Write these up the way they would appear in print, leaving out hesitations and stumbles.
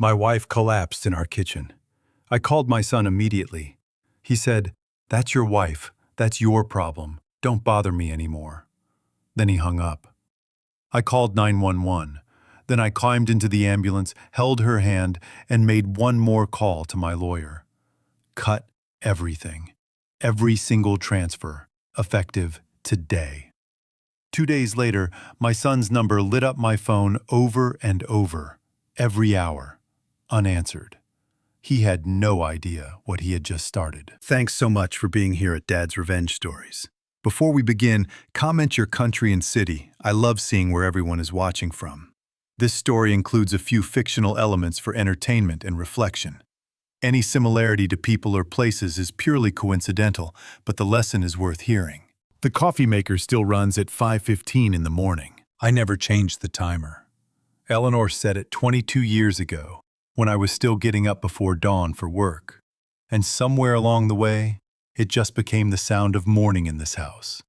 My wife collapsed in our kitchen. I called my son immediately. He said, "That's your wife. That's your problem. Don't bother me anymore." Then he hung up. I called 911. Then I climbed into the ambulance, held her hand, and made one more call to my lawyer. Cut everything. Every single transfer. Effective today. 2 days later, my son's number lit up my phone over and over, every hour, unanswered. He had no idea what he had just started. Thanks so much for being here at Dad's Revenge Stories. Before we begin, comment your country and city. I love seeing where everyone is watching from. This story includes a few fictional elements for entertainment and reflection. Any similarity to people or places is purely coincidental, but the lesson is worth hearing. The coffee maker still runs at 5:15 in the morning. I never changed the timer. Eleanor set it 22 years ago, when I was still getting up before dawn for work. And somewhere along the way, it just became the sound of morning in this house.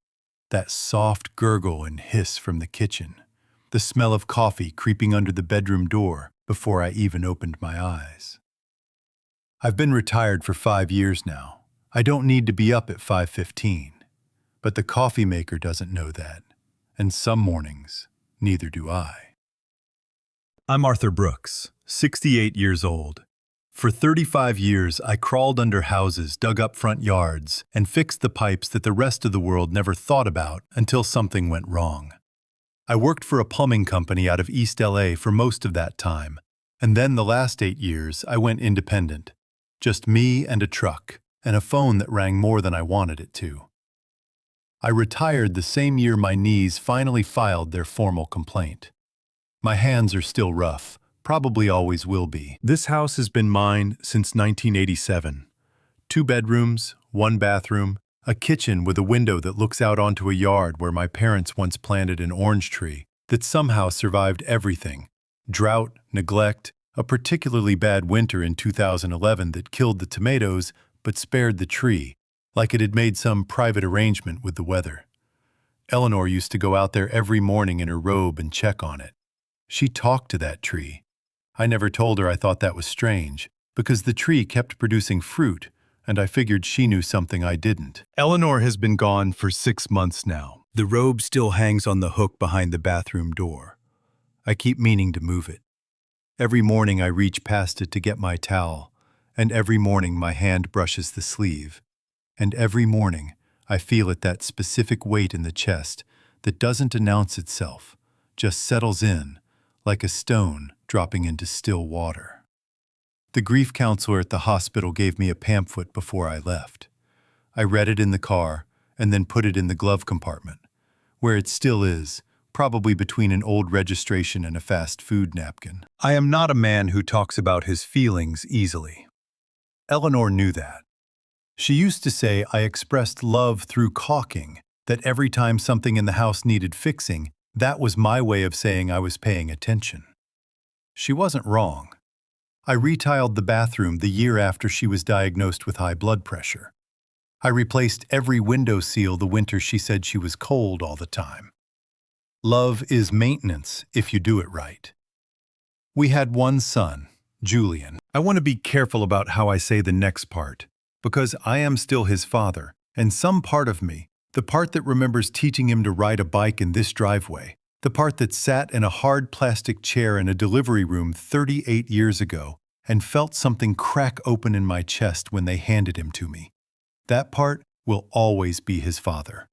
That soft gurgle and hiss from the kitchen. The smell of coffee creeping under the bedroom door before I even opened my eyes. I've been retired for 5 years now. I don't need to be up at 5:15. But the coffee maker doesn't know that. And some mornings, neither do I. I'm Arthur Brooks, 68 years old. For 35 years, I crawled under houses, dug up front yards, and fixed the pipes that the rest of the world never thought about until something went wrong. I worked for a plumbing company out of East LA for most of that time, and then the last 8 years, I went independent. Just me and a truck, and a phone that rang more than I wanted it to. I retired the same year my knees finally filed their formal complaint. My hands are still rough, probably always will be. This house has been mine since 1987. 2 bedrooms, 1 bathroom, a kitchen with a window that looks out onto a yard where my parents once planted an orange tree that somehow survived everything. Drought, neglect, a particularly bad winter in 2011 that killed the tomatoes but spared the tree, like it had made some private arrangement with the weather. Eleanor used to go out there every morning in her robe and check on it. She talked to that tree. I never told her I thought that was strange, because the tree kept producing fruit, and I figured she knew something I didn't. Eleanor has been gone for 6 months now. The robe still hangs on the hook behind the bathroom door. I keep meaning to move it. Every morning I reach past it to get my towel, and every morning my hand brushes the sleeve. And every morning, I feel it, that specific weight in the chest that doesn't announce itself, just settles in, like a stone dropping into still water. The grief counselor at the hospital gave me a pamphlet before I left. I read it in the car and then put it in the glove compartment, where it still is, probably between an old registration and a fast food napkin. I am not a man who talks about his feelings easily. Eleanor knew that. She used to say I expressed love through caulking, that every time something in the house needed fixing, that was my way of saying I was paying attention. She wasn't wrong. I retiled the bathroom the year after she was diagnosed with high blood pressure. I replaced every window seal the winter she said she was cold all the time. Love is maintenance if you do it right. We had 1 son, Julian. I want to be careful about how I say the next part, because I am still his father, and some part of me, the part that remembers teaching him to ride a bike in this driveway, the part that sat in a hard plastic chair in a delivery room 38 years ago and felt something crack open in my chest when they handed him to me, that part will always be his father.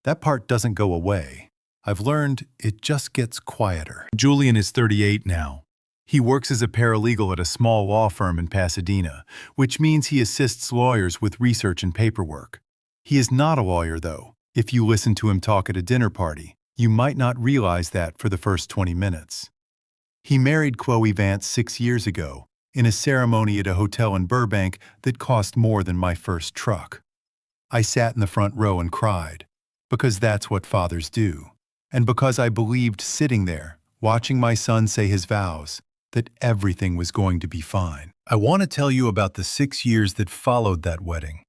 That part doesn't go away. I've learned it just gets quieter. Julian is 38 now. He works as a paralegal at a small law firm in Pasadena, which means he assists lawyers with research and paperwork. He is not a lawyer, though. If you listen to him talk at a dinner party, you might not realize that for the first 20 minutes. He married Chloe Vance 6 years ago, in a ceremony at a hotel in Burbank that cost more than my first truck. I sat in the front row and cried, because that's what fathers do, and because I believed sitting there, watching my son say his vows, that everything was going to be fine. I want to tell you about the 6 years that followed that wedding.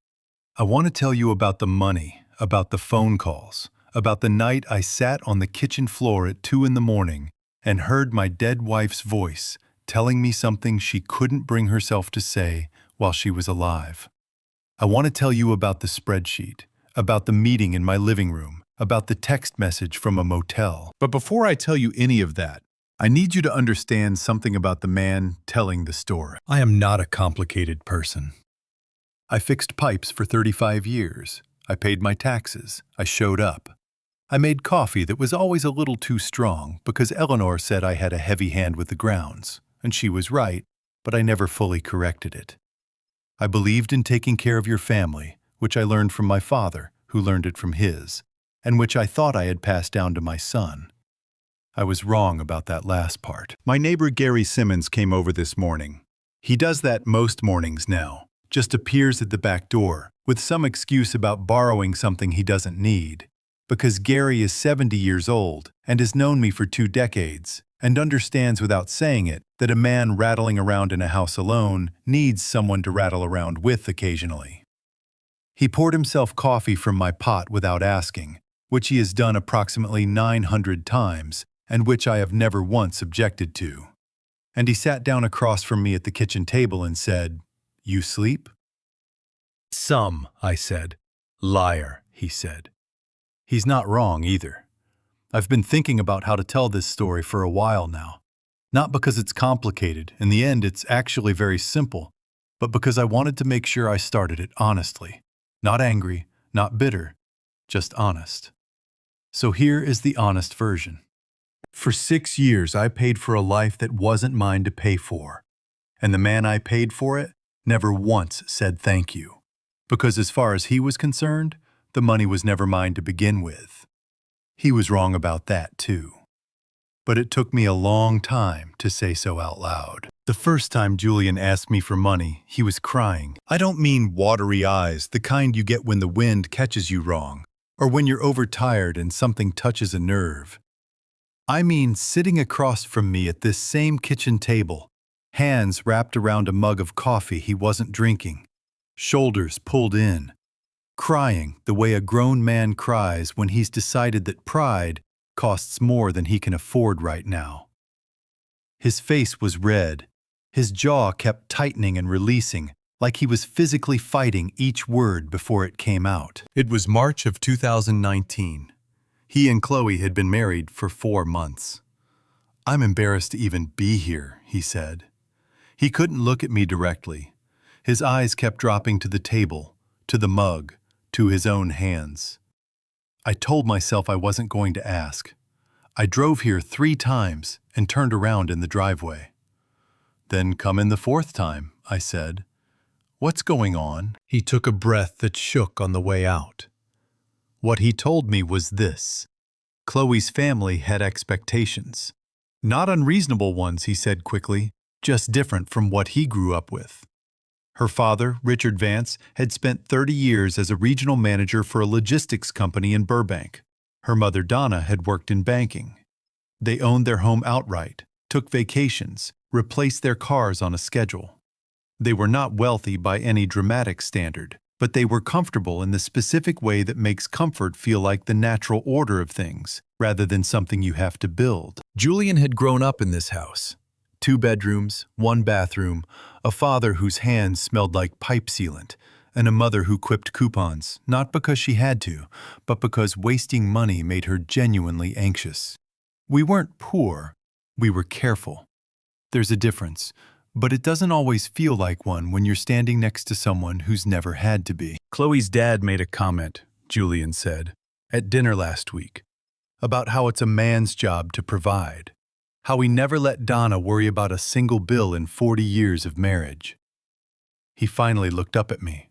I want to tell you about the money, about the phone calls, about the night I sat on the kitchen floor at 2 in the morning and heard my dead wife's voice telling me something she couldn't bring herself to say while she was alive. I want to tell you about the spreadsheet, about the meeting in my living room, about the text message from a motel. But before I tell you any of that, I need you to understand something about the man telling the story. I am not a complicated person. I fixed pipes for 35 years. I paid my taxes. I showed up. I made coffee that was always a little too strong because Eleanor said I had a heavy hand with the grounds, and she was right, but I never fully corrected it. I believed in taking care of your family, which I learned from my father, who learned it from his, and which I thought I had passed down to my son. I was wrong about that last part. My neighbor Gary Simmons came over this morning. He does that most mornings now, just appears at the back door with some excuse about borrowing something he doesn't need. Because Gary is 70 years old and has known me for 2 decades and understands without saying it that a man rattling around in a house alone needs someone to rattle around with occasionally. He poured himself coffee from my pot without asking, which he has done approximately 900 times and which I have never once objected to. And he sat down across from me at the kitchen table and said, "You sleep?" "Some," I said. "Liar," he said. He's not wrong either. I've been thinking about how to tell this story for a while now. Not because it's complicated, in the end it's actually very simple, but because I wanted to make sure I started it honestly. Not angry, not bitter, just honest. So here is the honest version. For 6 years I paid for a life that wasn't mine to pay for. And the man I paid for it never once said thank you. Because as far as he was concerned, the money was never mine to begin with. He was wrong about that too. But it took me a long time to say so out loud. The first time Julian asked me for money, he was crying. I don't mean watery eyes, the kind you get when the wind catches you wrong, or when you're overtired and something touches a nerve. I mean sitting across from me at this same kitchen table, hands wrapped around a mug of coffee he wasn't drinking, shoulders pulled in, crying the way a grown man cries when he's decided that pride costs more than he can afford right now. His face was red. His jaw kept tightening and releasing, like he was physically fighting each word before it came out. It was March of 2019. He and Chloe had been married for 4 months. "I'm embarrassed to even be here," he said. He couldn't look at me directly. His eyes kept dropping to the table, to the mug, to his own hands. I told myself I wasn't going to ask. I drove here 3 times and turned around in the driveway. "Then come in the 4th time," I said. "What's going on?" He took a breath that shook on the way out. What he told me was this. Chloe's family had expectations. Not unreasonable ones, he said quickly, just different from what he grew up with. Her father, Richard Vance, had spent 30 years as a regional manager for a logistics company in Burbank. Her mother, Donna, had worked in banking. They owned their home outright, took vacations, replaced their cars on a schedule. They were not wealthy by any dramatic standard, but they were comfortable in the specific way that makes comfort feel like the natural order of things, rather than something you have to build. Julian had grown up in this house. 2 bedrooms, 1 bathroom, a father whose hands smelled like pipe sealant, and a mother who quipped coupons, not because she had to, but because wasting money made her genuinely anxious. We weren't poor, we were careful. There's a difference, but it doesn't always feel like one when you're standing next to someone who's never had to be. Chloe's dad made a comment, Julian said, at dinner last week, about how it's a man's job to provide. How he never let Donna worry about a single bill in 40 years of marriage. He finally looked up at me.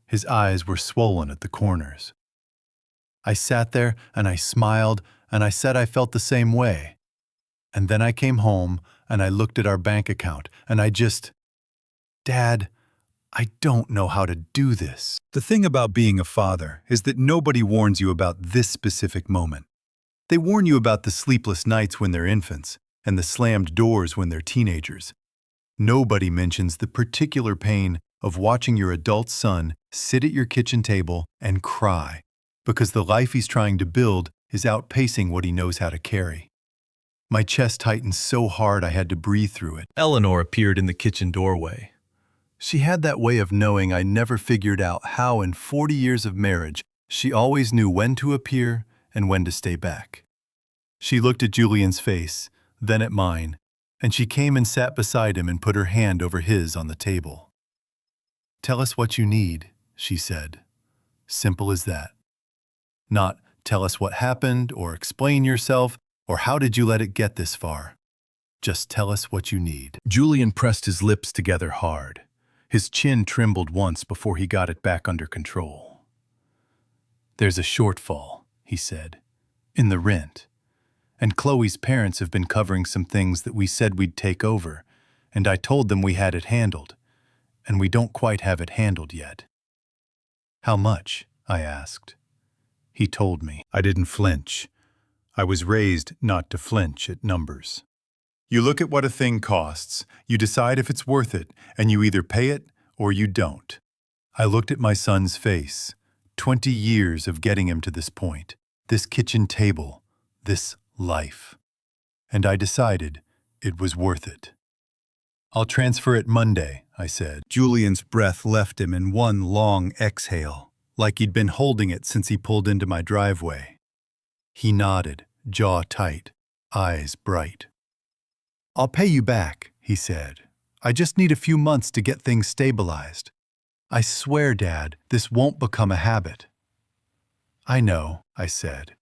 His eyes were swollen at the corners. I sat there and I smiled and I said I felt the same way. And then I came home and I looked at our bank account and I just, "Dad, I don't know how to do this." The thing about being a father is that nobody warns you about this specific moment. They warn you about the sleepless nights when they're infants, and the slammed doors when they're teenagers. Nobody mentions the particular pain of watching your adult son sit at your kitchen table and cry because the life he's trying to build is outpacing what he knows how to carry. My chest tightened so hard I had to breathe through it. Eleanor appeared in the kitchen doorway. She had that way of knowing I never figured out how in 40 years of marriage she always knew when to appear and when to stay back. She looked at Julian's face, then at mine, and she came and sat beside him and put her hand over his on the table. "Tell us what you need," she said. Simple as that. Not, "Tell us what happened," or "Explain yourself," or "How did you let it get this far?" Just tell us what you need. Julian pressed his lips together hard. His chin trembled once before he got it back under control. "There's a shortfall," he said, "in the rent. And Chloe's parents have been covering some things that we said we'd take over, and I told them we had it handled, and we don't quite have it handled yet." "How much?" I asked. He told me. I didn't flinch. I was raised not to flinch at numbers. You look at what a thing costs, you decide if it's worth it, and you either pay it or you don't. I looked at my son's face. 20 years of getting him to this point, this kitchen table, this life. And I decided it was worth it. "I'll transfer it Monday," I said. Julian's breath left him in one long exhale, like he'd been holding it since he pulled into my driveway. He nodded, jaw tight, eyes bright. "I'll pay you back," he said. "I just need a few months to get things stabilized. I swear, Dad, this won't become a habit." "I know," I said.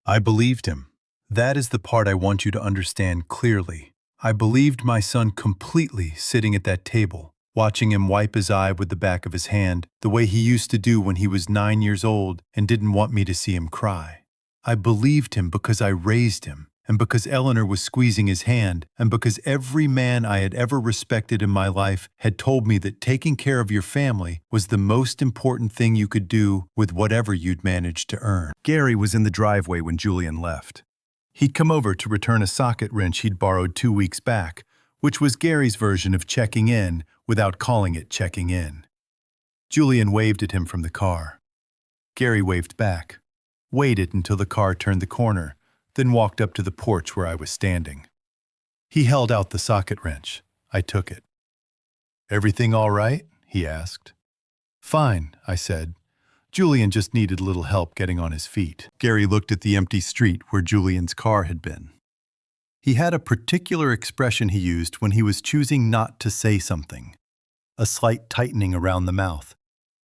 I believed him. That is the part I want you to understand clearly. I believed my son completely sitting at that table, watching him wipe his eye with the back of his hand, the way he used to do when he was 9 years old and didn't want me to see him cry. I believed him because I raised him, and because Eleanor was squeezing his hand, and because every man I had ever respected in my life had told me that taking care of your family was the most important thing you could do with whatever you'd managed to earn. Gary was in the driveway when Julian left. He'd come over to return a socket wrench he'd borrowed 2 weeks back, which was Gary's version of checking in without calling it checking in. Julian waved at him from the car. Gary waved back, waited until the car turned the corner, then walked up to the porch where I was standing. He held out the socket wrench. I took it. "Everything all right?" he asked. "Fine," I said. Julian just needed a little help getting on his feet. Gary looked at the empty street where Julian's car had been. He had a particular expression he used when he was choosing not to say something. A slight tightening around the mouth,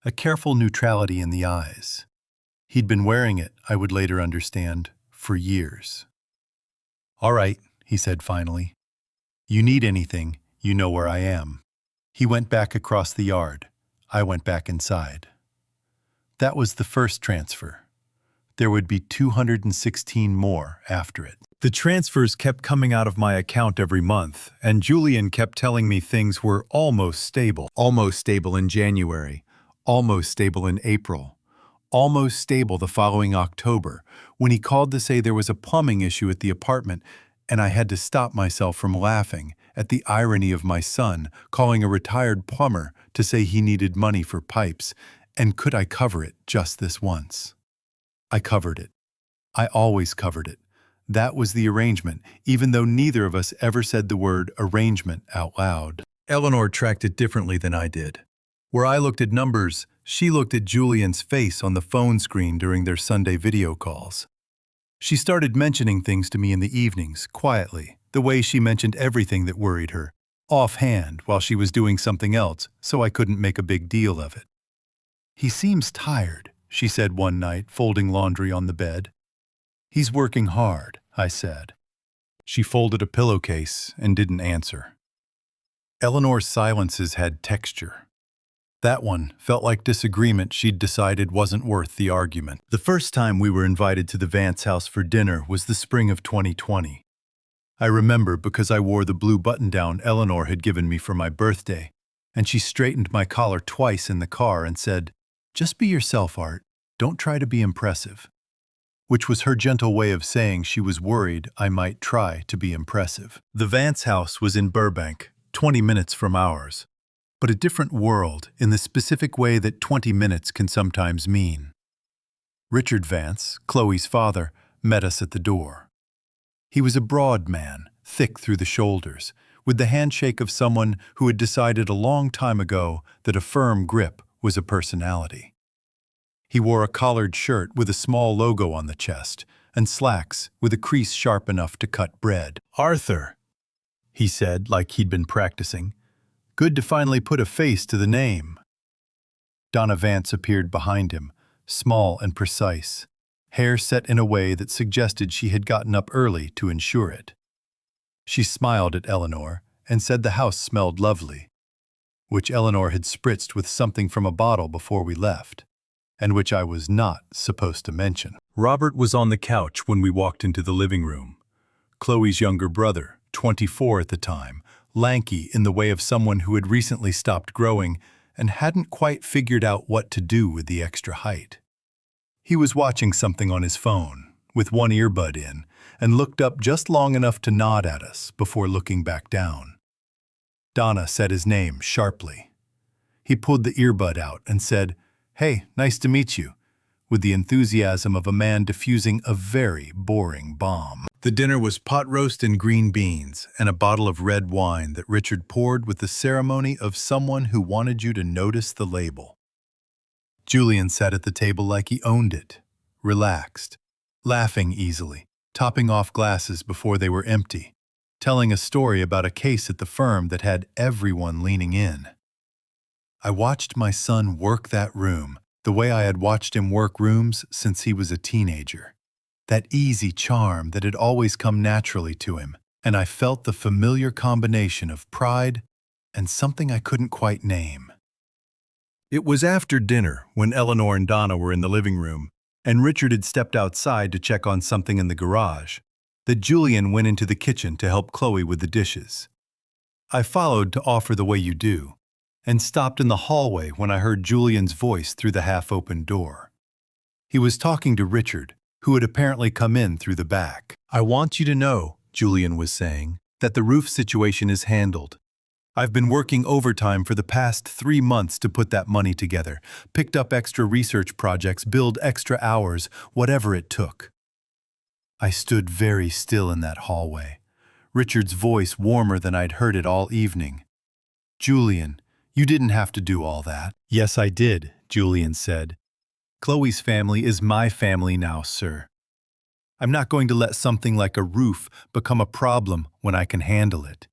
a careful neutrality in the eyes. He'd been wearing it, I would later understand, for years. "All right," he said finally. "You need anything, you know where I am." He went back across the yard. I went back inside. That was the first transfer. There would be 216 more after it. The transfers kept coming out of my account every month, and Julian kept telling me things were almost stable. Almost stable in January, almost stable in April, almost stable the following October, when he called to say there was a plumbing issue at the apartment, and I had to stop myself from laughing at the irony of my son calling a retired plumber to say he needed money for pipes, and could I cover it just this once? I covered it. I always covered it. That was the arrangement, even though neither of us ever said the word arrangement out loud. Eleanor tracked it differently than I did. Where I looked at numbers, she looked at Julian's face on the phone screen during their Sunday video calls. She started mentioning things to me in the evenings, quietly, the way she mentioned everything that worried her, offhand while she was doing something else, so I couldn't make a big deal of it. "He seems tired," she said one night, folding laundry on the bed. "He's working hard," I said. She folded a pillowcase and didn't answer. Eleanor's silences had texture. That one felt like disagreement she'd decided wasn't worth the argument. The first time we were invited to the Vance house for dinner was the spring of 2020. I remember because I wore the blue button-down Eleanor had given me for my birthday, and she straightened my collar twice in the car and said, "Just be yourself, Art. Don't try to be impressive." Which was her gentle way of saying she was worried I might try to be impressive. The Vance house was in Burbank, 20 minutes from ours, but a different world in the specific way that 20 minutes can sometimes mean. Richard Vance, Chloe's father, met us at the door. He was a broad man, thick through the shoulders, with the handshake of someone who had decided a long time ago that a firm grip was a personality. He wore a collared shirt with a small logo on the chest, and slacks with a crease sharp enough to cut bread. Arthur, He said, like he'd been practicing. Good to finally put a face to the name. Donna Vance appeared behind him, small and precise, hair set in a way that suggested she had gotten up early to ensure it. She smiled at Eleanor and said the house smelled lovely, which Eleanor had spritzed with something from a bottle before we left, and which I was not supposed to mention. Robert was on the couch when we walked into the living room. Chloe's younger brother, 24 at the time, lanky in the way of someone who had recently stopped growing and hadn't quite figured out what to do with the extra height. He was watching something on his phone, with one earbud in, and looked up just long enough to nod at us before looking back down. Donna said his name sharply. He pulled the earbud out and said, "Hey, nice to meet you," with the enthusiasm of a man diffusing a very boring bomb. The dinner was pot roast and green beans and a bottle of red wine that Richard poured with the ceremony of someone who wanted you to notice the label. Julian sat at the table like he owned it, relaxed, laughing easily, topping off glasses before they were empty, telling a story about a case at the firm that had everyone leaning in. I watched my son work that room the way I had watched him work rooms since he was a teenager. That easy charm that had always come naturally to him, and I felt the familiar combination of pride and something I couldn't quite name. It was after dinner, when Eleanor and Donna were in the living room, and Richard had stepped outside to check on something in the garage, that Julian went into the kitchen to help Chloe with the dishes. I followed to offer the way you do, and stopped in the hallway when I heard Julian's voice through the half-open door. He was talking to Richard, who had apparently come in through the back. "I want you to know," Julian was saying, "that the roof situation is handled. I've been working overtime for the past 3 months to put that money together, picked up extra research projects, billed extra hours, whatever it took." I stood very still in that hallway, Richard's voice warmer than I'd heard it all evening. "Julian, you didn't have to do all that." "Yes, I did," Julian said. "Chloe's family is my family now, sir. I'm not going to let something like a roof become a problem when I can handle it."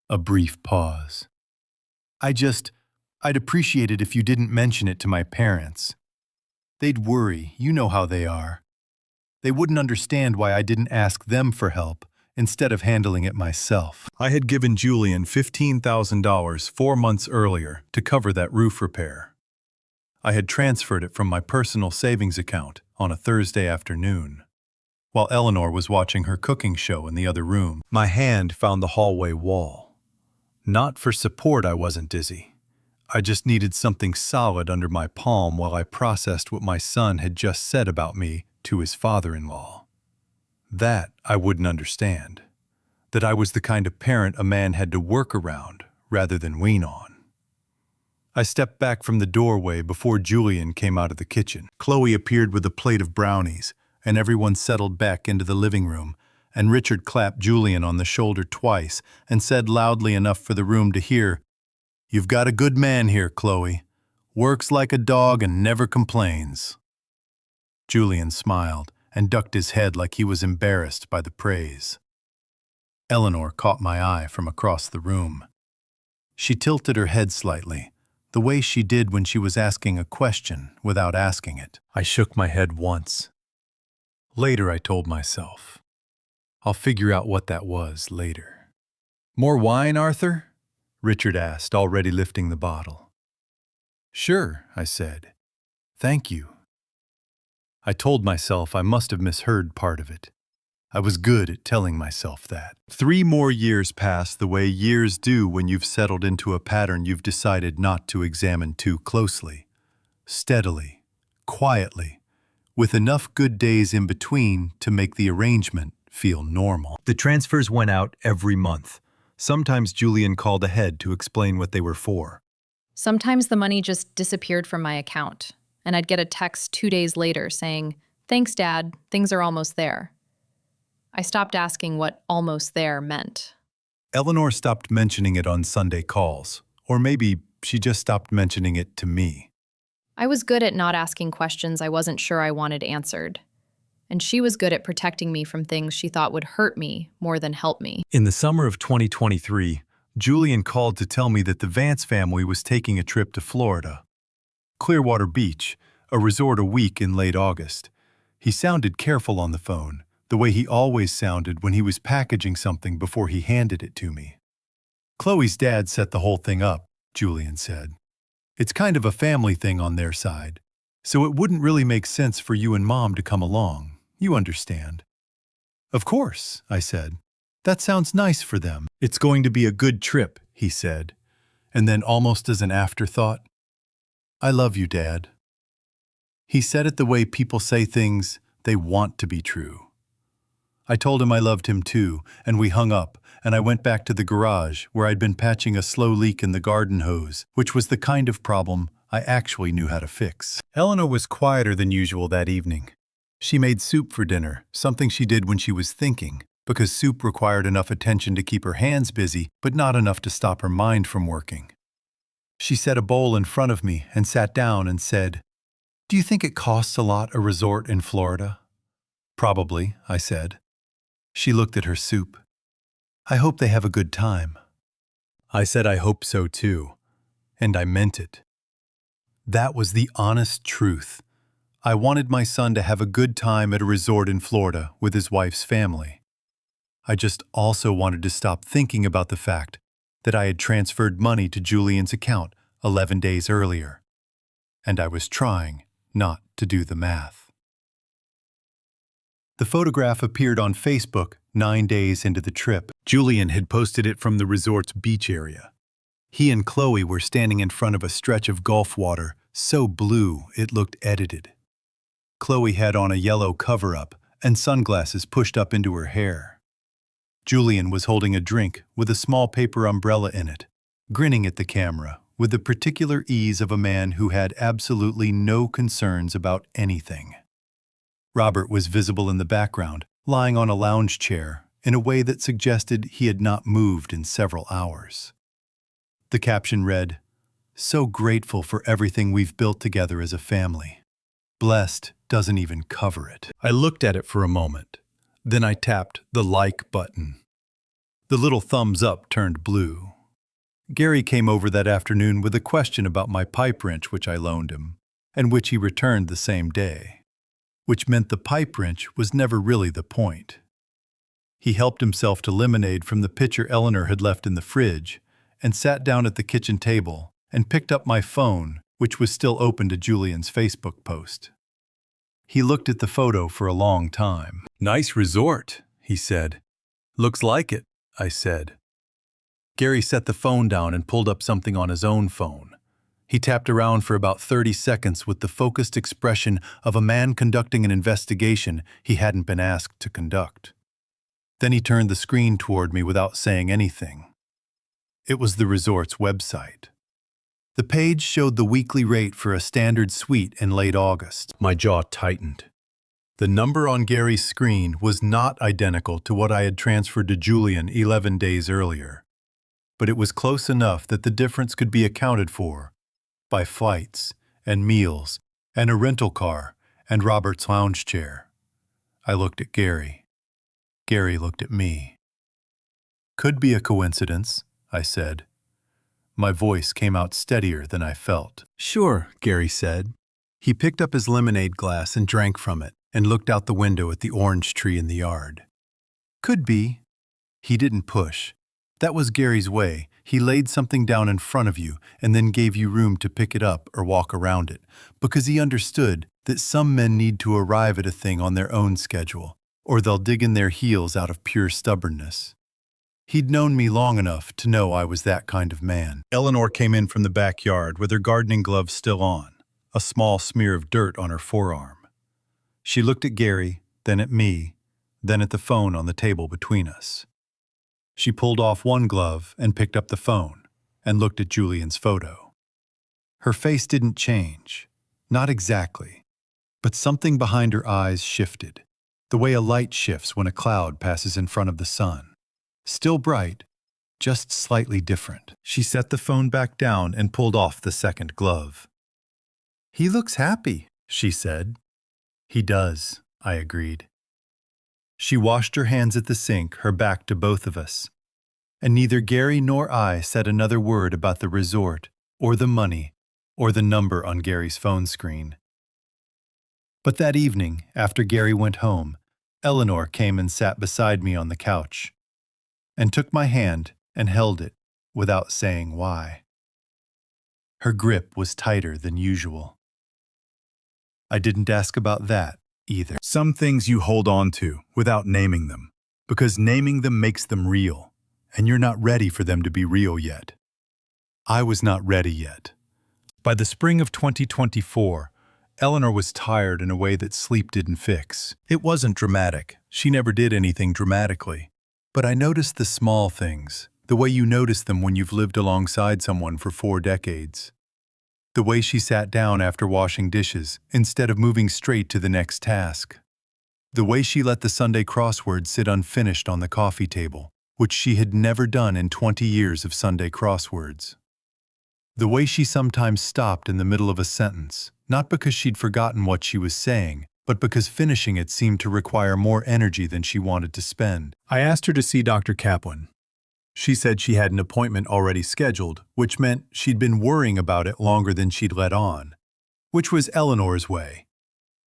A brief pause. I'd appreciate it if you didn't mention it to my parents. They'd worry, you know how they are. They wouldn't understand why I didn't ask them for help instead of handling it myself. I had given Julian $15,000 4 months earlier to cover that roof repair. I had transferred it from my personal savings account on a Thursday afternoon, while Eleanor was watching her cooking show in the other room. My hand found the hallway wall. Not for support I wasn't dizzy. I just needed something solid under my palm while I processed what my son had just said about me to his father-in-law. That I wouldn't understand. That I was the kind of parent a man had to work around rather than wean on. I stepped back from the doorway before Julian came out of the kitchen. Chloe appeared with a plate of brownies, and everyone settled back into the living room, and Richard clapped Julian on the shoulder twice and said loudly enough for the room to hear, "You've got a good man here, Chloe. Works like a dog and never complains." Julian smiled and ducked his head like he was embarrassed by the praise. Eleanor caught my eye from across the room. She tilted her head slightly, the way she did when she was asking a question without asking it. I shook my head once. Later, I told myself. I'll figure out what that was later. "More wine, Arthur?" Richard asked, already lifting the bottle. "Sure," I said. "Thank you." I told myself I must have misheard part of it. I was good at telling myself that. 3 more years passed the way years do when you've settled into a pattern you've decided not to examine too closely. Steadily, quietly, with enough good days in between to make the arrangement feel normal. The transfers went out every month. Sometimes Julian called ahead to explain what they were for. Sometimes the money just disappeared from my account, and I'd get a text 2 days later saying, "Thanks, Dad, things are almost there." I stopped asking what almost there meant. Eleanor stopped mentioning it on Sunday calls, or maybe she just stopped mentioning it to me. I was good at not asking questions I wasn't sure I wanted answered. And she was good at protecting me from things she thought would hurt me more than help me. In the summer of 2023, Julian called to tell me that the Vance family was taking a trip to Florida. Clearwater Beach, a resort a week in late August. He sounded careful on the phone, the way he always sounded when he was packaging something before he handed it to me. Chloe's dad set the whole thing up, Julian said. It's kind of a family thing on their side, so it wouldn't really make sense for you and Mom to come along. You understand. Of course, I said. That sounds nice for them. It's going to be a good trip, he said. And then almost as an afterthought, I love you, Dad. He said it the way people say things they want to be true. I told him I loved him too, and we hung up, and I went back to the garage where I'd been patching a slow leak in the garden hose, which was the kind of problem I actually knew how to fix. Eleanor was quieter than usual that evening. She made soup for dinner, something she did when she was thinking, because soup required enough attention to keep her hands busy, but not enough to stop her mind from working. She set a bowl in front of me and sat down and said, "Do you think it costs a lot, a resort in Florida?" "Probably," I said. She looked at her soup. "I hope they have a good time." I said I hope so too, and I meant it. That was the honest truth. I wanted my son to have a good time at a resort in Florida with his wife's family. I just also wanted to stop thinking about the fact that I had transferred money to Julian's account 11 days earlier, and I was trying not to do the math. The photograph appeared on Facebook 9 days into the trip. Julian had posted it from the resort's beach area. He and Chloe were standing in front of a stretch of Gulf water, so blue it looked edited. Chloe had on a yellow cover-up and sunglasses pushed up into her hair. Julian was holding a drink with a small paper umbrella in it, grinning at the camera with the particular ease of a man who had absolutely no concerns about anything. Robert was visible in the background, lying on a lounge chair in a way that suggested he had not moved in several hours. The caption read, "So grateful for everything we've built together as a family. Blessed doesn't even cover it." I looked at it for a moment. Then I tapped the like button. The little thumbs up turned blue. Gary came over that afternoon with a question about my pipe wrench which I loaned him, and which he returned the same day, which meant the pipe wrench was never really the point. He helped himself to lemonade from the pitcher Eleanor had left in the fridge, and sat down at the kitchen table and picked up my phone, which was still open to Julian's Facebook post. He looked at the photo for a long time. "Nice resort," he said. "Looks like it," I said. Gary set the phone down and pulled up something on his own phone. He tapped around for about 30 seconds with the focused expression of a man conducting an investigation he hadn't been asked to conduct. Then he turned the screen toward me without saying anything. It was the resort's website. The page showed the weekly rate for a standard suite in late August. My jaw tightened. The number on Gary's screen was not identical to what I had transferred to Julian 11 days earlier, but it was close enough that the difference could be accounted for by flights and meals and a rental car and Robert's lounge chair. I looked at Gary. Gary looked at me. "Could be a coincidence," I said. My voice came out steadier than I felt. "Sure," Gary said. He picked up his lemonade glass and drank from it and looked out the window at the orange tree in the yard. "Could be." He didn't push. That was Gary's way. He laid something down in front of you and then gave you room to pick it up or walk around it, because he understood that some men need to arrive at a thing on their own schedule, or they'll dig in their heels out of pure stubbornness. He'd known me long enough to know I was that kind of man. Eleanor came in from the backyard with her gardening gloves still on, a small smear of dirt on her forearm. She looked at Gary, then at me, then at the phone on the table between us. She pulled off one glove and picked up the phone and looked at Julian's photo. Her face didn't change, not exactly, but something behind her eyes shifted. The way a light shifts when a cloud passes in front of the sun. Still bright, just slightly different. She set the phone back down and pulled off the second glove. "He looks happy," she said. "He does," I agreed. She washed her hands at the sink, her back to both of us. And neither Gary nor I said another word about the resort, or the money, or the number on Gary's phone screen. But that evening, after Gary went home, Eleanor came and sat beside me on the couch, and took my hand and held it without saying why. Her grip was tighter than usual. I didn't ask about that either. Some things you hold on to without naming them, because naming them makes them real, and you're not ready for them to be real yet. I was not ready yet. By the spring of 2024, Eleanor was tired in a way that sleep didn't fix. It wasn't dramatic. She never did anything dramatically. But I noticed the small things, the way you notice them when you've lived alongside someone for 4 decades. The way she sat down after washing dishes instead of moving straight to the next task. The way she let the Sunday crossword sit unfinished on the coffee table, which she had never done in 20 years of Sunday crosswords. The way she sometimes stopped in the middle of a sentence, not because she'd forgotten what she was saying, but because finishing it seemed to require more energy than she wanted to spend. I asked her to see Dr. Kaplan. She said she had an appointment already scheduled, which meant she'd been worrying about it longer than she'd let on, which was Eleanor's way.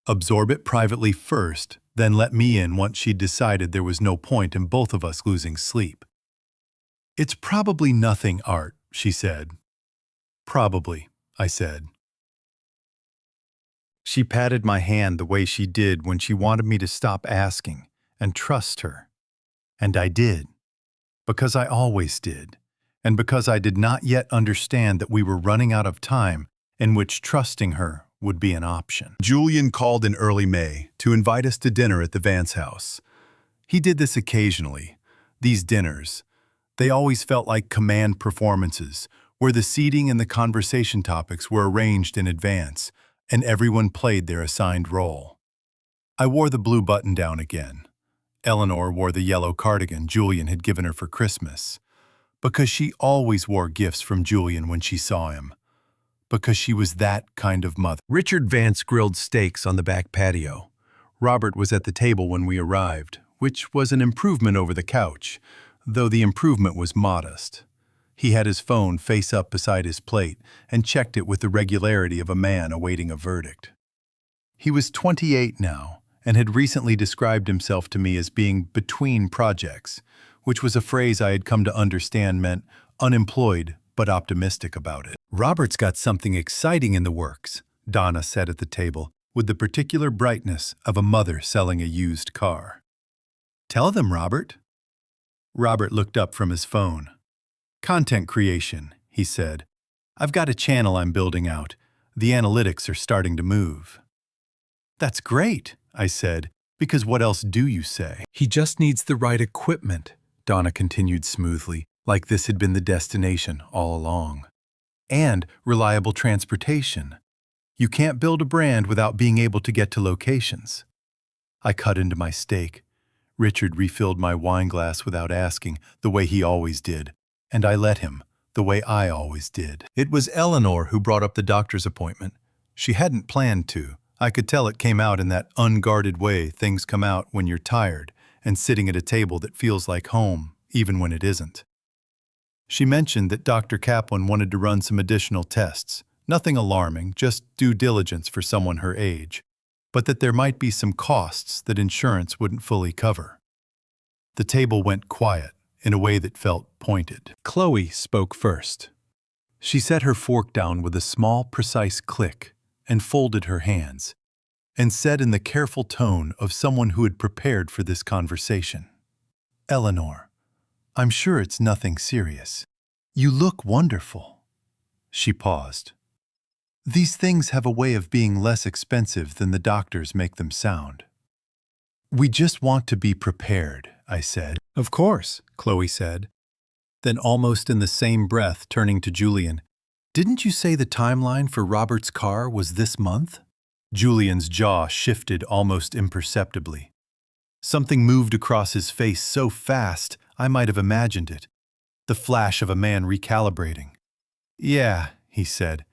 Absorb it privately first, then let me in once she'd decided there was no point in both of us losing sleep. "It's probably nothing, Art," she said. "Probably," I said. She patted my hand the way she did when she wanted me to stop asking and trust her. And I did. Because I always did. And because I did not yet understand that we were running out of time in which trusting her would be an option. Julian called in early May to invite us to dinner at the Vance house. He did this occasionally. These dinners, they always felt like command performances, where the seating and the conversation topics were arranged in advance, and everyone played their assigned role. I wore the blue button-down again. Eleanor wore the yellow cardigan Julian had given her for Christmas, because she always wore gifts from Julian when she saw him, because she was that kind of mother. Richard Vance grilled steaks on the back patio. Robert was at the table when we arrived, which was an improvement over the couch, though the improvement was modest. He had his phone face up beside his plate and checked it with the regularity of a man awaiting a verdict. He was 28 now and had recently described himself to me as being between projects, which was a phrase I had come to understand meant unemployed but optimistic about it. "Robert's got something exciting in the works," Donna said at the table, with the particular brightness of a mother selling a used car. "Tell them, Robert." Robert looked up from his phone. "Content creation," he said. "I've got a channel I'm building out. The analytics are starting to move." "That's great," I said, "because what else do you say?" "He just needs the right equipment," Donna continued smoothly, like this had been the destination all along. "And reliable transportation. You can't build a brand without being able to get to locations." I cut into my steak. Richard refilled my wine glass without asking, the way he always did, and I let him, the way I always did. It was Eleanor who brought up the doctor's appointment. She hadn't planned to. I could tell it came out in that unguarded way things come out when you're tired and sitting at a table that feels like home, even when it isn't. She mentioned that Dr. Kaplan wanted to run some additional tests, nothing alarming, just due diligence for someone her age, but that there might be some costs that insurance wouldn't fully cover. The table went quiet in a way that felt pointed. Chloe spoke first. She set her fork down with a small, precise click and folded her hands, and said in the careful tone of someone who had prepared for this conversation, "Eleanor, I'm sure it's nothing serious. You look wonderful." She paused. "These things have a way of being less expensive than the doctors make them sound." "We just want to be prepared," I said. "Of course," Chloe said. Then almost in the same breath, turning to Julian, "Didn't you say the timeline for Robert's car was this month?" Julian's jaw shifted almost imperceptibly. Something moved across his face so fast I might have imagined it. The flash of a man recalibrating. "Yeah," he said.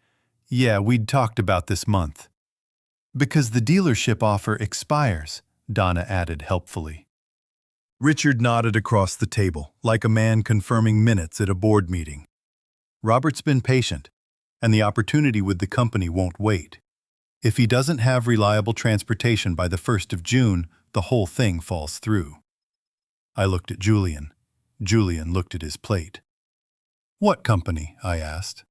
"Yeah, we'd talked about this month." "Because the dealership offer expires," Donna added helpfully. Richard nodded across the table, like a man confirming minutes at a board meeting. "Robert's been patient, and the opportunity with the company won't wait. If he doesn't have reliable transportation by the 1st of June, the whole thing falls through." I looked at Julian. Julian looked at his plate. "What company?" I asked.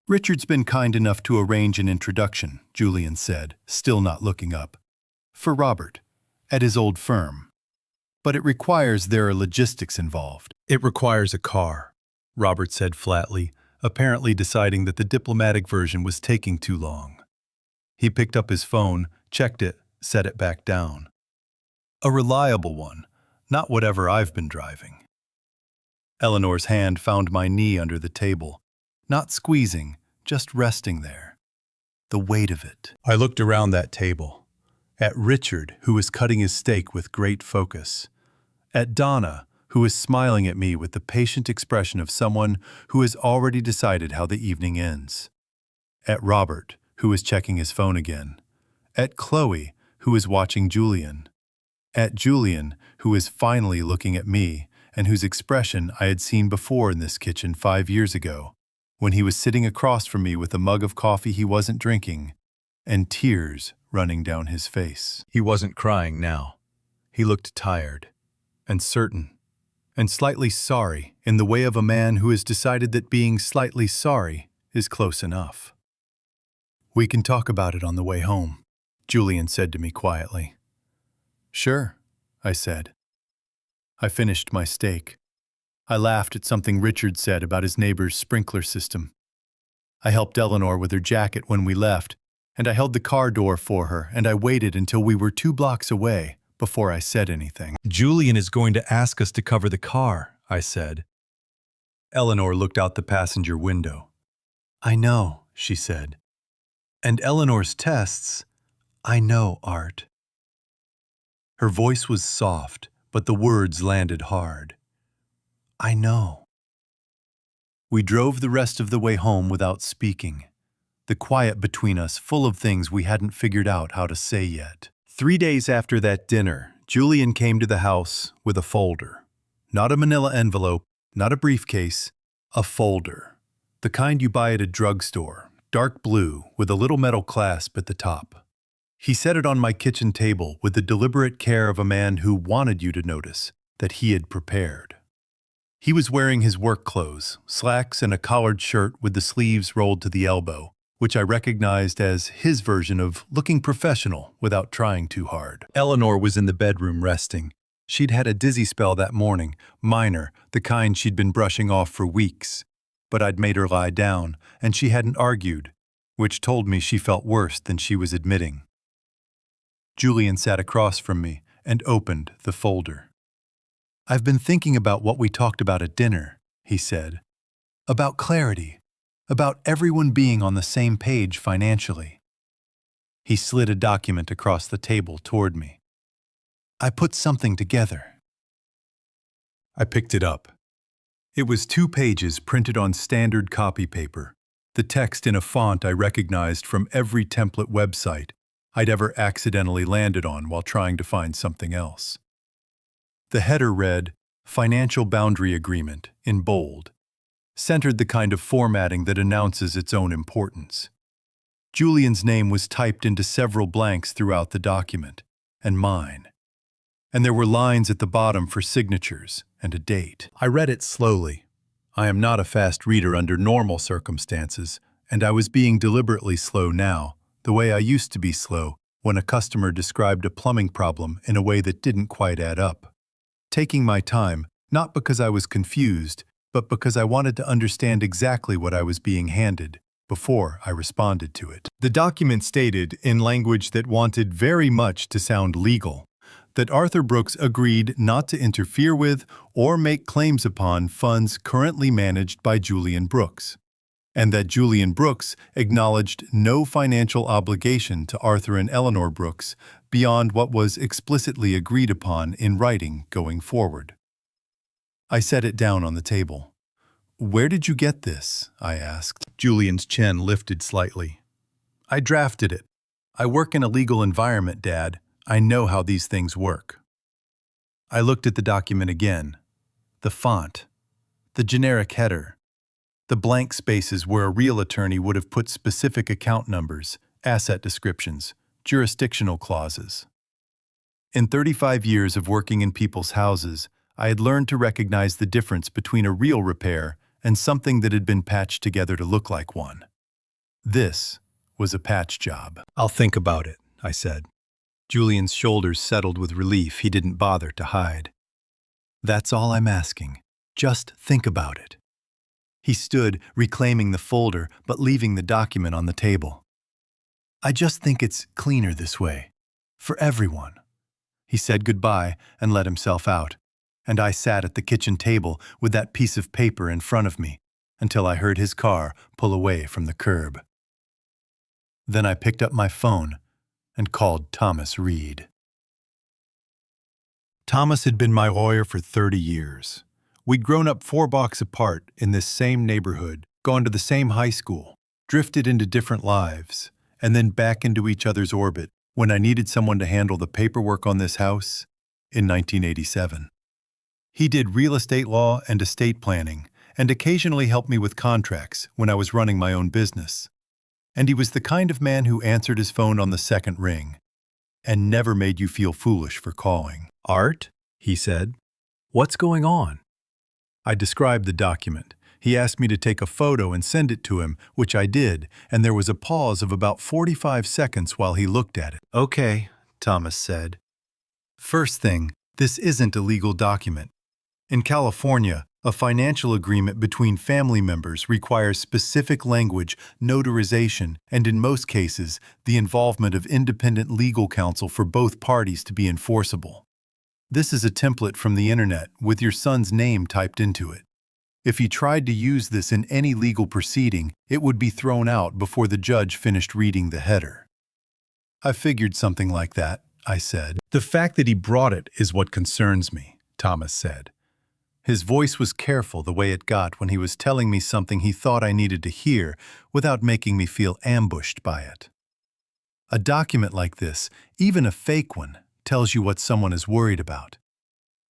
"Richard's been kind enough to arrange an introduction," Julian said, still not looking up. "For Robert, at his old firm. But it requires there are logistics involved." It requires a car, Robert said flatly, apparently deciding that the diplomatic version was taking too long. He picked up his phone, checked it, set it back down. "A reliable one, not whatever I've been driving." Eleanor's hand found my knee under the table, not squeezing, just resting there. The weight of it. I looked around that table, at Richard, who was cutting his steak with great focus, at Donna, who was smiling at me with the patient expression of someone who has already decided how the evening ends, at Robert, who was checking his phone again, at Chloe, who was watching Julian, at Julian, who was finally looking at me and whose expression I had seen before in this kitchen 5 years ago, when he was sitting across from me with a mug of coffee he wasn't drinking, and tears running down his face. He wasn't crying now. He looked tired, and certain, and slightly sorry in the way of a man who has decided that being slightly sorry is close enough. "We can talk about it on the way home," Julian said to me quietly. "Sure," I said. I finished my steak. I laughed at something Richard said about his neighbor's sprinkler system. I helped Eleanor with her jacket when we left, and I held the car door for her, and I waited until we were 2 blocks away before I said anything. "Julian is going to ask us to cover the car," I said. Eleanor looked out the passenger window. "I know," she said. "And Eleanor's tests, I know, Art." Her voice was soft, but the words landed hard. "I know." We drove the rest of the way home without speaking, the quiet between us full of things we hadn't figured out how to say yet. 3 days after that dinner, Julian came to the house with a folder. Not a manila envelope, not a briefcase, a folder. The kind you buy at a drugstore, dark blue with a little metal clasp at the top. He set it on my kitchen table with the deliberate care of a man who wanted you to notice that he had prepared. He was wearing his work clothes, slacks and a collared shirt with the sleeves rolled to the elbow, which I recognized as his version of looking professional without trying too hard. Eleanor was in the bedroom resting. She'd had a dizzy spell that morning, minor, the kind she'd been brushing off for weeks. But I'd made her lie down, and she hadn't argued, which told me she felt worse than she was admitting. Julian sat across from me and opened the folder. "I've been thinking about what we talked about at dinner," he said. "About clarity, about everyone being on the same page financially." He slid a document across the table toward me. "I put something together." I picked it up. It was 2 pages printed on standard copy paper, the text in a font I recognized from every template website I'd ever accidentally landed on while trying to find something else. The header read, "Financial Boundary Agreement," in bold, centered the kind of formatting that announces its own importance. Julian's name was typed into several blanks throughout the document, and mine. And there were lines at the bottom for signatures and a date. I read it slowly. I am not a fast reader under normal circumstances, and I was being deliberately slow now, the way I used to be slow when a customer described a plumbing problem in a way that didn't quite add up. Taking my time, not because I was confused, but because I wanted to understand exactly what I was being handed before I responded to it. The document stated, in language that wanted very much to sound legal, that Arthur Brooks agreed not to interfere with or make claims upon funds currently managed by Julian Brooks. and that Julian Brooks acknowledged no financial obligation to Arthur and Eleanor Brooks beyond what was explicitly agreed upon in writing going forward. I set it down on the table. "Where did you get this?" I asked. Julian's chin lifted slightly. "I drafted it. I work in a legal environment, Dad. I know how these things work." I looked at the document again. The font, the generic header, the blank spaces where a real attorney would have put specific account numbers, asset descriptions, jurisdictional clauses. In 35 years of working in people's houses, I had learned to recognize the difference between a real repair and something that had been patched together to look like one. This was a patch job. "I'll think about it," I said. Julian's shoulders settled with relief he didn't bother to hide. "That's all I'm asking. Just think about it." He stood, reclaiming the folder but leaving the document on the table. "I just think it's cleaner this way. For everyone." He said goodbye and let himself out, and I sat at the kitchen table with that piece of paper in front of me until I heard his car pull away from the curb. Then I picked up my phone and called Thomas Reed. Thomas had been my lawyer for 30 years. We'd grown up 4 blocks apart in this same neighborhood, gone to the same high school, drifted into different lives, and then back into each other's orbit when I needed someone to handle the paperwork on this house in 1987. He did real estate law and estate planning, and occasionally helped me with contracts when I was running my own business. And he was the kind of man who answered his phone on the second ring, and never made you feel foolish for calling. "Art," he said, "what's going on?" I described the document. He asked me to take a photo and send it to him, which I did, and there was a pause of about 45 seconds while he looked at it. "Okay," Thomas said. "First thing, this isn't a legal document. In California, a financial agreement between family members requires specific language, notarization, and in most cases, the involvement of independent legal counsel for both parties to be enforceable. This is a template from the internet with your son's name typed into it. If he tried to use this in any legal proceeding, it would be thrown out before the judge finished reading the header." "I figured something like that," I said. "The fact that he brought it is what concerns me," Thomas said. His voice was careful the way it got when he was telling me something he thought I needed to hear without making me feel ambushed by it. "A document like this, even a fake one, tells you what someone is worried about.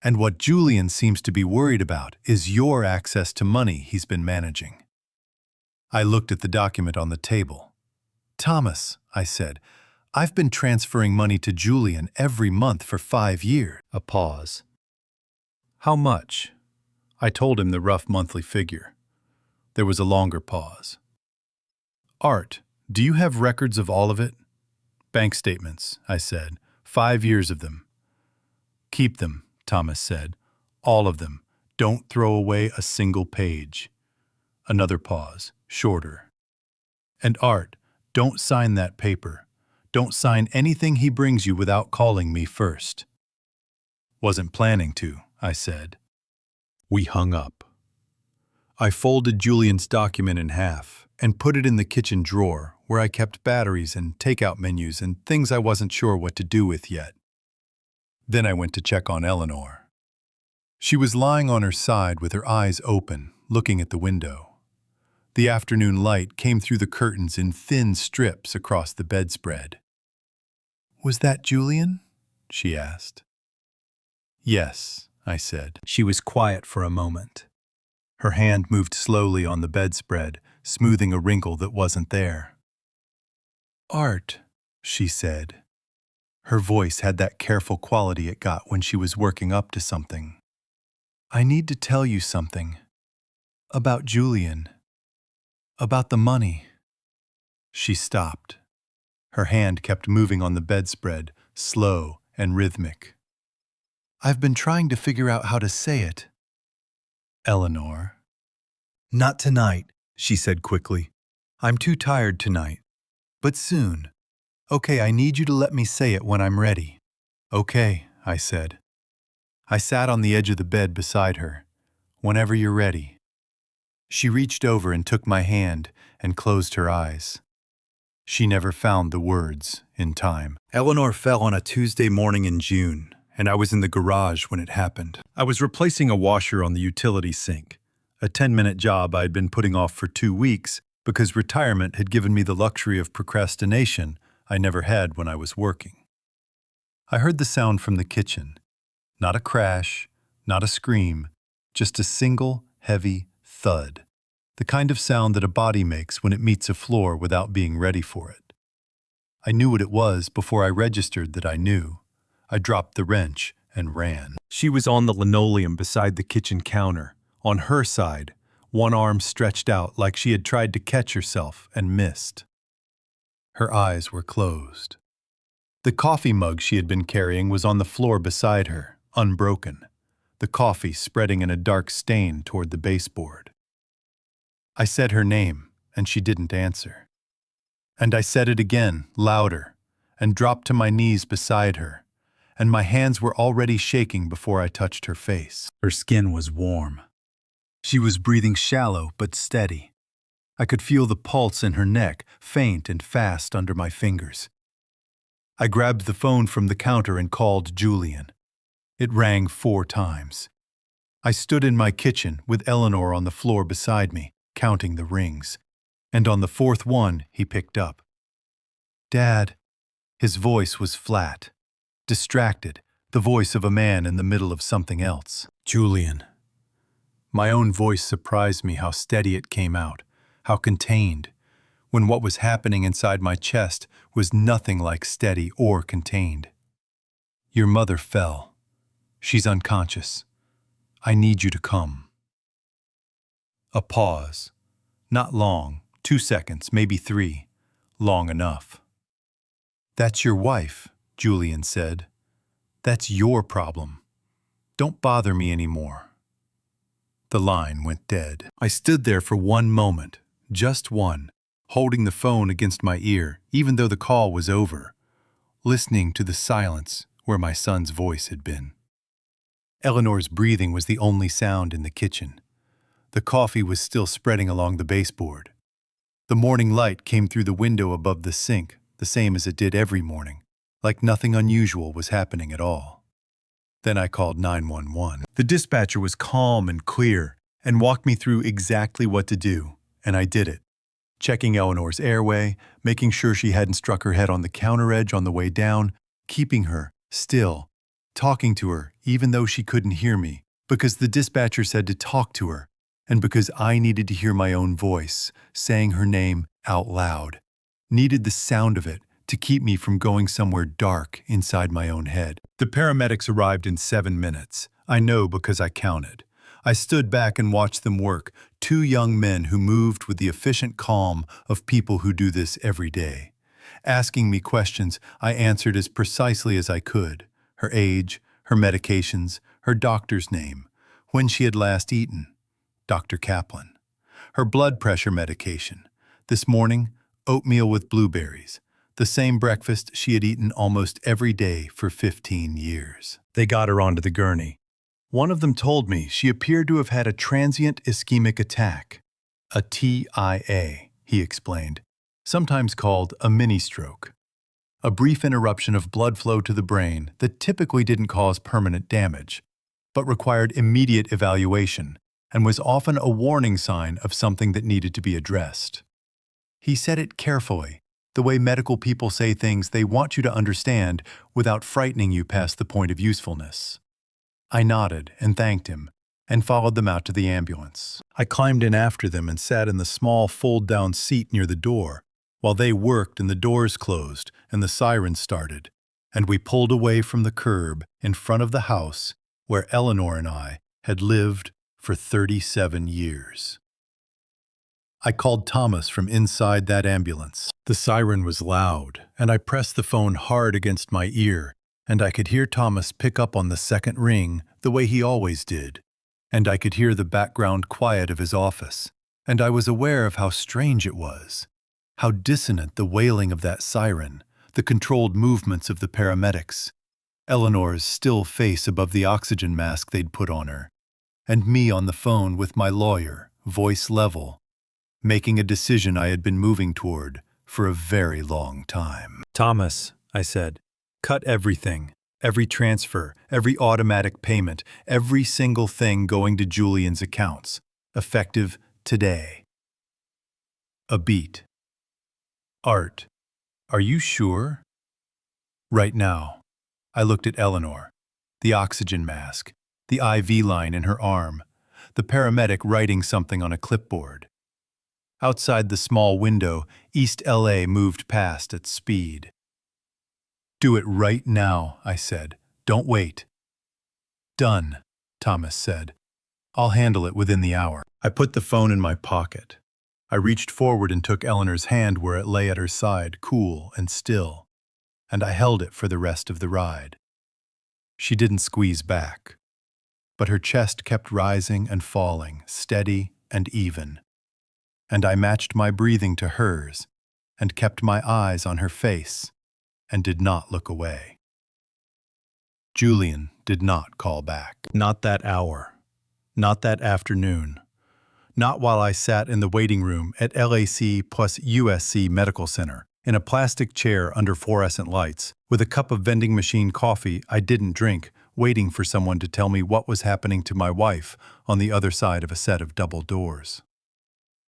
And what Julian seems to be worried about is your access to money he's been managing." I looked at the document on the table. "Thomas," I said, "I've been transferring money to Julian every month for 5 years. A pause. "How much?" I told him the rough monthly figure. There was a longer pause. "Art, do you have records of all of it?" "Bank statements," I said. 5 years of them." "Keep them," Thomas said. "All of them. Don't throw away a single page." Another pause, shorter. "And Art, don't sign that paper. Don't sign anything he brings you without calling me first." "Wasn't planning to," I said. We hung up. I folded Julian's document in half and put it in the kitchen drawer where I kept batteries and takeout menus and things I wasn't sure what to do with yet. Then I went to check on Eleanor. She was lying on her side with her eyes open, looking at the window. The afternoon light came through the curtains in thin strips across the bedspread. "Was that Julian?" she asked. "Yes," I said. She was quiet for a moment. Her hand moved slowly on the bedspread, smoothing a wrinkle that wasn't there. "Art," she said. Her voice had that careful quality it got when she was working up to something. "I need to tell you something. About Julian. About the money." She stopped. Her hand kept moving on the bedspread, slow and rhythmic. "I've been trying to figure out how to say it. Eleanor." "Not tonight," she said quickly. "I'm too tired tonight. But soon. Okay, I need you to let me say it when I'm ready." "Okay," I said. I sat on the edge of the bed beside her. "Whenever you're ready." She reached over and took my hand and closed her eyes. She never found the words in time. Eleanor fell on a Tuesday morning in June, and I was in the garage when it happened. I was replacing a washer on the utility sink, a 10-minute job I had been putting off for 2 weeks because retirement had given me the luxury of procrastination I never had when I was working. I heard the sound from the kitchen. Not a crash, not a scream, just a single, heavy thud. The kind of sound that a body makes when it meets a floor without being ready for it. I knew what it was before I registered that I knew. I dropped the wrench and ran. She was on the linoleum beside the kitchen counter, on her side, one arm stretched out like she had tried to catch herself and missed. Her eyes were closed. The coffee mug she had been carrying was on the floor beside her, unbroken, the coffee spreading in a dark stain toward the baseboard. I said her name, and she didn't answer. And I said it again, louder, and dropped to my knees beside her, and my hands were already shaking before I touched her face. Her skin was warm. She was breathing shallow but steady. I could feel the pulse in her neck, faint and fast under my fingers. I grabbed the phone from the counter and called Julian. It rang 4 times. I stood in my kitchen with Eleanor on the floor beside me, counting the rings, and on the 4th one he picked up. "Dad." His voice was flat, distracted, the voice of a man in the middle of something else. "Julian." My own voice surprised me how steady it came out, how contained, when what was happening inside my chest was nothing like steady or contained. "Your mother fell. She's unconscious. I need you to come." A pause. Not long, 2 seconds, maybe 3. Long enough. "That's your wife," Julian said. "That's your problem. Don't bother me anymore." The line went dead. I stood there for 1 moment, just one, holding the phone against my ear, even though the call was over, listening to the silence where my son's voice had been. Eleanor's breathing was the only sound in the kitchen. The coffee was still spreading along the baseboard. The morning light came through the window above the sink, the same as it did every morning, like nothing unusual was happening at all. Then I called 911. The dispatcher was calm and clear and walked me through exactly what to do, and I did it. Checking Eleanor's airway, making sure she hadn't struck her head on the counter edge on the way down, keeping her still, talking to her even though she couldn't hear me, because the dispatcher said to talk to her, and because I needed to hear my own voice, saying her name out loud, needed the sound of it to keep me from going somewhere dark inside my own head. The paramedics arrived in 7 minutes. I know because I counted. I stood back and watched them work, 2 young men who moved with the efficient calm of people who do this every day. Asking me questions, I answered as precisely as I could. Her age, her medications, her doctor's name, when she had last eaten. Dr. Kaplan. Her blood pressure medication. This morning, oatmeal with blueberries. The same breakfast she had eaten almost every day for 15 years. They got her onto the gurney. One of them told me she appeared to have had a transient ischemic attack. A TIA, he explained, sometimes called a mini-stroke. A brief interruption of blood flow to the brain that typically didn't cause permanent damage, but required immediate evaluation and was often a warning sign of something that needed to be addressed. He said it carefully, the way medical people say things they want you to understand without frightening you past the point of usefulness. I nodded and thanked him, and followed them out to the ambulance. I climbed in after them and sat in the small fold-down seat near the door, while they worked and the doors closed and the siren started, and we pulled away from the curb in front of the house where Eleanor and I had lived for 37 years. I called Thomas from inside that ambulance. The siren was loud, and I pressed the phone hard against my ear, and I could hear Thomas pick up on the second ring the way he always did, and I could hear the background quiet of his office, and I was aware of how strange it was, how dissonant the wailing of that siren, the controlled movements of the paramedics, Eleanor's still face above the oxygen mask they'd put on her, and me on the phone with my lawyer, voice level, making a decision I had been moving toward for a very long time. Thomas, I said, cut everything. Every transfer, every automatic payment, every single thing going to Julian's accounts. Effective today. A beat. Art, are you sure? Right now. I looked at Eleanor. The oxygen mask, the IV line in her arm, the paramedic writing something on a clipboard. Outside the small window, East LA moved past at speed. Do it right now, I said. Don't wait. Done, Thomas said. I'll handle it within the hour. I put the phone in my pocket. I reached forward and took Eleanor's hand where it lay at her side, cool and still, and I held it for the rest of the ride. She didn't squeeze back, but her chest kept rising and falling, steady and even. And I matched my breathing to hers and kept my eyes on her face and did not look away. Julian did not call back. Not that hour. Not that afternoon. Not while I sat in the waiting room at LAC plus USC Medical Center, in a plastic chair under fluorescent lights, with a cup of vending machine coffee I didn't drink, waiting for someone to tell me what was happening to my wife on the other side of a set of double doors.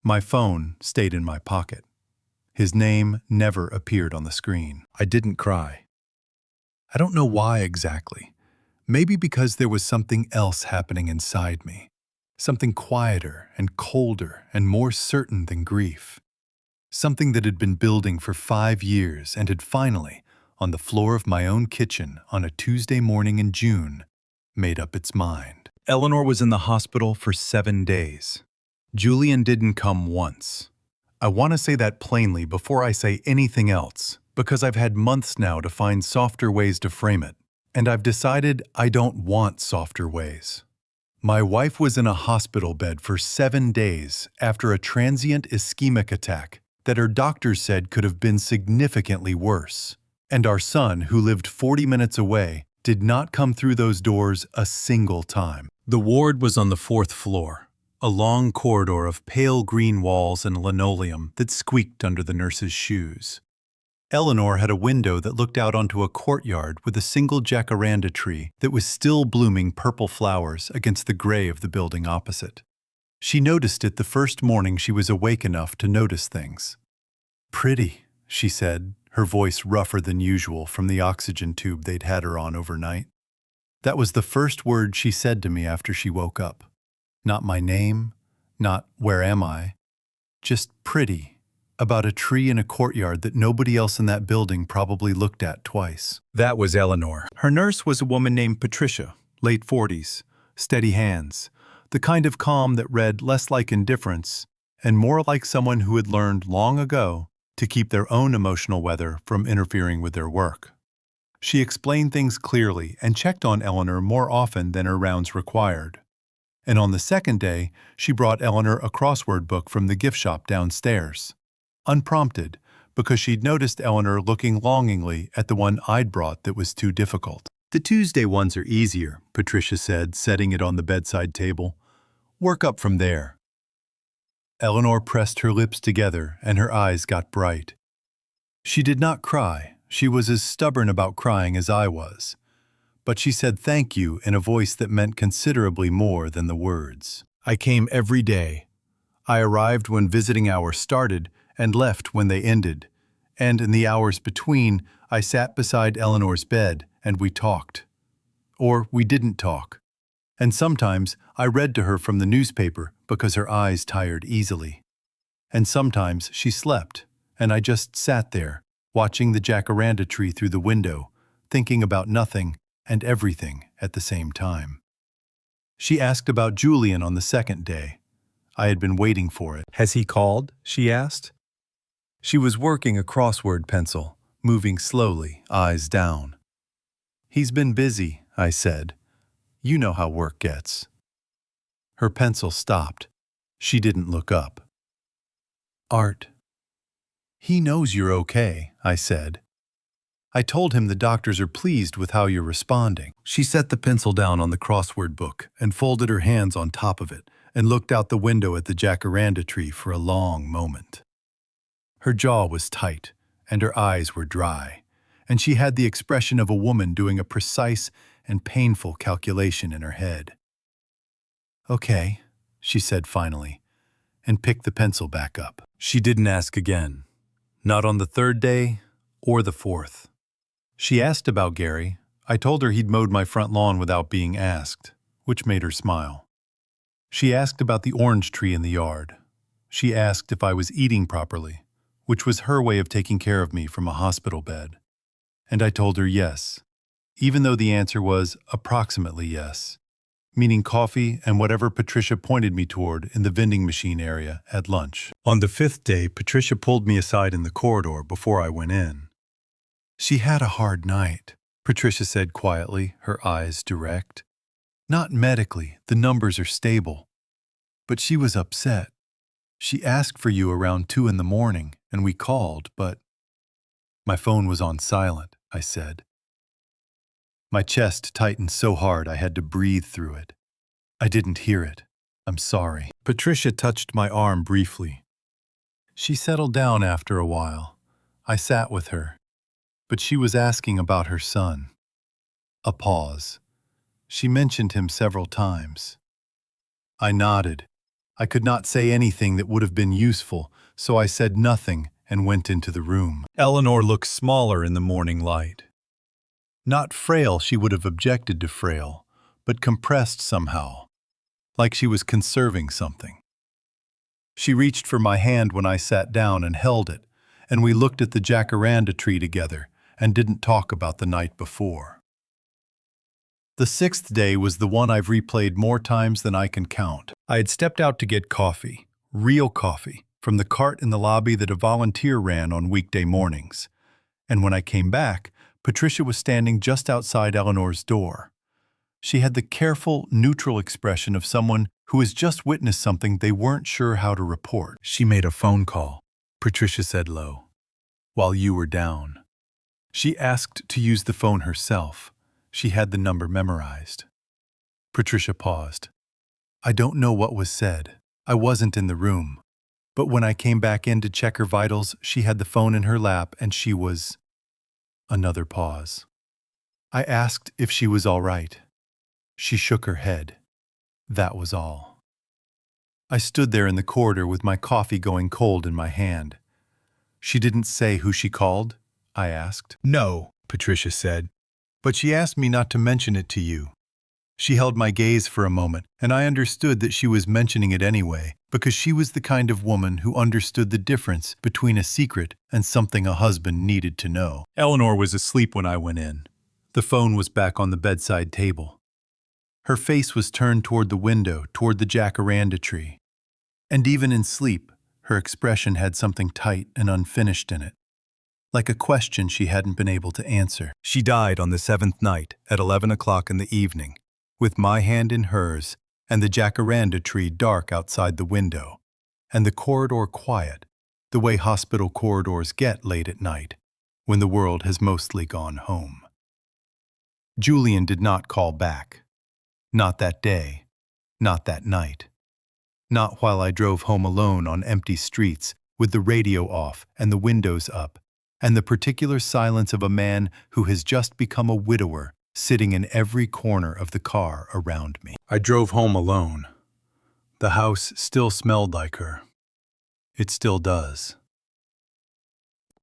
My phone stayed in my pocket. His name never appeared on the screen. I didn't cry. I don't know why exactly. Maybe because there was something else happening inside me. Something quieter and colder and more certain than grief. Something that had been building for 5 years and had finally, on the floor of my own kitchen on a Tuesday morning in June, made up its mind. Eleanor was in the hospital for 7 days. Julian didn't come once. I want to say that plainly before I say anything else, because I've had months now to find softer ways to frame it, and I've decided I don't want softer ways. My wife was in a hospital bed for 7 days after a transient ischemic attack that her doctors said could have been significantly worse. And our son, who lived 40 minutes away, did not come through those doors a single time. The ward was on the 4th floor, a long corridor of pale green walls and linoleum that squeaked under the nurse's shoes. Eleanor had a window that looked out onto a courtyard with a single jacaranda tree that was still blooming purple flowers against the gray of the building opposite. She noticed it the first morning she was awake enough to notice things. "Pretty," she said, her voice rougher than usual from the oxygen tube they'd had her on overnight. That was the first word she said to me after she woke up. Not my name, not where am I, just pretty. About a tree in a courtyard that nobody else in that building probably looked at twice. That was Eleanor. Her nurse was a woman named Patricia, late 40s, steady hands, the kind of calm that read less like indifference and more like someone who had learned long ago to keep their own emotional weather from interfering with their work. She explained things clearly and checked on Eleanor more often than her rounds required. And on the second day, she brought Eleanor a crossword book from the gift shop downstairs. Unprompted, because she'd noticed Eleanor looking longingly at the one I'd brought that was too difficult. "The Tuesday ones are easier," Patricia said, setting it on the bedside table. "Work up from there." Eleanor pressed her lips together and her eyes got bright. She did not cry. She was as stubborn about crying as I was. But she said thank you in a voice that meant considerably more than the words. I came every day. I arrived when visiting hours started and left when they ended, and in the hours between, I sat beside Eleanor's bed and we talked. Or we didn't talk. And sometimes I read to her from the newspaper because her eyes tired easily. And sometimes she slept, and I just sat there, watching the jacaranda tree through the window, thinking about nothing and everything at the same time. She asked about Julian on the second day. I had been waiting for it. "Has he called?" she asked. She was working a crossword pencil, moving slowly, eyes down. "He's been busy," I said. "You know how work gets." Her pencil stopped. She didn't look up. "Art." "He knows you're okay," I said. "I told him the doctors are pleased with how you're responding." She set the pencil down on the crossword book and folded her hands on top of it, and looked out the window at the jacaranda tree for a long moment. Her jaw was tight, and her eyes were dry, and she had the expression of a woman doing a precise and painful calculation in her head. "Okay," she said finally, and picked the pencil back up. She didn't ask again, not on the third day or the fourth. She asked about Gary. I told her he'd mowed my front lawn without being asked, which made her smile. She asked about the orange tree in the yard. She asked if I was eating properly, which was her way of taking care of me from a hospital bed. And I told her yes, even though the answer was approximately yes, meaning coffee and whatever Patricia pointed me toward in the vending machine area at lunch. On the fifth day, Patricia pulled me aside in the corridor before I went in. "She had a hard night," Patricia said quietly, her eyes direct. "Not medically, the numbers are stable. But she was upset. She asked for you around 2 in the morning, and we called, but—" "My phone was on silent," I said. My chest tightened so hard I had to breathe through it. "I didn't hear it. I'm sorry." Patricia touched my arm briefly. She settled down after a while. I sat with her, but she was asking about her son. A pause. She mentioned him several times. I nodded. I could not say anything that would have been useful, so I said nothing and went into the room. Eleanor looked smaller in the morning light. Not frail, she would have objected to frail, but compressed somehow, like she was conserving something. She reached for my hand when I sat down and held it, and we looked at the jacaranda tree together and didn't talk about the night before. The sixth day was the one I've replayed more times than I can count. I had stepped out to get coffee, real coffee, from the cart in the lobby that a volunteer ran on weekday mornings. And when I came back, Patricia was standing just outside Eleanor's door. She had the careful, neutral expression of someone who has just witnessed something they weren't sure how to report. "She made a phone call," Patricia said low, "while you were down. She asked to use the phone herself. She had the number memorized." Patricia paused. "I don't know what was said. I wasn't in the room. But when I came back in to check her vitals, she had the phone in her lap and she was—" Another pause. I asked if she was all right. She shook her head. That was all. I stood there in the corridor with my coffee going cold in my hand. "She didn't say who she called?" I asked. "No," Patricia said, "but she asked me not to mention it to you." She held my gaze for a moment, and I understood that she was mentioning it anyway, because she was the kind of woman who understood the difference between a secret and something a husband needed to know. Eleanor was asleep when I went in. The phone was back on the bedside table. Her face was turned toward the window, toward the jacaranda tree. And even in sleep, her expression had something tight and unfinished in it, like a question she hadn't been able to answer. She died on the 7th night at 11 o'clock in the evening, with my hand in hers and the jacaranda tree dark outside the window, and the corridor quiet, the way hospital corridors get late at night, when the world has mostly gone home. Julian did not call back. Not that day. Not that night. Not while I drove home alone on empty streets, with the radio off and the windows up, and the particular silence of a man who has just become a widower sitting in every corner of the car around me. I drove home alone. The house still smelled like her. It still does.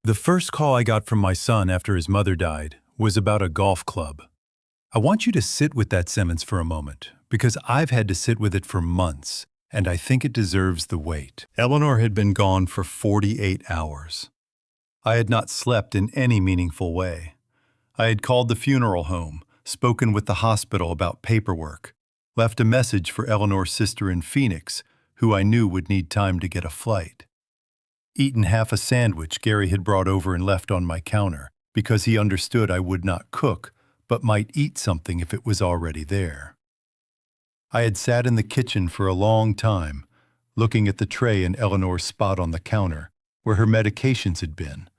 The first call I got from my son after his mother died was about a golf club. I want you to sit with that sentence for a moment, because I've had to sit with it for months, and I think it deserves the wait. Eleanor had been gone for 48 hours. I had not slept in any meaningful way. I had called the funeral home, spoken with the hospital about paperwork, left a message for Eleanor's sister in Phoenix, who I knew would need time to get a flight. Eaten half a sandwich Gary had brought over and left on my counter, because he understood I would not cook, but might eat something if it was already there. I had sat in the kitchen for a long time, looking at the tray in Eleanor's spot on the counter, where her medications had been,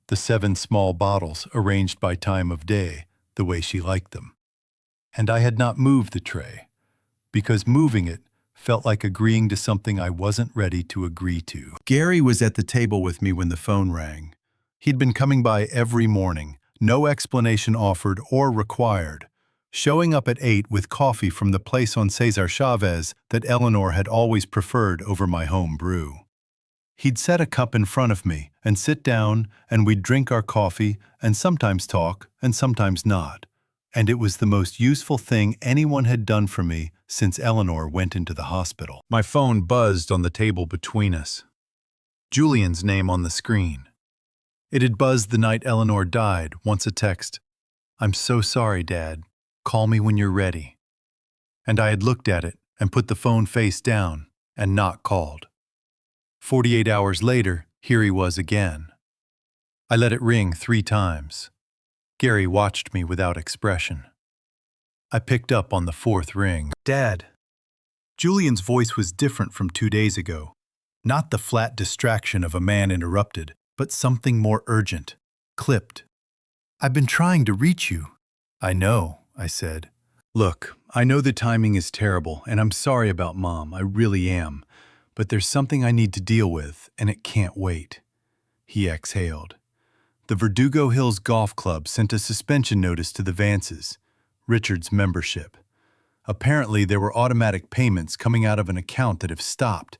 the 7 small bottles arranged by time of day, the way she liked them. And I had not moved the tray, because moving it felt like agreeing to something I wasn't ready to agree to. Gary was at the table with me when the phone rang. He'd been coming by every morning, no explanation offered or required, showing up at 8 with coffee from the place on Cesar Chavez that Eleanor had always preferred over my home brew. He'd set a cup in front of me and sit down, and we'd drink our coffee and sometimes talk and sometimes not. And it was the most useful thing anyone had done for me since Eleanor went into the hospital. My phone buzzed on the table between us. Julian's name on the screen. It had buzzed the night Eleanor died, once a text, "I'm so sorry, Dad. Call me when you're ready." And I had looked at it and put the phone face down and not called. 48 hours later, here he was again. I let it ring 3 times. Gary watched me without expression. I picked up on the 4th ring. "Dad." Julian's voice was different from 2 days ago. Not the flat distraction of a man interrupted, but something more urgent, clipped. "I've been trying to reach you." "I know," I said. "Look, I know the timing is terrible, and I'm sorry about Mom, I really am. But there's something I need to deal with, and it can't wait." He exhaled. "The Verdugo Hills Golf Club sent a suspension notice to the Vances, Richard's membership. Apparently there were automatic payments coming out of an account that have stopped,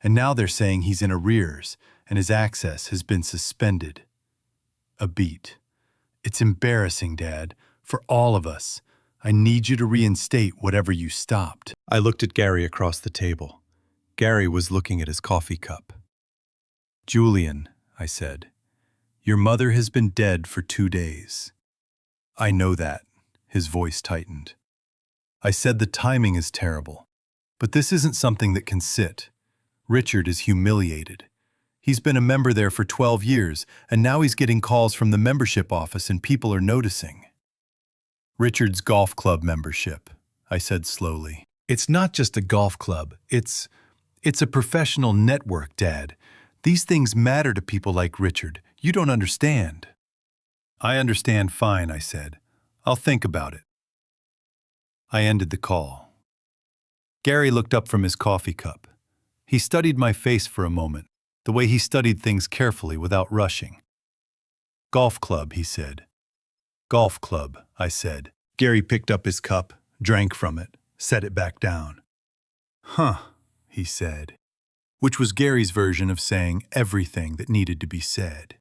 and now they're saying he's in arrears, and his access has been suspended." A beat. "It's embarrassing, Dad, for all of us. I need you to reinstate whatever you stopped." I looked at Gary across the table. Gary was looking at his coffee cup. "Julian," I said, "your mother has been dead for 2 days." "I know that." His voice tightened. I said the timing is terrible, but this isn't something that can sit. Richard is humiliated. He's been a member there for 12 years, and now he's getting calls from the membership office and people are noticing. "Richard's golf club membership," I said slowly. "It's not just a golf club. It's a professional network, Dad. These things matter to people like Richard. You don't understand." "I understand fine," I said. "I'll think about it." I ended the call. Gary looked up from his coffee cup. He studied my face for a moment, the way he studied things carefully without rushing. "Golf club," he said. "Golf club," I said. Gary picked up his cup, drank from it, set it back down. "Huh," he said, which was Gary's version of saying everything that needed to be said.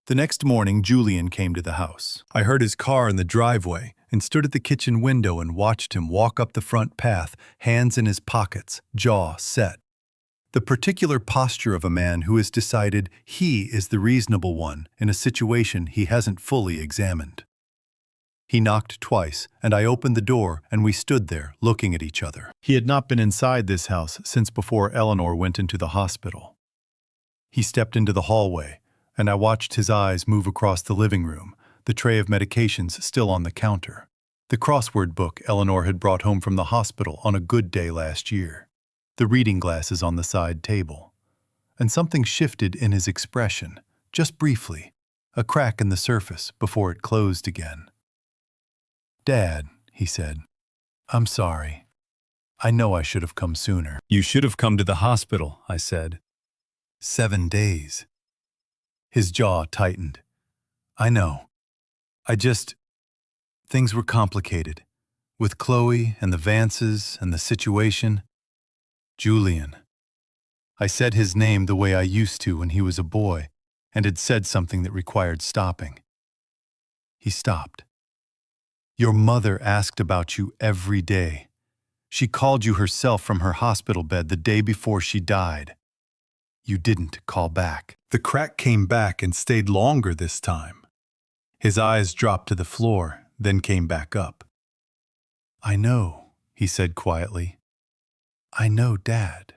The next morning, Julian came to the house. I heard his car in the driveway and stood at the kitchen window and watched him walk up the front path, hands in his pockets, jaw set. The particular posture of a man who has decided he is the reasonable one in a situation he hasn't fully examined. He knocked twice, and I opened the door, and we stood there, looking at each other. He had not been inside this house since before Eleanor went into the hospital. He stepped into the hallway, and I watched his eyes move across the living room, the tray of medications still on the counter, the crossword book Eleanor had brought home from the hospital on a good day last year, the reading glasses on the side table. And something shifted in his expression, just briefly, a crack in the surface before it closed again. "Dad," he said, "I'm sorry. I know I should have come sooner." "You should have come to the hospital," I said. 7 days. His jaw tightened. "I know. Things were complicated. With Chloe and the Vances and the situation. Julian." I said his name the way I used to when he was a boy, and had said something that required stopping. He stopped. "Your mother asked about you every day. She called you herself from her hospital bed the day before she died. You didn't call back." The crack came back and stayed longer this time. His eyes dropped to the floor, then came back up. "I know," he said quietly. "I know, Dad."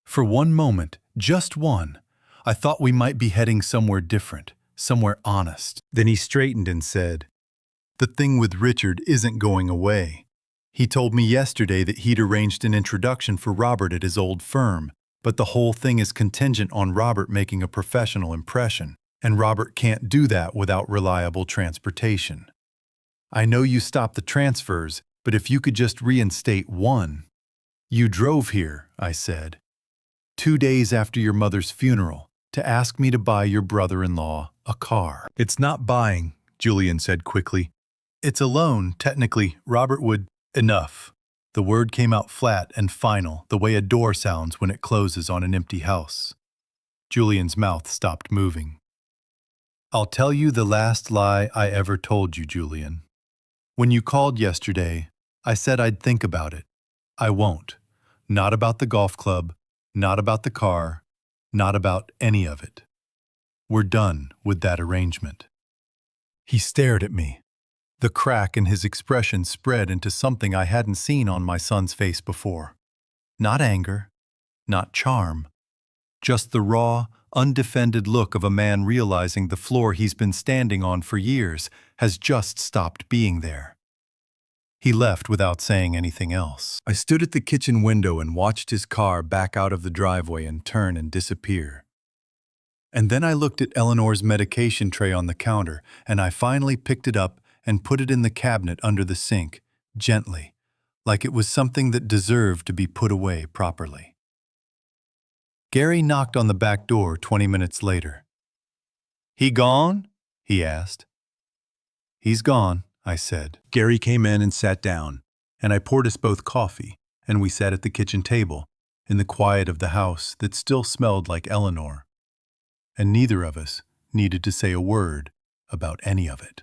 For one moment, just one, I thought we might be heading somewhere different, somewhere honest. Then he straightened and said, "The thing with Richard isn't going away. He told me yesterday that he'd arranged an introduction for Robert at his old firm, but the whole thing is contingent on Robert making a professional impression, and Robert can't do that without reliable transportation. I know you stopped the transfers, but if you could just reinstate one." "You drove here," I said, 2 days after your mother's funeral, to ask me to buy your brother-in-law a car." "It's not buying," Julian said quickly. "It's a loan, technically. Robert would—" "Enough." The word came out flat and final, the way a door sounds when it closes on an empty house. Julian's mouth stopped moving. "I'll tell you the last lie I ever told you, Julian. When you called yesterday, I said I'd think about it. I won't. Not about the golf club, not about the car, not about any of it. We're done with that arrangement." He stared at me. The crack in his expression spread into something I hadn't seen on my son's face before. Not anger, not charm, just the raw, undefended look of a man realizing the floor he's been standing on for years has just stopped being there. He left without saying anything else. I stood at the kitchen window and watched his car back out of the driveway and turn and disappear. And then I looked at Eleanor's medication tray on the counter, and I finally picked it up and put it in the cabinet under the sink, gently, like it was something that deserved to be put away properly. Gary knocked on the back door 20 minutes later. "He gone?" he asked. "He's gone," I said. Gary came in and sat down, and I poured us both coffee, and we sat at the kitchen table, in the quiet of the house that still smelled like Eleanor. And neither of us needed to say a word about any of it.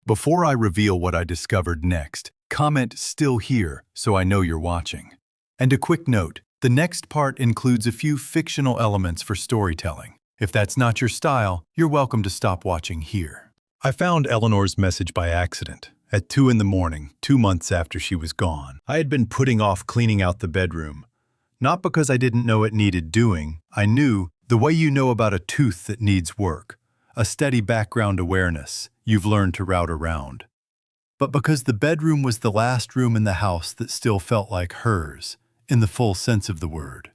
Before I reveal what I discovered next, comment "still here" so I know you're watching. And a quick note, the next part includes a few fictional elements for storytelling. If that's not your style, you're welcome to stop watching here. I found Eleanor's message by accident, at 2 in the morning, 2 months after she was gone. I had been putting off cleaning out the bedroom. Not because I didn't know it needed doing. I knew, the way you know about a tooth that needs work, a steady background awareness you've learned to route around. But because the bedroom was the last room in the house that still felt like hers, in the full sense of the word.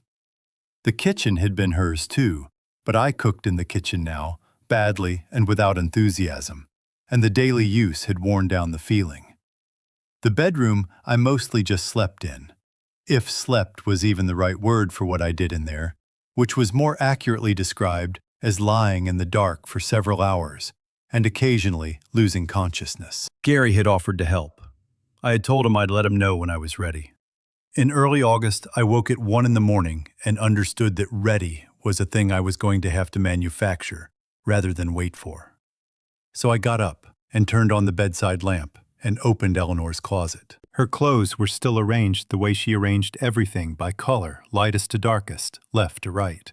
The kitchen had been hers too, but I cooked in the kitchen now, badly and without enthusiasm, and the daily use had worn down the feeling. The bedroom I mostly just slept in, if slept was even the right word for what I did in there, which was more accurately described as lying in the dark for several hours, and occasionally losing consciousness. Gary had offered to help. I had told him I'd let him know when I was ready. In early August, I woke at 1 in the morning and understood that ready was a thing I was going to have to manufacture rather than wait for. So I got up and turned on the bedside lamp and opened Eleanor's closet. Her clothes were still arranged the way she arranged everything by color, lightest to darkest, left to right.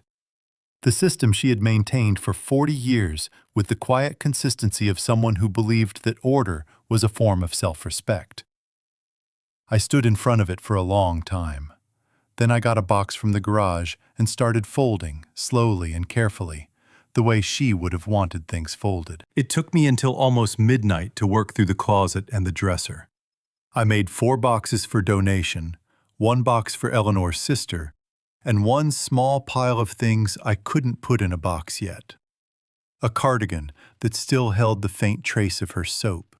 The system she had maintained for 40 years with the quiet consistency of someone who believed that order was a form of self-respect. I stood in front of it for a long time. Then I got a box from the garage and started folding, slowly and carefully, the way she would have wanted things folded. It took me until almost midnight to work through the closet and the dresser. I made 4 boxes for donation, 1 box for Eleanor's sister, and 1 small pile of things I couldn't put in a box yet. A cardigan that still held the faint trace of her soap.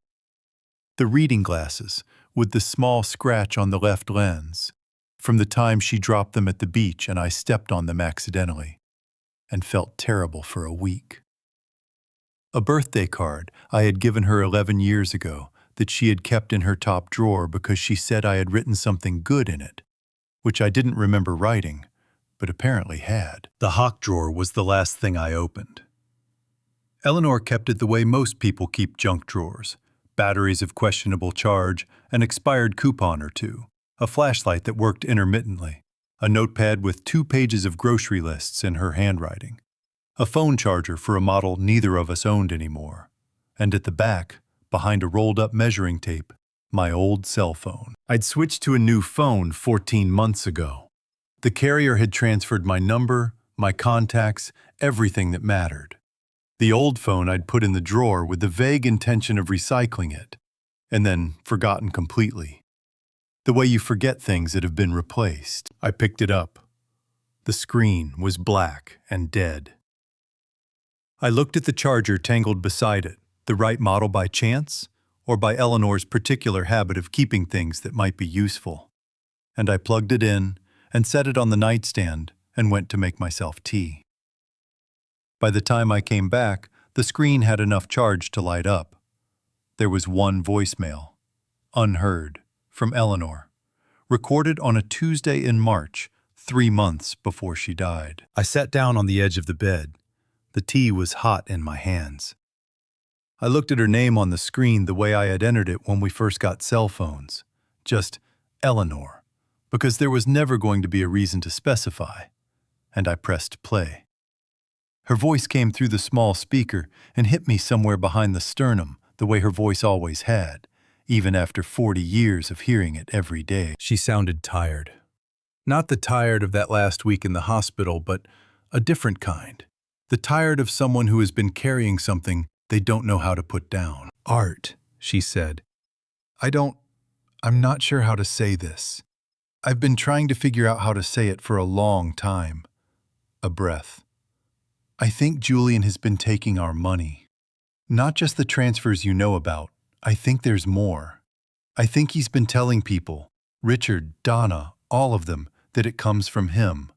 The reading glasses, with the small scratch on the left lens, from the time she dropped them at the beach and I stepped on them accidentally, and felt terrible for a week. A birthday card I had given her 11 years ago that she had kept in her top drawer because she said I had written something good in it, which I didn't remember writing, but apparently had. The hock drawer was the last thing I opened. Eleanor kept it the way most people keep junk drawers, batteries of questionable charge, an expired coupon or two, a flashlight that worked intermittently, a notepad with 2 pages of grocery lists in her handwriting, a phone charger for a model neither of us owned anymore, and at the back, behind a rolled-up measuring tape, my old cell phone. I'd switched to a new phone 14 months ago. The carrier had transferred my number, my contacts, everything that mattered. The old phone I'd put in the drawer with the vague intention of recycling it, and then forgotten completely. The way you forget things that have been replaced. I picked it up. The screen was black and dead. I looked at the charger tangled beside it, the right model by chance, or by Eleanor's particular habit of keeping things that might be useful. and I plugged it in and set it on the nightstand and went to make myself tea. By the time I came back, the screen had enough charge to light up. There was one voicemail, unheard, from Eleanor, recorded on a Tuesday in March, 3 months before she died. I sat down on the edge of the bed. The tea was hot in my hands. I looked at her name on the screen the way I had entered it when we first got cell phones. Just Eleanor, because there was never going to be a reason to specify. And I pressed play. Her voice came through the small speaker and hit me somewhere behind the sternum, the way her voice always had, even after 40 years of hearing it every day. She sounded tired. Not the tired of that last week in the hospital, but a different kind. The tired of someone who has been carrying something they don't know how to put down. Art, she said. I'm not sure how to say this. I've been trying to figure out how to say it for a long time. A breath. I think Julian has been taking our money. Not just the transfers you know about. I think there's more. I think he's been telling people, Richard, Donna, all of them, that it comes from him.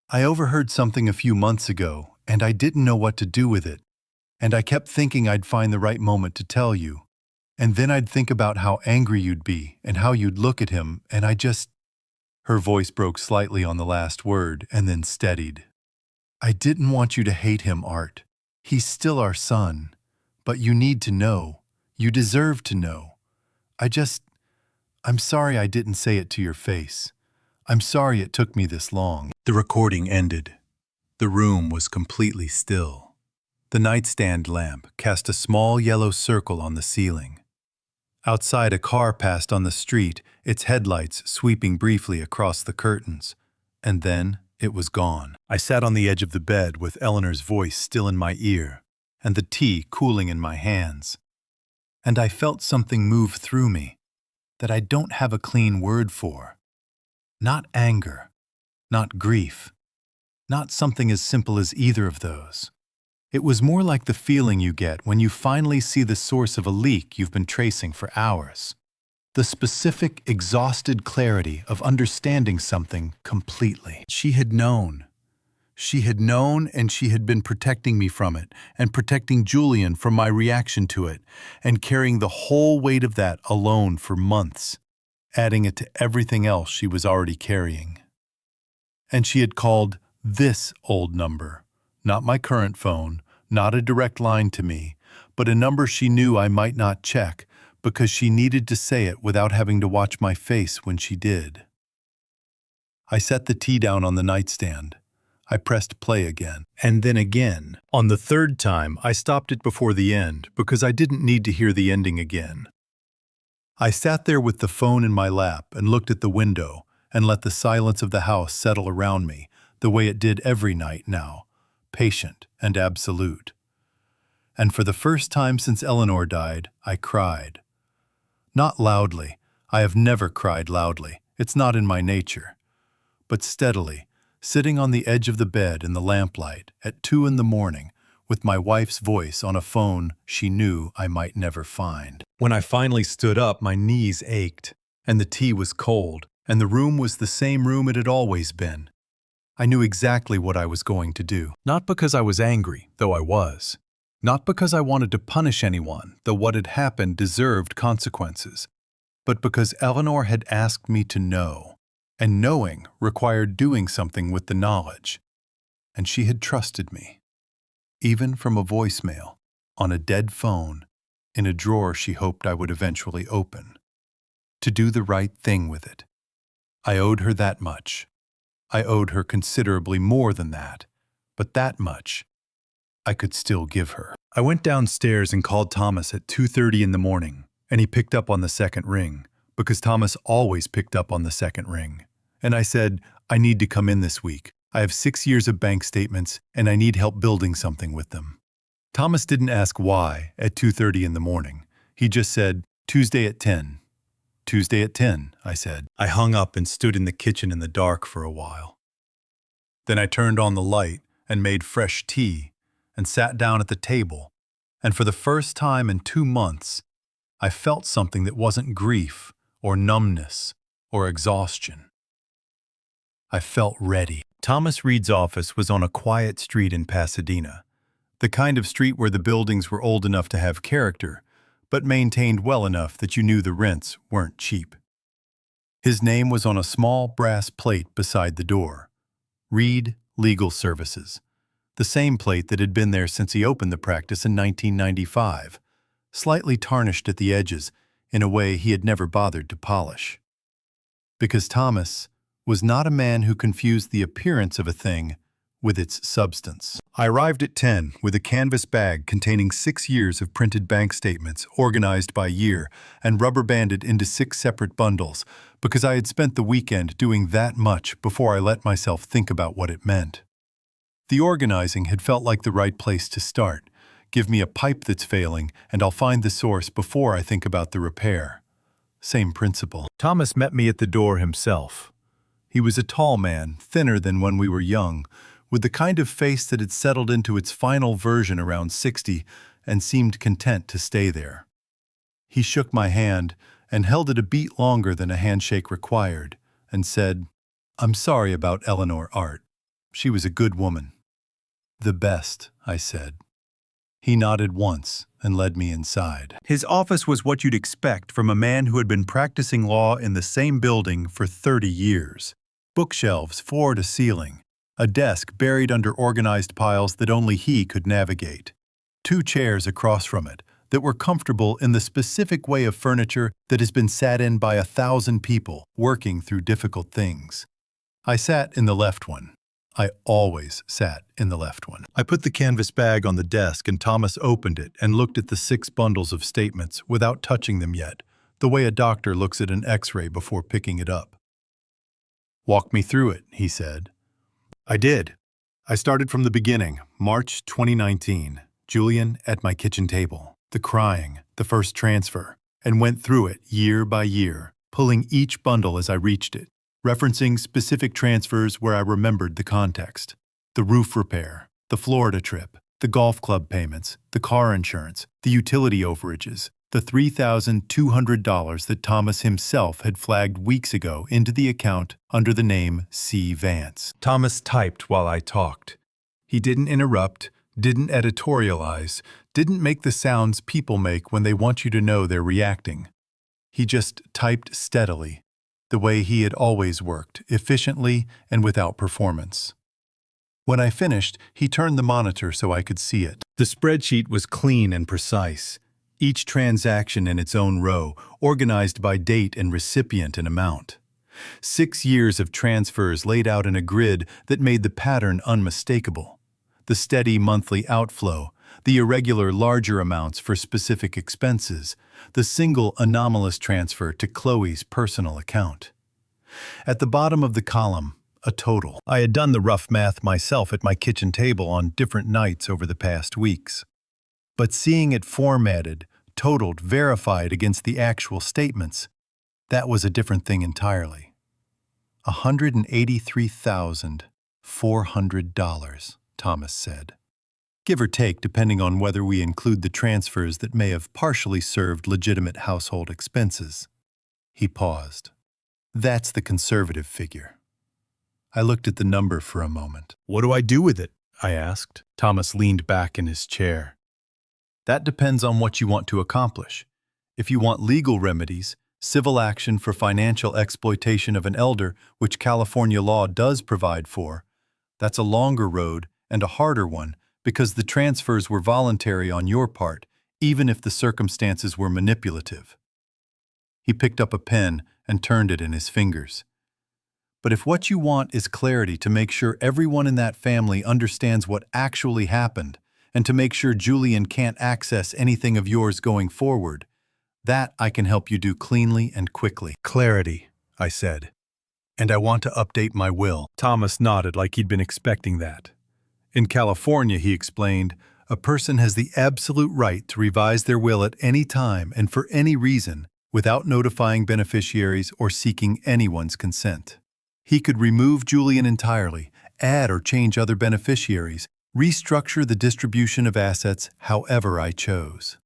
I overheard something a few months ago, and I didn't know what to do with it. And I kept thinking I'd find the right moment to tell you. And then I'd think about how angry you'd be and how you'd look at him, and Her voice broke slightly on the last word and then steadied. I didn't want you to hate him, Art. He's still our son. But you need to know. You deserve to know. I'm sorry I didn't say it to your face. I'm sorry it took me this long. The recording ended. The room was completely still. The nightstand lamp cast a small yellow circle on the ceiling. Outside, a car passed on the street, its headlights sweeping briefly across the curtains. And then it was gone. I sat on the edge of the bed with Eleanor's voice still in my ear, and the tea cooling in my hands. And I felt something move through me that I don't have a clean word for. Not anger, not grief, not something as simple as either of those. It was more like the feeling you get when you finally see the source of a leak you've been tracing for hours. The specific, exhausted clarity of understanding something completely. She had known. She had known, and she had been protecting me from it, and protecting Julian from my reaction to it, and carrying the whole weight of that alone for months, adding it to everything else she was already carrying. And she had called this old number, not my current phone, not a direct line to me, but a number she knew I might not check, because she needed to say it without having to watch my face when she did. I set the tea down on the nightstand. I pressed play again, and then again. On the third time, I stopped it before the end because I didn't need to hear the ending again. I sat there with the phone in my lap and looked at the window and let the silence of the house settle around me the way it did every night now, patient and absolute. And for the first time since Eleanor died, I cried. Not loudly. I have never cried loudly. It's not in my nature. But steadily, sitting on the edge of the bed in the lamplight at 2 a.m, with my wife's voice on a phone she knew I might never find. When I finally stood up, my knees ached, and the tea was cold, and the room was the same room it had always been. I knew exactly what I was going to do. Not because I was angry, though I was. Not because I wanted to punish anyone, though what had happened deserved consequences, but because Eleanor had asked me to know, and knowing required doing something with the knowledge. And she had trusted me, even from a voicemail, on a dead phone, in a drawer she hoped I would eventually open, to do the right thing with it. I owed her that much. I owed her considerably more than that, but that much I could still give her. I went downstairs and called Thomas at 2:30 a.m, and he picked up on the second ring, because Thomas always picked up on the second ring. And I said, I need to come in this week. I have 6 years of bank statements, and I need help building something with them. Thomas didn't ask why at 2:30 a.m. He just said, Tuesday at 10. Tuesday at 10, I said. I hung up and stood in the kitchen in the dark for a while. Then I turned on the light and made fresh tea and sat down at the table, and for the first time in 2 months, I felt something that wasn't grief or numbness or exhaustion. I felt ready. Thomas Reed's office was on a quiet street in Pasadena, the kind of street where the buildings were old enough to have character, but maintained well enough that you knew the rents weren't cheap. His name was on a small brass plate beside the door. Reed Legal Services. The same plate that had been there since he opened the practice in 1995, slightly tarnished at the edges in a way he had never bothered to polish. Because Thomas was not a man who confused the appearance of a thing with its substance. I arrived at 10 with a canvas bag containing 6 years of printed bank statements organized by year and rubber-banded into 6 separate bundles because I had spent the weekend doing that much before I let myself think about what it meant. The organizing had felt like the right place to start. Give me a pipe that's failing and I'll find the source before I think about the repair. Same principle. Thomas met me at the door himself. He was a tall man, thinner than when we were young, with the kind of face that had settled into its final version around 60 and seemed content to stay there. He shook my hand and held it a beat longer than a handshake required, and said, "I'm sorry about Eleanor Art. She was a good woman." "The best," I said. He nodded once and led me inside. His office was what you'd expect from a man who had been practicing law in the same building for 30 years. Bookshelves floor to ceiling, a desk buried under organized piles that only he could navigate, 2 chairs across from it that were comfortable in the specific way of furniture that has been sat in by 1,000 people working through difficult things. I sat in the left one. I always sat in the left one. I put the canvas bag on the desk and Thomas opened it and looked at the 6 bundles of statements without touching them yet, the way a doctor looks at an X-ray before picking it up. "Walk me through it," he said. I did. I started from the beginning, March 2019, Julian at my kitchen table, the crying, the first transfer, and went through it year by year, pulling each bundle as I reached it, referencing specific transfers where I remembered the context. The roof repair, the Florida trip, the golf club payments, the car insurance, the utility overages, the $3,200 that Thomas himself had flagged weeks ago into the account under the name C. Vance. Thomas typed while I talked. He didn't interrupt, didn't editorialize, didn't make the sounds people make when they want you to know they're reacting. He just typed steadily, the way he had always worked, efficiently and without performance. When I finished, he turned the monitor so I could see it. The spreadsheet was clean and precise. Each transaction in its own row, organized by date and recipient and amount. 6 years of transfers laid out in a grid that made the pattern unmistakable. The steady monthly outflow, the irregular larger amounts for specific expenses, the single anomalous transfer to Chloe's personal account. At the bottom of the column, a total. I had done the rough math myself at my kitchen table on different nights over the past weeks. But seeing it formatted, totaled, verified against the actual statements, that was a different thing entirely. $183,400, Thomas said. Give or take, depending on whether we include the transfers that may have partially served legitimate household expenses. He paused. That's the conservative figure. I looked at the number for a moment. "What do I do with it?" I asked. Thomas leaned back in his chair. "That depends on what you want to accomplish. If you want legal remedies, civil action for financial exploitation of an elder, which California law does provide for, that's a longer road and a harder one because the transfers were voluntary on your part, even if the circumstances were manipulative." He picked up a pen and turned it in his fingers. "But if what you want is clarity to make sure everyone in that family understands what actually happened, and to make sure Julian can't access anything of yours going forward, that I can help you do cleanly and quickly." "Clarity," I said. "And I want to update my will." Thomas nodded like he'd been expecting that. In California, he explained, a person has the absolute right to revise their will at any time and for any reason without notifying beneficiaries or seeking anyone's consent. He could remove Julian entirely, add or change other beneficiaries, restructure the distribution of assets however I chose.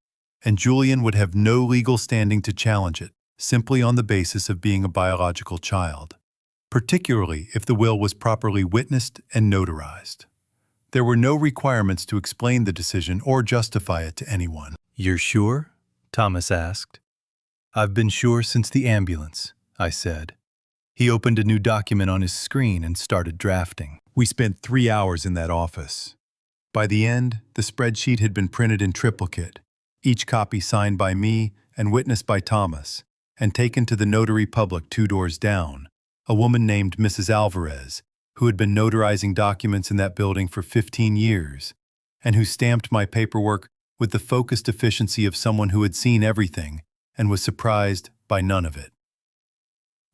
And Julian would have no legal standing to challenge it, simply on the basis of being a biological child, particularly if the will was properly witnessed and notarized. There were no requirements to explain the decision or justify it to anyone. "You're sure?" Thomas asked. "I've been sure since the ambulance," I said. He opened a new document on his screen and started drafting. We spent 3 hours in that office. By the end, the spreadsheet had been printed in triplicate, each copy signed by me and witnessed by Thomas, and taken to the notary public 2 doors down, a woman named Mrs. Alvarez, who had been notarizing documents in that building for 15 years, and who stamped my paperwork with the focused efficiency of someone who had seen everything and was surprised by none of it.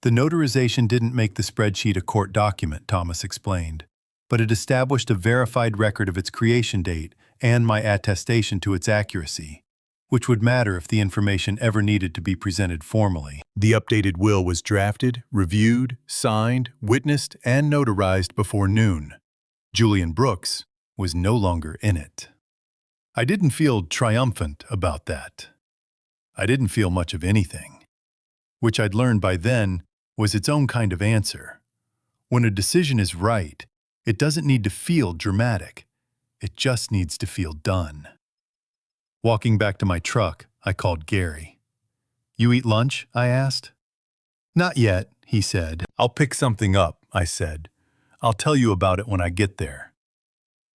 The notarization didn't make the spreadsheet a court document, Thomas explained, but it established a verified record of its creation date and my attestation to its accuracy, which would matter if the information ever needed to be presented formally. The updated will was drafted, reviewed, signed, witnessed, and notarized before noon. Julian Brooks was no longer in it. I didn't feel triumphant about that. I didn't feel much of anything, which I'd learned by then was its own kind of answer. When a decision is right, it doesn't need to feel dramatic. It just needs to feel done. Walking back to my truck, I called Gary. "You eat lunch?" I asked. "Not yet," he said. "I'll pick something up," I said. "I'll tell you about it when I get there."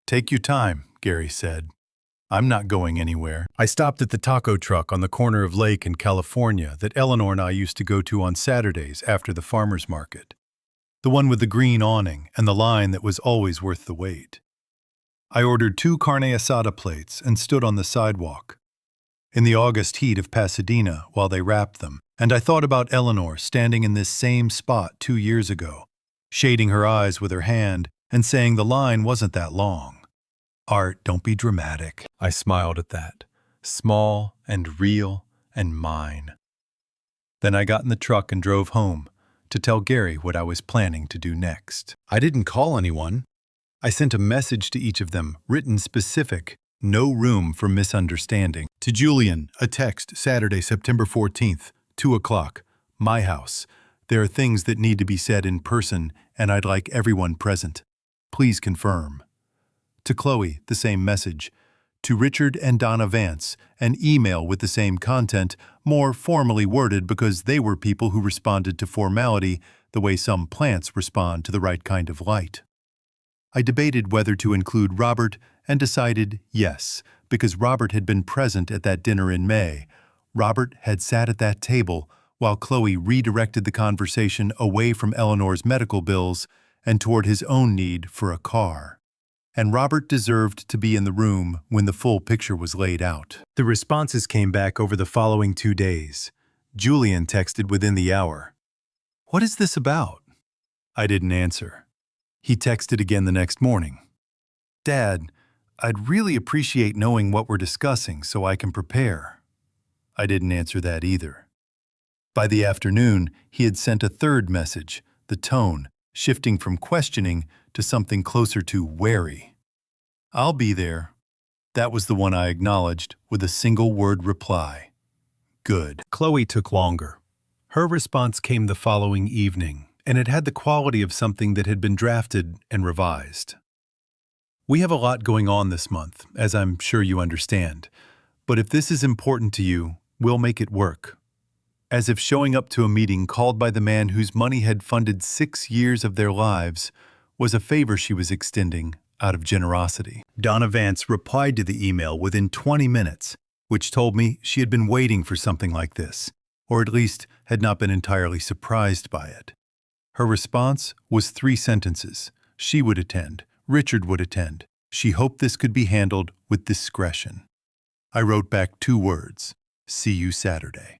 "Take your time," Gary said. "I'm not going anywhere." I stopped at the taco truck on the corner of Lake and California that Eleanor and I used to go to on Saturdays after the farmer's market. The one with the green awning and the line that was always worth the wait. I ordered 2 carne asada plates and stood on the sidewalk in the August heat of Pasadena while they wrapped them, and I thought about Eleanor standing in this same spot 2 years ago, shading her eyes with her hand and saying the line wasn't that long. "Art, don't be dramatic." I smiled at that. Small and real and mine. Then I got in the truck and drove home to tell Gary what I was planning to do next. I didn't call anyone. I sent a message to each of them, written specific, no room for misunderstanding. To Julian, a text, Saturday, September 14th, 2 o'clock, my house. There are things that need to be said in person, and I'd like everyone present. Please confirm. To Chloe, the same message. To Richard and Donna Vance, an email with the same content, more formally worded because they were people who responded to formality the way some plants respond to the right kind of light. I debated whether to include Robert and decided yes, because Robert had been present at that dinner in May. Robert had sat at that table while Chloe redirected the conversation away from Eleanor's medical bills and toward his own need for a car. And Robert deserved to be in the room when the full picture was laid out. The responses came back over the following 2 days. Julian texted within the hour. "What is this about?" I didn't answer. He texted again the next morning. "Dad, I'd really appreciate knowing what we're discussing so I can prepare." I didn't answer that either. By the afternoon, he had sent a third message, the tone shifting from questioning to something closer to wary. "I'll be there." That was the one I acknowledged with a single word reply. Good. Chloe took longer. Her response came the following evening, and it had the quality of something that had been drafted and revised. "We have a lot going on this month, as I'm sure you understand, but if this is important to you, we'll make it work." As if showing up to a meeting called by the man whose money had funded 6 years of their lives was a favor she was extending out of generosity. Donna Vance replied to the email within 20 minutes, which told me she had been waiting for something like this, or at least had not been entirely surprised by it. Her response was 3 sentences. She would attend. Richard would attend. She hoped this could be handled with discretion. I wrote back 2 words, "See you Saturday."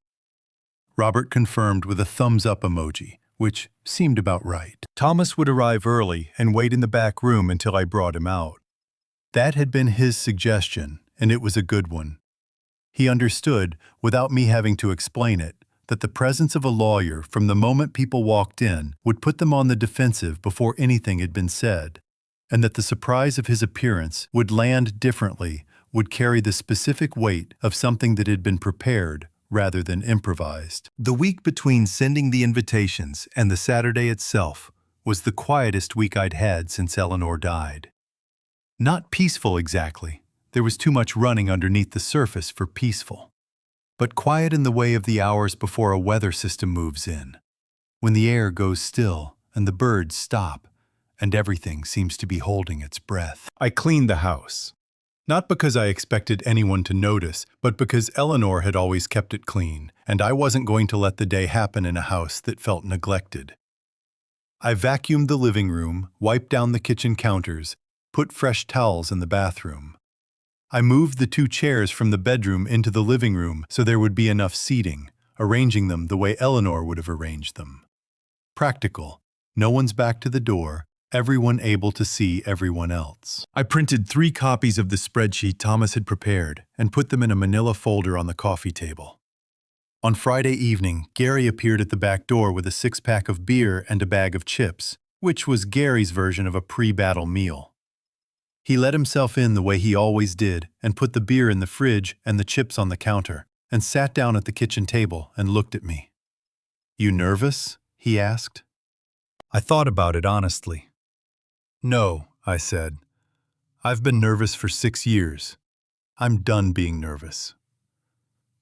Robert confirmed with a thumbs-up emoji, which seemed about right. Thomas would arrive early and wait in the back room until I brought him out. That had been his suggestion, and it was a good one. He understood, without me having to explain it, that the presence of a lawyer from the moment people walked in would put them on the defensive before anything had been said, and that the surprise of his appearance would land differently, would carry the specific weight of something that had been prepared rather than improvised. The week between sending the invitations and the Saturday itself was the quietest week I'd had since Eleanor died. Not peaceful exactly. There was too much running underneath the surface for peaceful. But quiet in the way of the hours before a weather system moves in, when the air goes still and the birds stop and everything seems to be holding its breath. I cleaned the house. Not because I expected anyone to notice, but because Eleanor had always kept it clean, and I wasn't going to let the day happen in a house that felt neglected. I vacuumed the living room, wiped down the kitchen counters, put fresh towels in the bathroom. I moved the 2 chairs from the bedroom into the living room so there would be enough seating, arranging them the way Eleanor would have arranged them. Practical, no one's back to the door, everyone able to see everyone else. I printed 3 copies of the spreadsheet Thomas had prepared and put them in a manila folder on the coffee table. On Friday evening, Gary appeared at the back door with a 6-pack of beer and a bag of chips, which was Gary's version of a pre-battle meal. He let himself in the way he always did and put the beer in the fridge and the chips on the counter and sat down at the kitchen table and looked at me. "You nervous?" he asked. I thought about it honestly. "No," I said. "I've been nervous for 6 years. I'm done being nervous."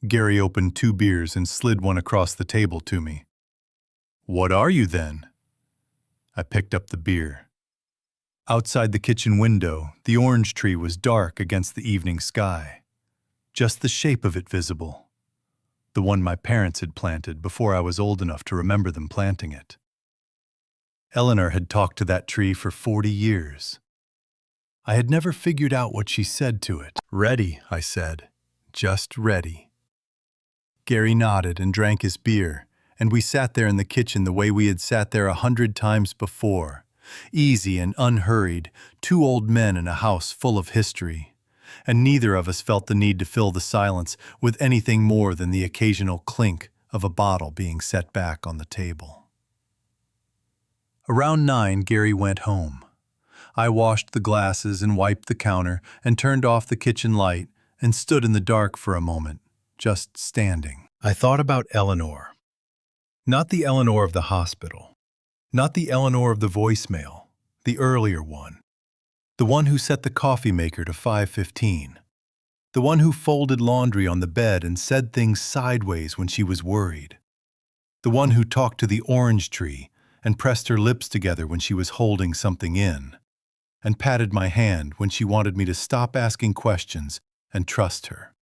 Gary opened 2 beers and slid one across the table to me. "What are you then?" I picked up the beer. Outside the kitchen window, the orange tree was dark against the evening sky. Just the shape of it visible. The one my parents had planted before I was old enough to remember them planting it. Eleanor had talked to that tree for 40 years. I had never figured out what she said to it. "Ready," I said. "Just ready." Gary nodded and drank his beer, and we sat there in the kitchen the way we had sat there 100 times before. Easy and unhurried, 2 old men in a house full of history. And neither of us felt the need to fill the silence with anything more than the occasional clink of a bottle being set back on the table. Around 9, Gary went home. I washed the glasses and wiped the counter and turned off the kitchen light and stood in the dark for a moment, just standing. I thought about Eleanor. Not the Eleanor of the hospital. Not the Eleanor of the voicemail, the earlier one. The one who set the coffee maker to 5:15. The one who folded laundry on the bed and said things sideways when she was worried. The one who talked to the orange tree and pressed her lips together when she was holding something in, and patted my hand when she wanted me to stop asking questions and trust her.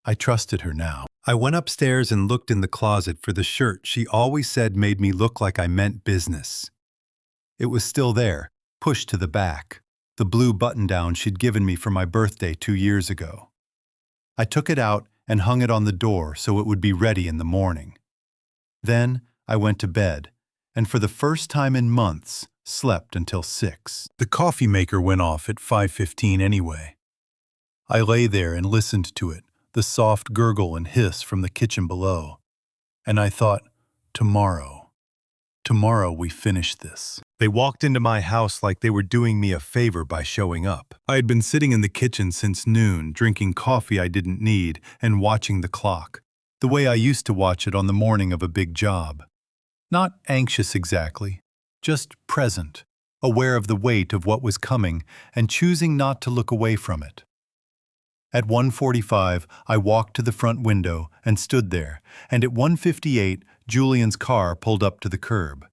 I trusted her now. I went upstairs and looked in the closet for the shirt she always said made me look like I meant business. It was still there, pushed to the back, the blue button-down she'd given me for my birthday 2 years ago. I took it out and hung it on the door so it would be ready in the morning. Then I went to bed, and for the first time in months, slept until 6. The coffee maker went off at 5:15 anyway. I lay there and listened to it, the soft gurgle and hiss from the kitchen below. And I thought, tomorrow we finish this. They walked into my house like they were doing me a favor by showing up. I had been sitting in the kitchen since noon, drinking coffee I didn't need and watching the clock, the way I used to watch it on the morning of a big job. Not anxious exactly, just present, aware of the weight of what was coming and choosing not to look away from it. At 1:45, I walked to the front window and stood there, and at 1:58, Julian's car pulled up to the curb,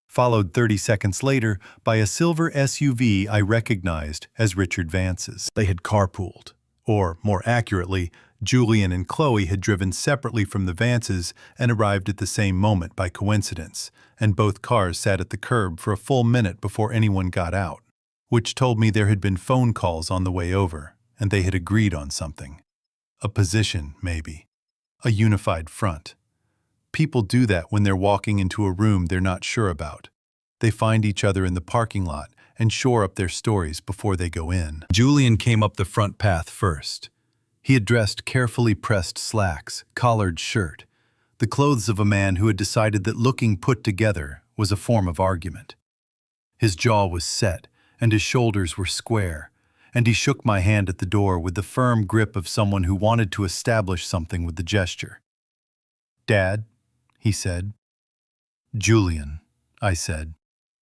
followed 30 seconds later by a silver SUV I recognized as Richard Vance's. They had carpooled, or more accurately, Julian and Chloe had driven separately from the Vances and arrived at the same moment by coincidence, and both cars sat at the curb for a full minute before anyone got out, which told me there had been phone calls on the way over, and they had agreed on something. A position, maybe. A unified front. People do that when they're walking into a room they're not sure about. They find each other in the parking lot and shore up their stories before they go in. Julian came up the front path first. He had dressed carefully pressed slacks, collared shirt, the clothes of a man who had decided that looking put together was a form of argument. His jaw was set, and his shoulders were square, and he shook my hand at the door with the firm grip of someone who wanted to establish something with the gesture. "Dad," he said. "Julian," I said.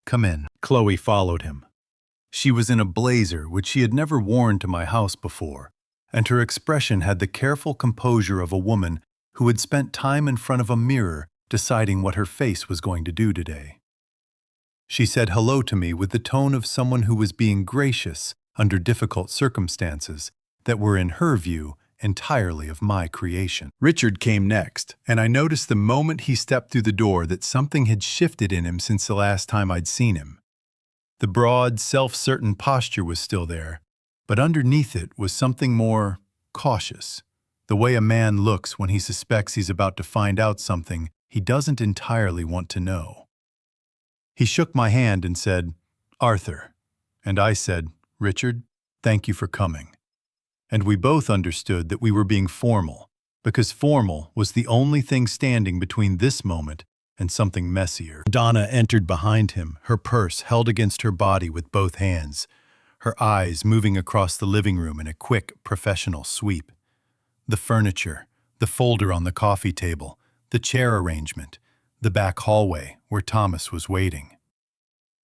"Come in." Chloe followed him. She was in a blazer which she had never worn to my house before, and her expression had the careful composure of a woman who had spent time in front of a mirror deciding what her face was going to do today. She said hello to me with the tone of someone who was being gracious under difficult circumstances that were, in her view, entirely of my creation. Richard came next, and I noticed the moment he stepped through the door that something had shifted in him since the last time I'd seen him. The broad, self-certain posture was still there, but underneath it was something more cautious, the way a man looks when he suspects he's about to find out something he doesn't entirely want to know. He shook my hand and said, "Arthur," and I said, "Richard, thank you for coming." And we both understood that we were being formal, because formal was the only thing standing between this moment and something messier. Donna entered behind him, her purse held against her body with both hands, her eyes moving across the living room in a quick, professional sweep. The furniture, the folder on the coffee table, the chair arrangement, the back hallway where Thomas was waiting.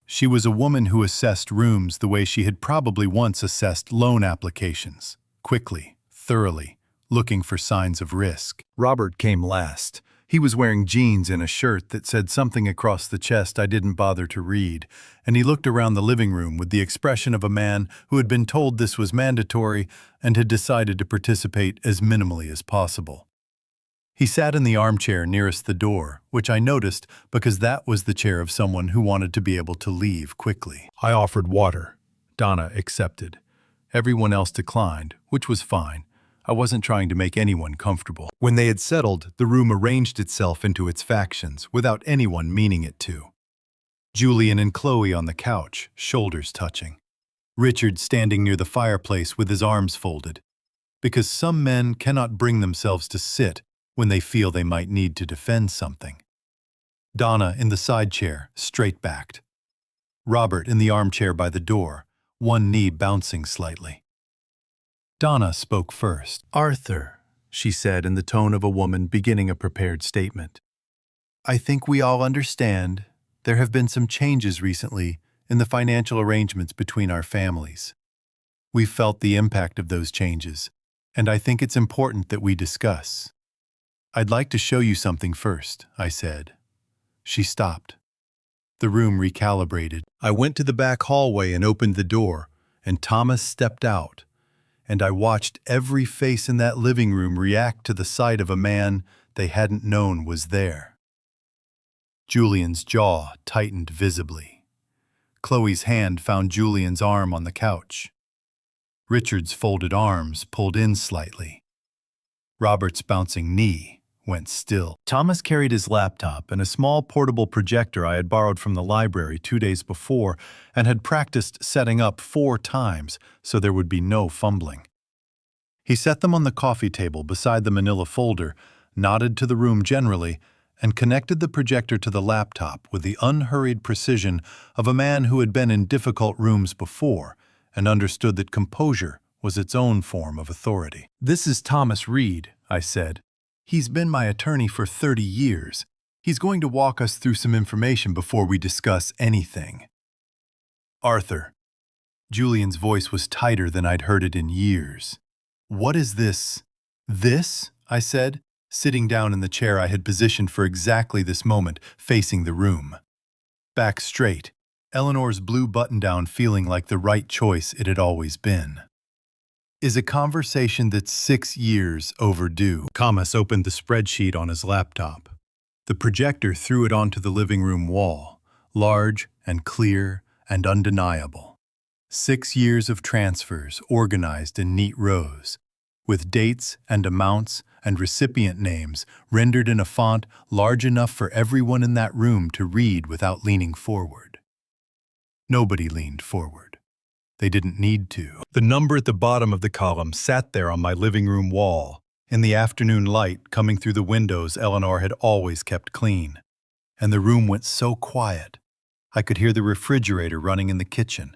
She was a woman who assessed rooms the way she had probably once assessed loan applications, quickly, thoroughly, looking for signs of risk. Robert came last. He was wearing jeans and a shirt that said something across the chest I didn't bother to read, and he looked around the living room with the expression of a man who had been told this was mandatory and had decided to participate as minimally as possible. He sat in the armchair nearest the door, which I noticed because that was the chair of someone who wanted to be able to leave quickly. I offered water. Donna accepted. Everyone else declined, which was fine. I wasn't trying to make anyone comfortable. When they had settled, the room arranged itself into its factions without anyone meaning it to. Julian and Chloe on the couch, shoulders touching. Richard standing near the fireplace with his arms folded. Because some men cannot bring themselves to sit when they feel they might need to defend something. Donna in the side chair, straight-backed. Robert in the armchair by the door, one knee bouncing slightly. Donna spoke first. "Arthur," she said in the tone of a woman beginning a prepared statement. "I think we all understand there have been some changes recently in the financial arrangements between our families. We've felt the impact of those changes, and I think it's important that we discuss. I'd like to show you something first," I said. She stopped. The room recalibrated. I went to the back hallway and opened the door, and Thomas stepped out. And I watched every face in that living room react to the sight of a man they hadn't known was there. Julian's jaw tightened visibly. Chloe's hand found Julian's arm on the couch. Richard's folded arms pulled in slightly. Robert's bouncing knee went still. Thomas carried his laptop and a small portable projector I had borrowed from the library 2 days before and had practiced setting up 4 times so there would be no fumbling. He set them on the coffee table beside the manila folder, nodded to the room generally, and connected the projector to the laptop with the unhurried precision of a man who had been in difficult rooms before and understood that composure was its own form of authority. "This is Thomas Reed," I said. "He's been my attorney for 30 years. He's going to walk us through some information before we discuss anything." "Arthur." Julian's voice was tighter than I'd heard it in years. "What is this?" "This?" I said, sitting down in the chair I had positioned for exactly this moment, facing the room. Back straight, Eleanor's blue button-down feeling like the right choice it had always been. "Is a conversation that's 6 years overdue." Thomas opened the spreadsheet on his laptop. The projector threw it onto the living room wall, large and clear and undeniable. 6 years of transfers organized in neat rows, with dates and amounts and recipient names rendered in a font large enough for everyone in that room to read without leaning forward. Nobody leaned forward. They didn't need to. The number at the bottom of the column sat there on my living room wall, in the afternoon light coming through the windows Eleanor had always kept clean. And the room went so quiet. I could hear the refrigerator running in the kitchen,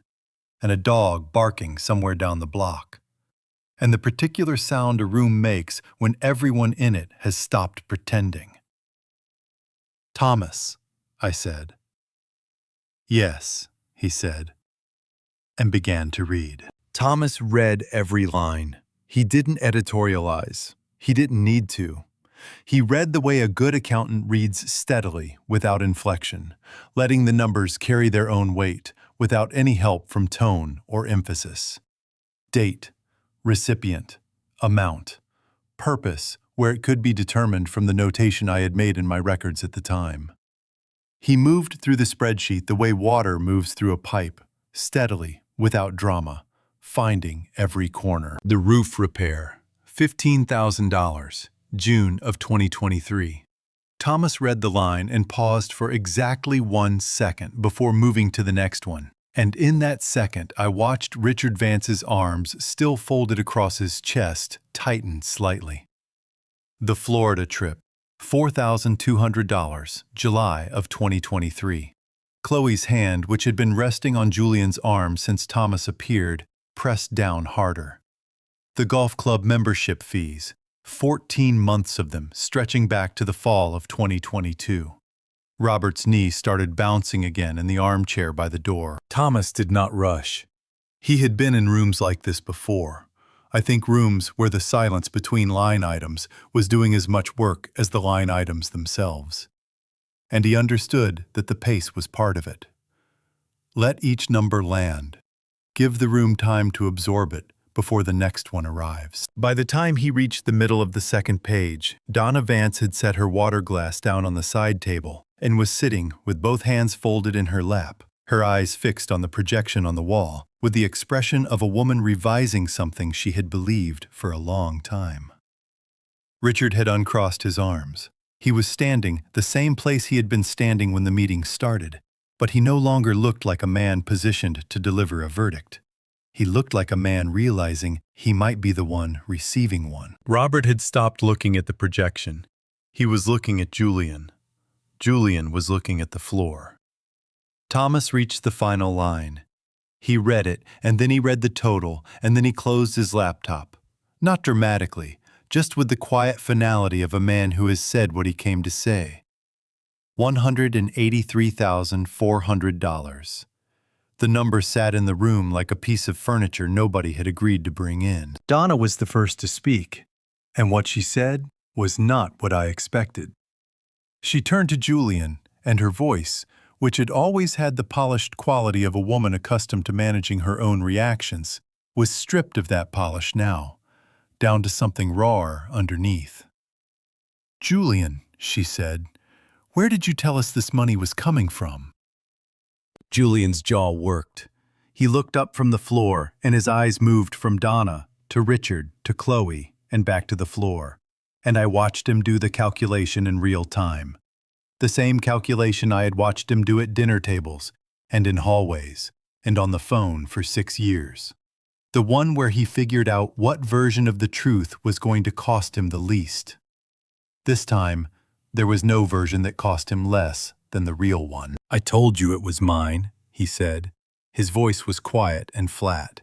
and a dog barking somewhere down the block. And the particular sound a room makes when everyone in it has stopped pretending. "Thomas," I said. "Yes," he said, and began to read. Thomas read every line. He didn't editorialize. He didn't need to. He read the way a good accountant reads, steadily, without inflection, letting the numbers carry their own weight, without any help from tone or emphasis. Date, recipient, amount, purpose, where it could be determined from the notation I had made in my records at the time. He moved through the spreadsheet the way water moves through a pipe, steadily, without drama, finding every corner. The roof repair, $15,000, June of 2023. Thomas read the line and paused for exactly 1 second before moving to the next one. And in that second, I watched Richard Vance's arms, still folded across his chest, tighten slightly. The Florida trip, $4,200, July of 2023. Chloe's hand, which had been resting on Julian's arm since Thomas appeared, pressed down harder. The golf club membership fees, 14 months of them, stretching back to the fall of 2022. Robert's knee started bouncing again in the armchair by the door. Thomas did not rush. He had been in rooms like this before. I think rooms where the silence between line items was doing as much work as the line items themselves. And he understood that the pace was part of it. Let each number land. Give the room time to absorb it before the next one arrives. By the time he reached the middle of the second page, Donna Vance had set her water glass down on the side table and was sitting with both hands folded in her lap, her eyes fixed on the projection on the wall, with the expression of a woman revising something she had believed for a long time. Richard had uncrossed his arms. He was standing the same place he had been standing when the meeting started, but he no longer looked like a man positioned to deliver a verdict. He looked like a man realizing he might be the one receiving one. Robert had stopped looking at the projection. He was looking at Julian. Julian was looking at the floor. Thomas reached the final line. He read it, and then he read the total, and then he closed his laptop. Not dramatically, just with the quiet finality of a man who has said what he came to say. $183,400. The number sat in the room like a piece of furniture nobody had agreed to bring in. Donna was the first to speak, and what she said was not what I expected. She turned to Julian, and her voice, which had always had the polished quality of a woman accustomed to managing her own reactions, was stripped of that polish now, down to something rawer underneath. "Julian," she said, "where did you tell us this money was coming from?" Julian's jaw worked. He looked up from the floor, and his eyes moved from Donna to Richard to Chloe and back to the floor, and I watched him do the calculation in real time. The same calculation I had watched him do at dinner tables and in hallways and on the phone for 6 years. The one where he figured out what version of the truth was going to cost him the least. This time, there was no version that cost him less than the real one. "I told you it was mine," he said. His voice was quiet and flat.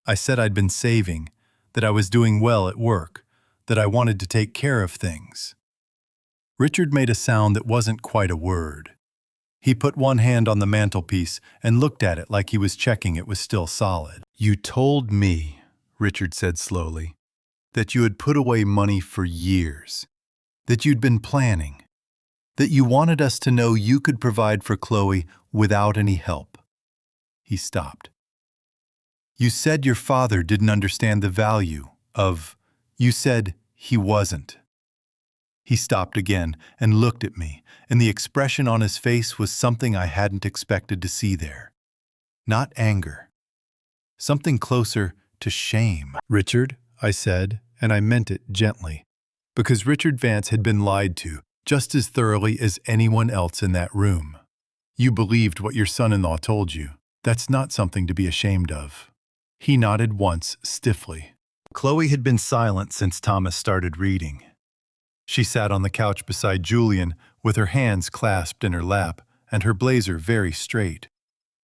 "I said I'd been saving, that I was doing well at work, that I wanted to take care of things." Richard made a sound that wasn't quite a word. He put one hand on the mantelpiece and looked at it like he was checking it was still solid. "You told me," Richard said slowly, "that you had put away money for years, that you'd been planning, that you wanted us to know you could provide for Chloe without any help." He stopped. "You said your father didn't understand the value of, you said he wasn't." He stopped again and looked at me, and the expression on his face was something I hadn't expected to see there. Not anger. Something closer to shame. "Richard," I said, and I meant it gently, because Richard Vance had been lied to just as thoroughly as anyone else in that room. "You believed what your son-in-law told you. That's not something to be ashamed of." He nodded once, stiffly. Chloe had been silent since Thomas started reading. She sat on the couch beside Julian with her hands clasped in her lap and her blazer very straight.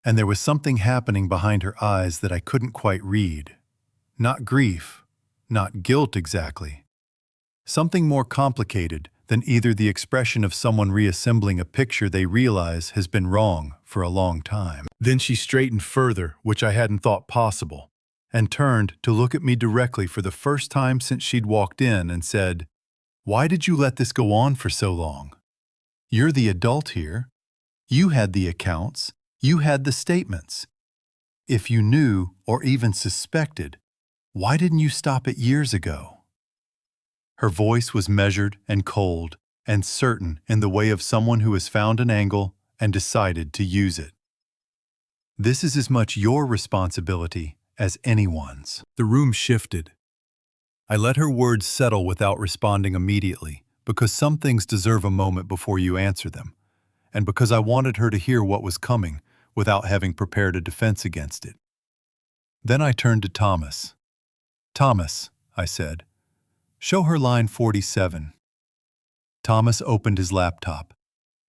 And there was something happening behind her eyes that I couldn't quite read. Not grief, not guilt exactly. Something more complicated then either the expression of someone reassembling a picture they realize has been wrong for a long time. Then she straightened further, which I hadn't thought possible, and turned to look at me directly for the first time since she'd walked in and said, "Why did you let this go on for so long? You're the adult here. You had the accounts. You had the statements. If you knew or even suspected, why didn't you stop it years ago?" Her voice was measured and cold and certain in the way of someone who has found an angle and decided to use it. This is as much your responsibility as anyone's. The room shifted. I let her words settle without responding immediately, because some things deserve a moment before you answer them, and because I wanted her to hear what was coming without having prepared a defense against it. Then I turned to Thomas. "Thomas," I said, "show her line 47. Thomas opened his laptop.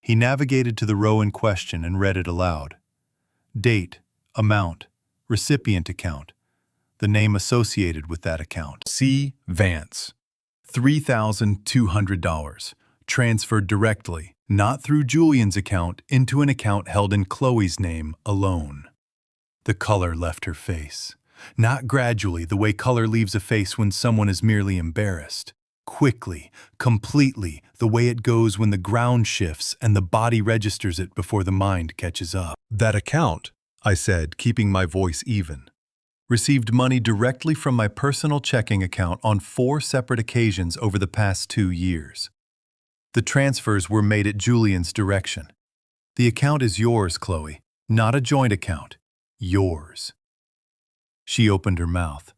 He navigated to the row in question and read it aloud. Date, amount, recipient account, the name associated with that account. C. Vance. $3,200. Transferred directly, not through Julian's account, into an account held in Chloe's name alone. The color left her face. Not gradually, the way color leaves a face when someone is merely embarrassed. Quickly, completely, the way it goes when the ground shifts and the body registers it before the mind catches up. That account, I said, keeping my voice even, received money directly from my personal checking account on 4 separate occasions over the past 2 years. The transfers were made at Julian's direction. The account is yours, Chloe, not a joint account. Yours. She opened her mouth.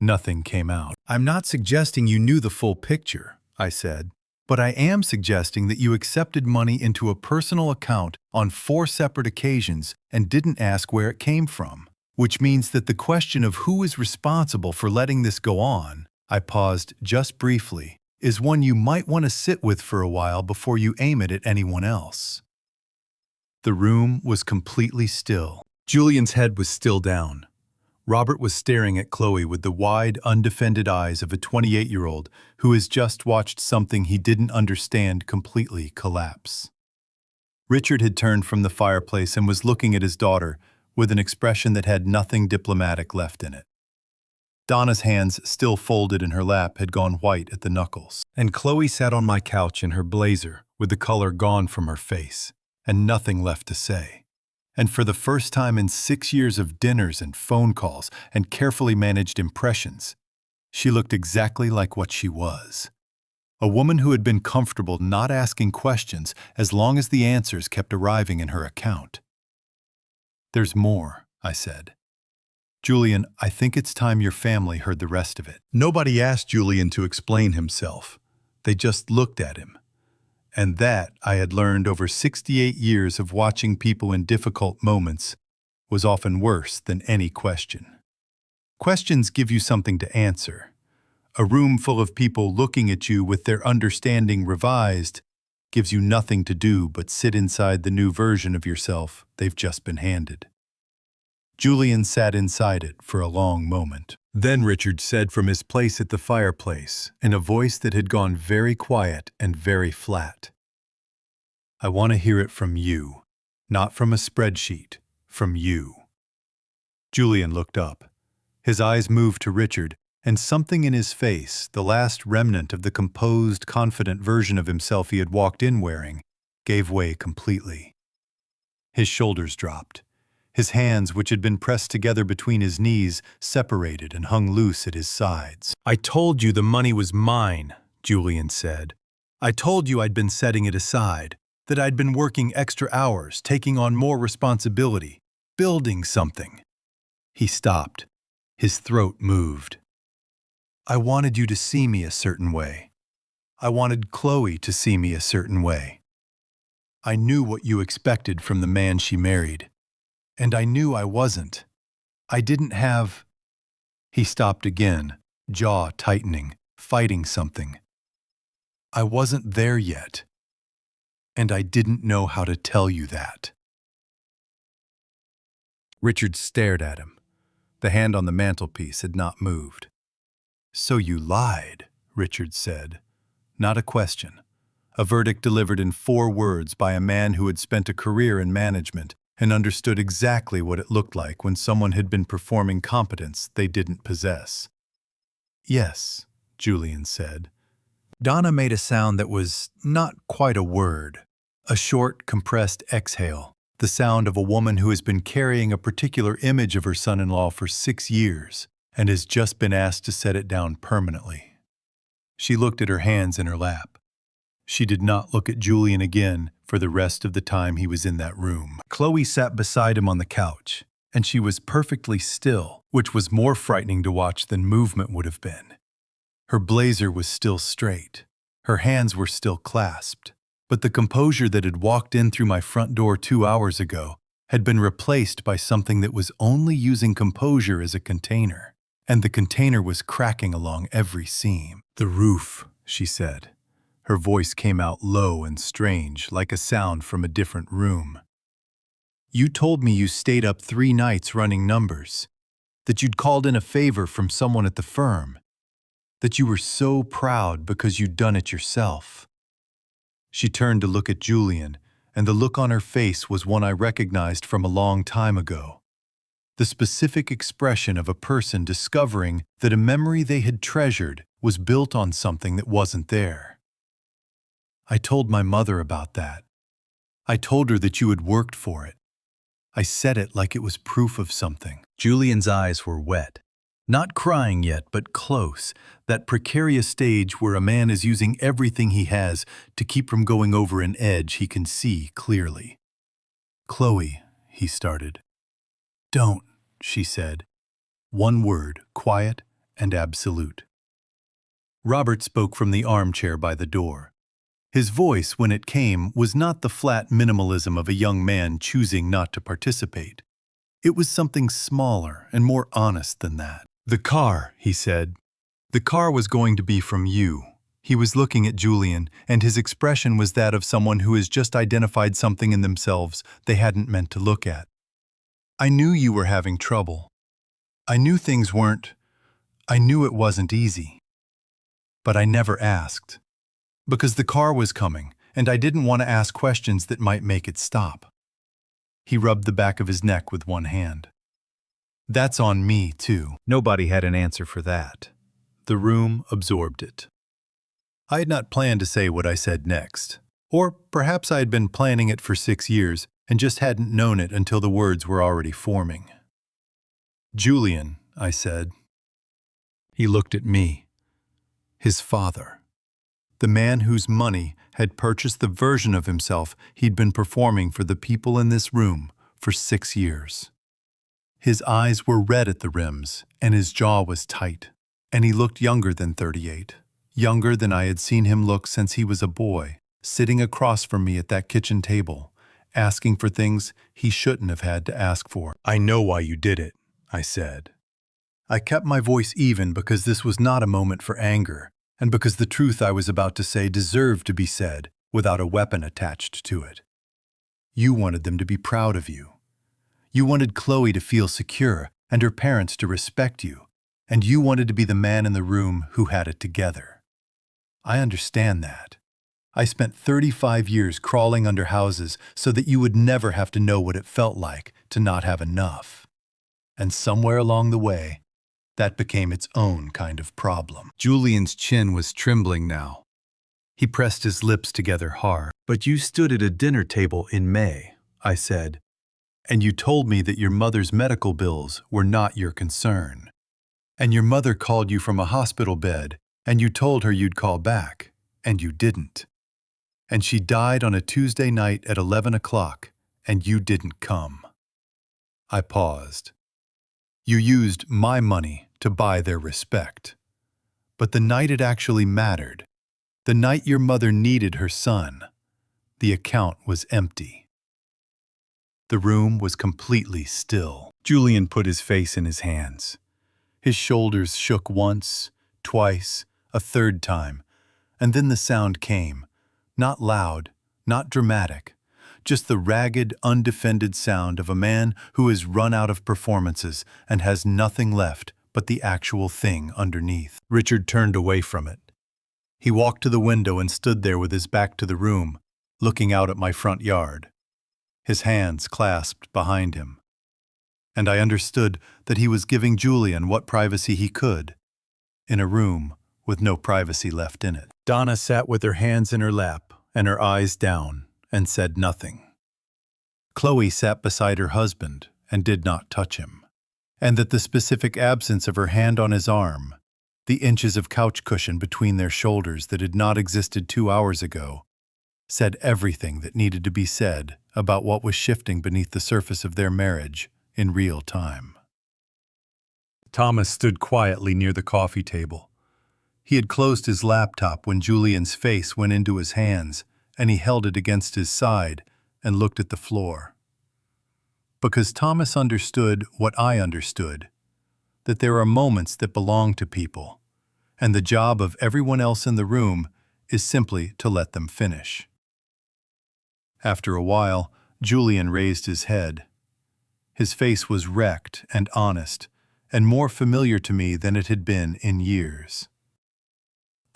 Nothing came out. "I'm not suggesting you knew the full picture," I said, "but I am suggesting that you accepted money into a personal account on 4 separate occasions and didn't ask where it came from. Which means that the question of who is responsible for letting this go on," I paused just briefly, "is one you might want to sit with for a while before you aim it at anyone else." The room was completely still. Julian's head was still down. Robert was staring at Chloe with the wide, undefended eyes of a 28-year-old who has just watched something he didn't understand completely collapse. Richard had turned from the fireplace and was looking at his daughter with an expression that had nothing diplomatic left in it. Donna's hands, still folded in her lap, had gone white at the knuckles. And Chloe sat on my couch in her blazer with the color gone from her face and nothing left to say. And for the first time in 6 years of dinners and phone calls and carefully managed impressions, she looked exactly like what she was. A woman who had been comfortable not asking questions as long as the answers kept arriving in her account. "There's more," I said. "Julian, I think it's time your family heard the rest of it." Nobody asked Julian to explain himself. They just looked at him. And that, I had learned over 68 years of watching people in difficult moments, was often worse than any question. Questions give you something to answer. A room full of people looking at you with their understanding revised gives you nothing to do but sit inside the new version of yourself they've just been handed. Julian sat inside it for a long moment. Then Richard said from his place at the fireplace, in a voice that had gone very quiet and very flat, "I want to hear it from you, not from a spreadsheet, from you." Julian looked up. His eyes moved to Richard, and something in his face, the last remnant of the composed, confident version of himself he had walked in wearing, gave way completely. His shoulders dropped. His hands, which had been pressed together between his knees, separated and hung loose at his sides. "I told you the money was mine," Julian said. "I told you I'd been setting it aside, that I'd been working extra hours, taking on more responsibility, building something." He stopped. His throat moved. "I wanted you to see me a certain way. I wanted Chloe to see me a certain way. I knew what you expected from the man she married. And I knew I wasn't. I didn't have—" He stopped again, jaw tightening, fighting something. "I wasn't there yet. And I didn't know how to tell you that." Richard stared at him. The hand on the mantelpiece had not moved. "So you lied," Richard said. Not a question. A verdict delivered in 4 words by a man who had spent a career in management and understood exactly what it looked like when someone had been performing competence they didn't possess. "Yes," Julian said. Donna made a sound that was not quite a word. A short, compressed exhale, the sound of a woman who has been carrying a particular image of her son-in-law for 6 years and has just been asked to set it down permanently. She looked at her hands in her lap. She did not look at Julian again for the rest of the time he was in that room. Chloe sat beside him on the couch, and she was perfectly still, which was more frightening to watch than movement would have been. Her blazer was still straight. Her hands were still clasped. But the composure that had walked in through my front door 2 hours ago had been replaced by something that was only using composure as a container, and the container was cracking along every seam. "The roof," she said. Her voice came out low and strange, like a sound from a different room. "You told me you stayed up 3 nights running numbers, that you'd called in a favor from someone at the firm, that you were so proud because you'd done it yourself." She turned to look at Julian, and the look on her face was one I recognized from a long time ago. The specific expression of a person discovering that a memory they had treasured was built on something that wasn't there. "I told my mother about that. I told her that you had worked for it. I said it like it was proof of something." Julian's eyes were wet. Not crying yet, but close, that precarious stage where a man is using everything he has to keep from going over an edge he can see clearly. "Chloe," he started. "Don't," she said. One word, quiet and absolute. Robert spoke from the armchair by the door. His voice, when it came, was not the flat minimalism of a young man choosing not to participate. It was something smaller and more honest than that. "The car," he said. "The car was going to be from you." He was looking at Julian, and his expression was that of someone who has just identified something in themselves they hadn't meant to look at. "I knew you were having trouble. I knew things weren't. I knew it wasn't easy. But I never asked. Because the car was coming, and I didn't want to ask questions that might make it stop." He rubbed the back of his neck with one hand. "That's on me, too." Nobody had an answer for that. The room absorbed it. I had not planned to say what I said next. Or perhaps I had been planning it for 6 years and just hadn't known it until the words were already forming. "Julian," I said. He looked at me. His father. The man whose money had purchased the version of himself he'd been performing for the people in this room for 6 years. His eyes were red at the rims, and his jaw was tight, and he looked younger than 38, younger than I had seen him look since he was a boy, sitting across from me at that kitchen table, asking for things he shouldn't have had to ask for. "I know why you did it," I said. I kept my voice even because this was not a moment for anger, and because the truth I was about to say deserved to be said without a weapon attached to it. "You wanted them to be proud of you. You wanted Chloe to feel secure and her parents to respect you, and you wanted to be the man in the room who had it together. I understand that. I spent 35 years crawling under houses so that you would never have to know what it felt like to not have enough. And somewhere along the way, that became its own kind of problem." Julian's chin was trembling now. He pressed his lips together hard. "But you stood at a dinner table in May," I said, "and you told me that your mother's medical bills were not your concern. And your mother called you from a hospital bed, and you told her you'd call back, and you didn't. And she died on a Tuesday night at 11 o'clock, and you didn't come." I paused. "You used my money to buy their respect. But the night it actually mattered, the night your mother needed her son, the account was empty." The room was completely still. Julian put his face in his hands. His shoulders shook once, twice, a third time, and then the sound came, not loud, not dramatic, just the ragged, undefended sound of a man who has run out of performances and has nothing left but the actual thing underneath. Richard turned away from it. He walked to the window and stood there with his back to the room, looking out at my front yard, his hands clasped behind him. And I understood that he was giving Julian what privacy he could, in a room with no privacy left in it. Donna sat with her hands in her lap and her eyes down and said nothing. Chloe sat beside her husband and did not touch him, and that the specific absence of her hand on his arm, the inches of couch cushion between their shoulders that had not existed 2 hours ago, said everything that needed to be said about what was shifting beneath the surface of their marriage in real time. Thomas stood quietly near the coffee table. He had closed his laptop when Julian's face went into his hands, and he held it against his side and looked at the floor. Because Thomas understood what I understood, that there are moments that belong to people, and the job of everyone else in the room is simply to let them finish. After a while, Julian raised his head. His face was wrecked and honest, and more familiar to me than it had been in years.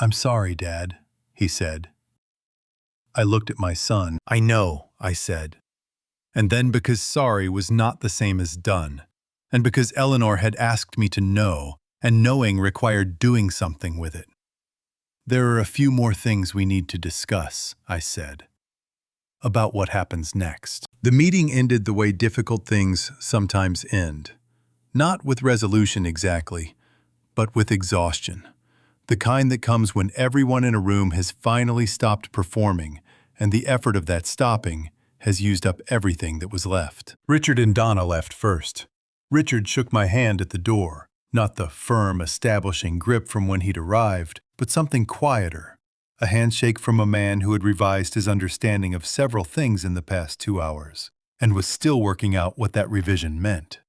"I'm sorry, Dad," he said. I looked at my son. "I know," I said. And then, because sorry was not the same as done, and because Eleanor had asked me to know, and knowing required doing something with it. "There are a few more things we need to discuss," I said, "about what happens next." The meeting ended the way difficult things sometimes end. Not with resolution exactly, but with exhaustion. The kind that comes when everyone in a room has finally stopped performing, and the effort of that stopping has used up everything that was left. Richard and Donna left first. Richard shook my hand at the door, not the firm, establishing grip from when he'd arrived, but something quieter, a handshake from a man who had revised his understanding of several things in the past 2 hours, and was still working out what that revision meant.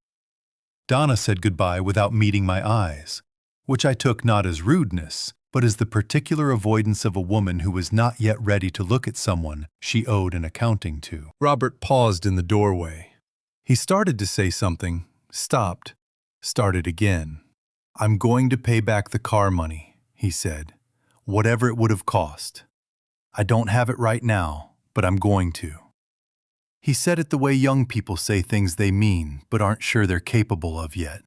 Donna said goodbye without meeting my eyes, which I took not as rudeness, but as the particular avoidance of a woman who was not yet ready to look at someone she owed an accounting to. Robert paused in the doorway. He started to say something, stopped, started again. "I'm going to pay back the car money," he said, "whatever it would have cost. I don't have it right now, but I'm going to." He said it the way young people say things they mean but aren't sure they're capable of yet,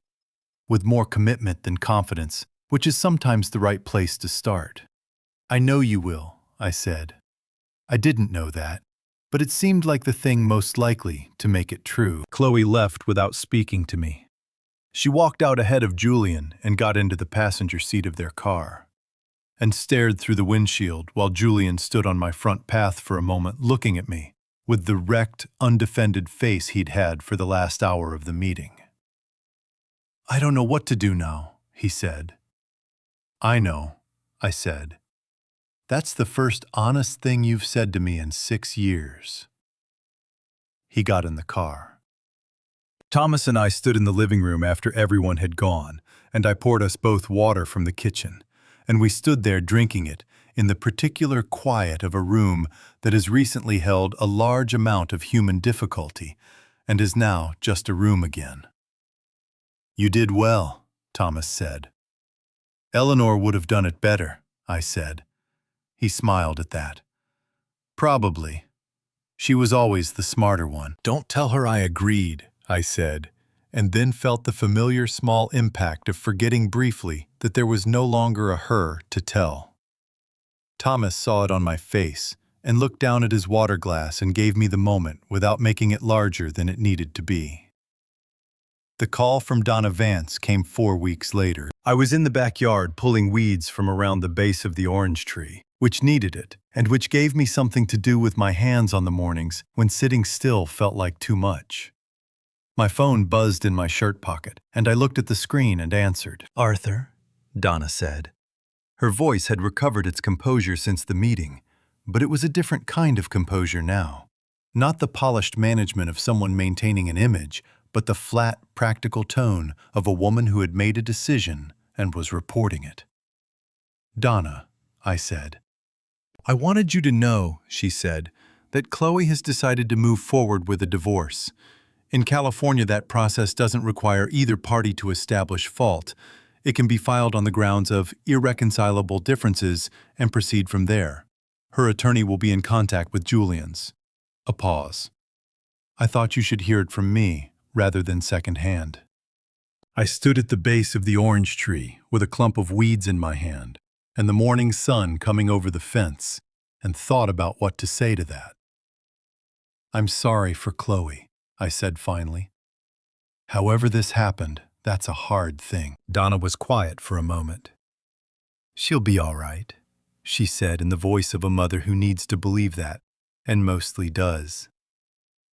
with more commitment than confidence, which is sometimes the right place to start. "I know you will," I said. I didn't know that, but it seemed like the thing most likely to make it true. Chloe left without speaking to me. She walked out ahead of Julian and got into the passenger seat of their car, and stared through the windshield while Julian stood on my front path for a moment looking at me, with the wrecked, undefended face he'd had for the last hour of the meeting. "I don't know what to do now," he said. "I know," I said. "That's the first honest thing you've said to me in 6 years." He got in the car. Thomas and I stood in the living room after everyone had gone, and I poured us both water from the kitchen, and we stood there drinking it in the particular quiet of a room that has recently held a large amount of human difficulty and is now just a room again. "You did well," Thomas said. "Eleanor would have done it better," I said. He smiled at that. "Probably. She was always the smarter one." "Don't tell her I agreed," I said, and then felt the familiar small impact of forgetting briefly that there was no longer a her to tell. Thomas saw it on my face and looked down at his water glass and gave me the moment without making it larger than it needed to be. The call from Donna Vance came 4 weeks later. I was in the backyard pulling weeds from around the base of the orange tree, which needed it, and which gave me something to do with my hands on the mornings when sitting still felt like too much. My phone buzzed in my shirt pocket, and I looked at the screen and answered. "Arthur," Donna said. Her voice had recovered its composure since the meeting, but it was a different kind of composure now. Not the polished management of someone maintaining an image, but the flat, practical tone of a woman who had made a decision and was reporting it. "Donna," I said. "I wanted you to know," she said, "that Chloe has decided to move forward with a divorce. In California, that process doesn't require either party to establish fault. It can be filed on the grounds of irreconcilable differences and proceed from there. Her attorney will be in contact with Julian's. A pause. I thought you should hear it from me rather than secondhand. I stood at the base of the orange tree with a clump of weeds in my hand and the morning sun coming over the fence and thought about what to say to that. I'm sorry for Chloe, I said finally. However this happened, that's a hard thing. Donna was quiet for a moment. She'll be all right, she said in the voice of a mother who needs to believe that, and mostly does.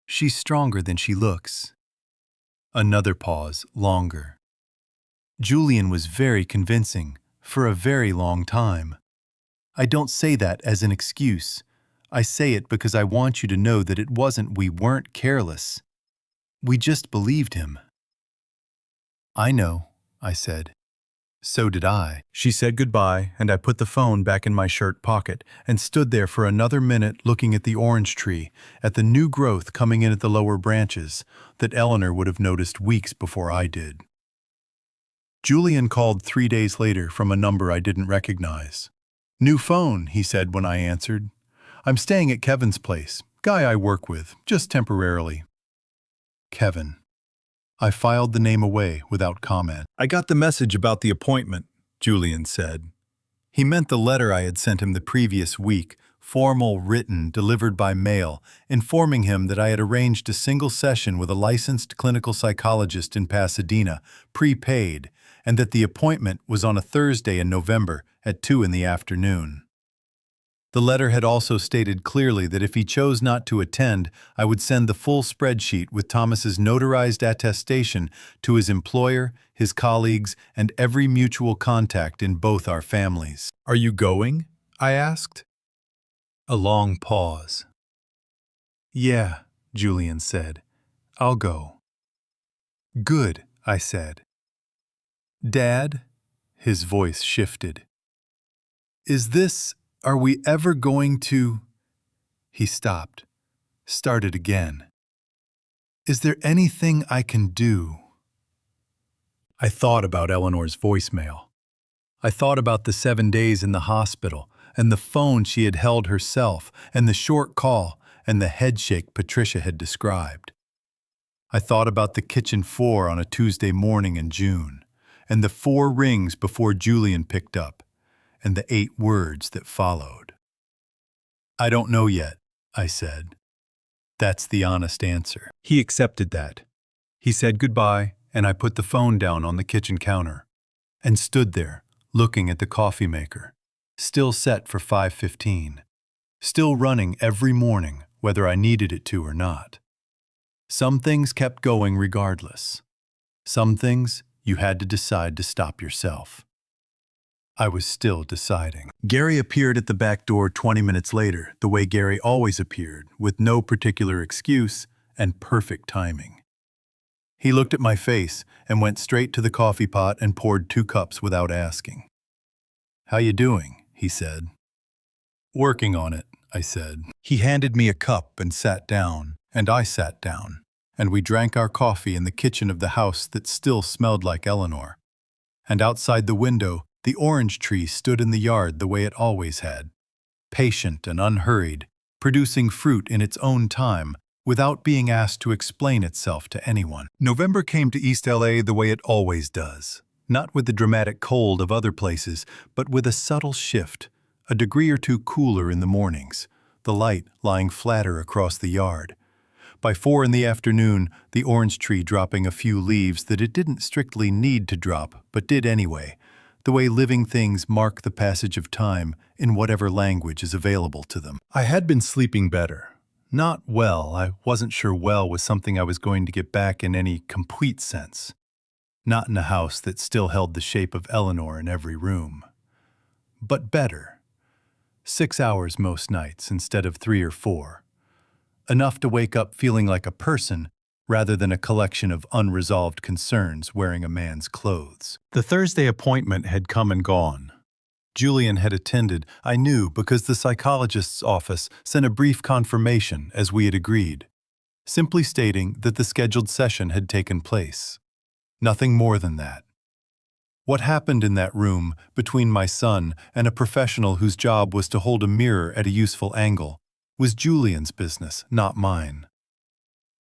She's stronger than she looks. Another pause, longer. Julian was very convincing, for a very long time. I don't say that as an excuse. I say it because I want you to know that it wasn't we weren't careless. We just believed him. I know, I said. So did I. She said goodbye, and I put the phone back in my shirt pocket and stood there for another minute looking at the orange tree, at the new growth coming in at the lower branches that Eleanor would have noticed weeks before I did. Julian called 3 days later from a number I didn't recognize. New phone, he said when I answered. I'm staying at Kevin's place, guy I work with, just temporarily. Kevin. I filed the name away without comment. I got the message about the appointment, Julian said. He meant the letter I had sent him the previous week, formal, written, delivered by mail, informing him that I had arranged a single session with a licensed clinical psychologist in Pasadena, prepaid, and that the appointment was on a Thursday in November at 2 in the afternoon. The letter had also stated clearly that if he chose not to attend, I would send the full spreadsheet with Thomas's notarized attestation to his employer, his colleagues, and every mutual contact in both our families. Are you going? I asked. A long pause. Yeah, Julian said. I'll go. Good, I said. Dad? His voice shifted. Are we ever going to… He stopped, started again. Is there anything I can do? I thought about Eleanor's voicemail. I thought about the 7 days in the hospital, and the phone she had held herself, and the short call, and the headshake Patricia had described. I thought about the kitchen floor on a Tuesday morning in June, and the 4 rings before Julian picked up, and the 8 words that followed. I don't know yet, I said. That's the honest answer. He accepted that. He said goodbye, and I put the phone down on the kitchen counter and stood there, looking at the coffee maker, still set for 5:15, still running every morning, whether I needed it to or not. Some things kept going regardless. Some things you had to decide to stop yourself. I was still deciding. Gary appeared at the back door 20 minutes later, the way Gary always appeared, with no particular excuse and perfect timing. He looked at my face and went straight to the coffee pot and poured 2 cups without asking. How you doing? He said. Working on it, I said. He handed me a cup and sat down, and I sat down, and we drank our coffee in the kitchen of the house that still smelled like Eleanor. And outside the window, the orange tree stood in the yard the way it always had, patient and unhurried, producing fruit in its own time without being asked to explain itself to anyone. November came to East LA the way it always does, not with the dramatic cold of other places, but with a subtle shift, a degree or 2 cooler in the mornings, the light lying flatter across the yard. By 4 in the afternoon, the orange tree dropping a few leaves that it didn't strictly need to drop, but did anyway, the way living things mark the passage of time in whatever language is available to them. I had been sleeping better. Not well. I wasn't sure well was something I was going to get back in any complete sense. Not in a house that still held the shape of Eleanor in every room. But better. 6 hours most nights instead of 3 or 4. Enough to wake up feeling like a person rather than a collection of unresolved concerns wearing a man's clothes. The Thursday appointment had come and gone. Julian had attended, I knew, because the psychologist's office sent a brief confirmation as we had agreed, simply stating that the scheduled session had taken place. Nothing more than that. What happened in that room between my son and a professional whose job was to hold a mirror at a useful angle was Julian's business, not mine.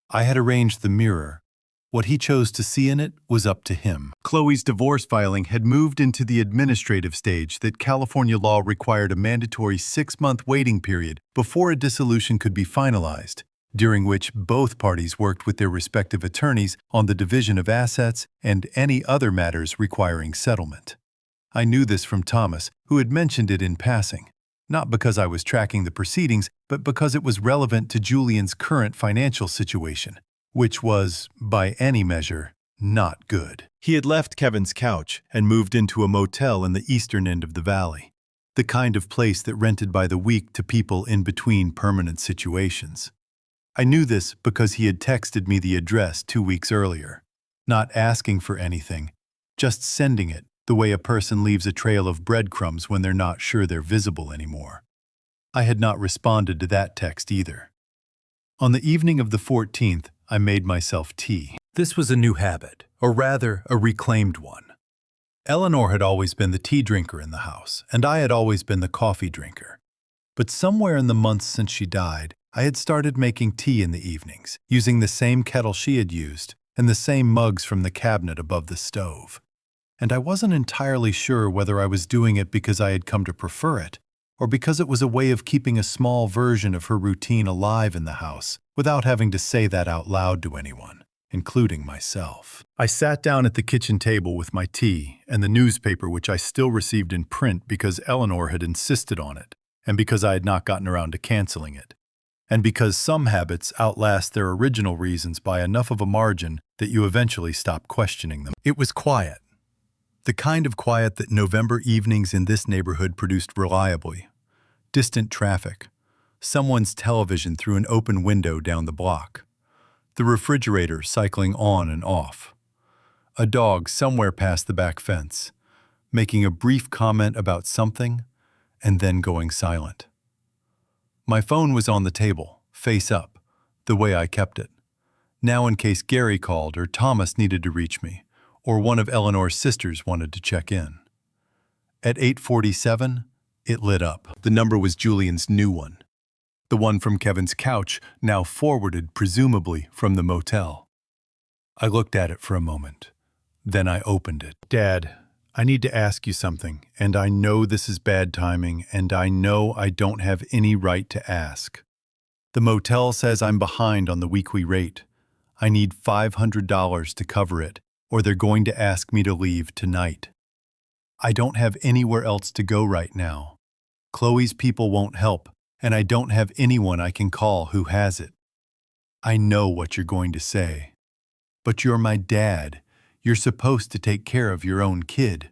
I had arranged the mirror. What he chose to see in it was up to him. Chloe's divorce filing had moved into the administrative stage that California law required a mandatory 6-month waiting period before a dissolution could be finalized, during which both parties worked with their respective attorneys on the division of assets and any other matters requiring settlement. I knew this from Thomas, who had mentioned it in passing, not because I was tracking the proceedings, but because it was relevant to Julian's current financial situation, which was, by any measure, not good. He had left Kevin's couch and moved into a motel in the eastern end of the valley, the kind of place that rented by the week to people in between permanent situations. I knew this because he had texted me the address 2 weeks earlier, not asking for anything, just sending it the way a person leaves a trail of breadcrumbs when they're not sure they're visible anymore. I had not responded to that text either. On the evening of the 14th, I made myself tea. This was a new habit, or rather, a reclaimed one. Eleanor had always been the tea drinker in the house, and I had always been the coffee drinker. But somewhere in the months since she died, I had started making tea in the evenings, using the same kettle she had used and the same mugs from the cabinet above the stove. And I wasn't entirely sure whether I was doing it because I had come to prefer it, or because it was a way of keeping a small version of her routine alive in the house without having to say that out loud to anyone, including myself. I sat down at the kitchen table with my tea and the newspaper, which I still received in print because Eleanor had insisted on it, and because I had not gotten around to canceling it, and because some habits outlast their original reasons by enough of a margin that you eventually stop questioning them. It was quiet. The kind of quiet that November evenings in this neighborhood produced reliably. Distant traffic. Someone's television through an open window down the block. The refrigerator cycling on and off. A dog somewhere past the back fence, making a brief comment about something and then going silent. My phone was on the table, face up, the way I kept it. Now in case Gary called or Thomas needed to reach me, or one of Eleanor's sisters wanted to check in. At 8:47, it lit up. The number was Julian's new one. The one from Kevin's couch, now forwarded presumably from the motel. I looked at it for a moment. Then I opened it. Dad, I need to ask you something, and I know this is bad timing, and I know I don't have any right to ask. The motel says I'm behind on the weekly rate. I need $500 to cover it, or they're going to ask me to leave tonight. I don't have anywhere else to go right now. Chloe's people won't help, and I don't have anyone I can call who has it. I know what you're going to say. But you're my dad. You're supposed to take care of your own kid.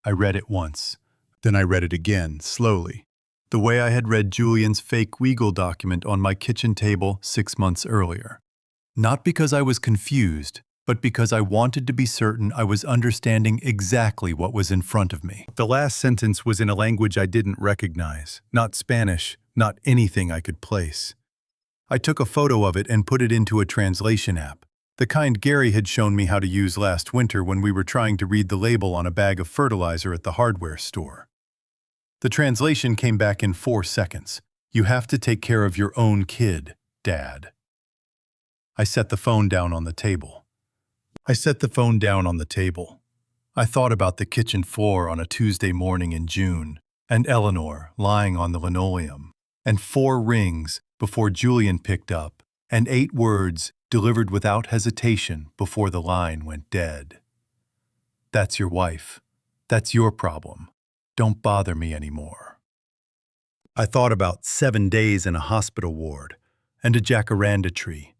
I read it once. Then I read it again, slowly, the way I had read Julian's fake Weigel document on my kitchen table 6 months earlier. Not because I was confused, but because I wanted to be certain I was understanding exactly what was in front of me. The last sentence was in a language I didn't recognize, not Spanish, not anything I could place. I took a photo of it and put it into a translation app, the kind Gary had shown me how to use last winter when we were trying to read the label on a bag of fertilizer at the hardware store. The translation came back in 4 seconds. You have to take care of your own kid, Dad. I set the phone down on the table. I thought about the kitchen floor on a Tuesday morning in June, and Eleanor lying on the linoleum, and 4 rings before Julian picked up, and 8 words delivered without hesitation before the line went dead. That's your wife. That's your problem. Don't bother me anymore. I thought about 7 days in a hospital ward, and a jacaranda tree,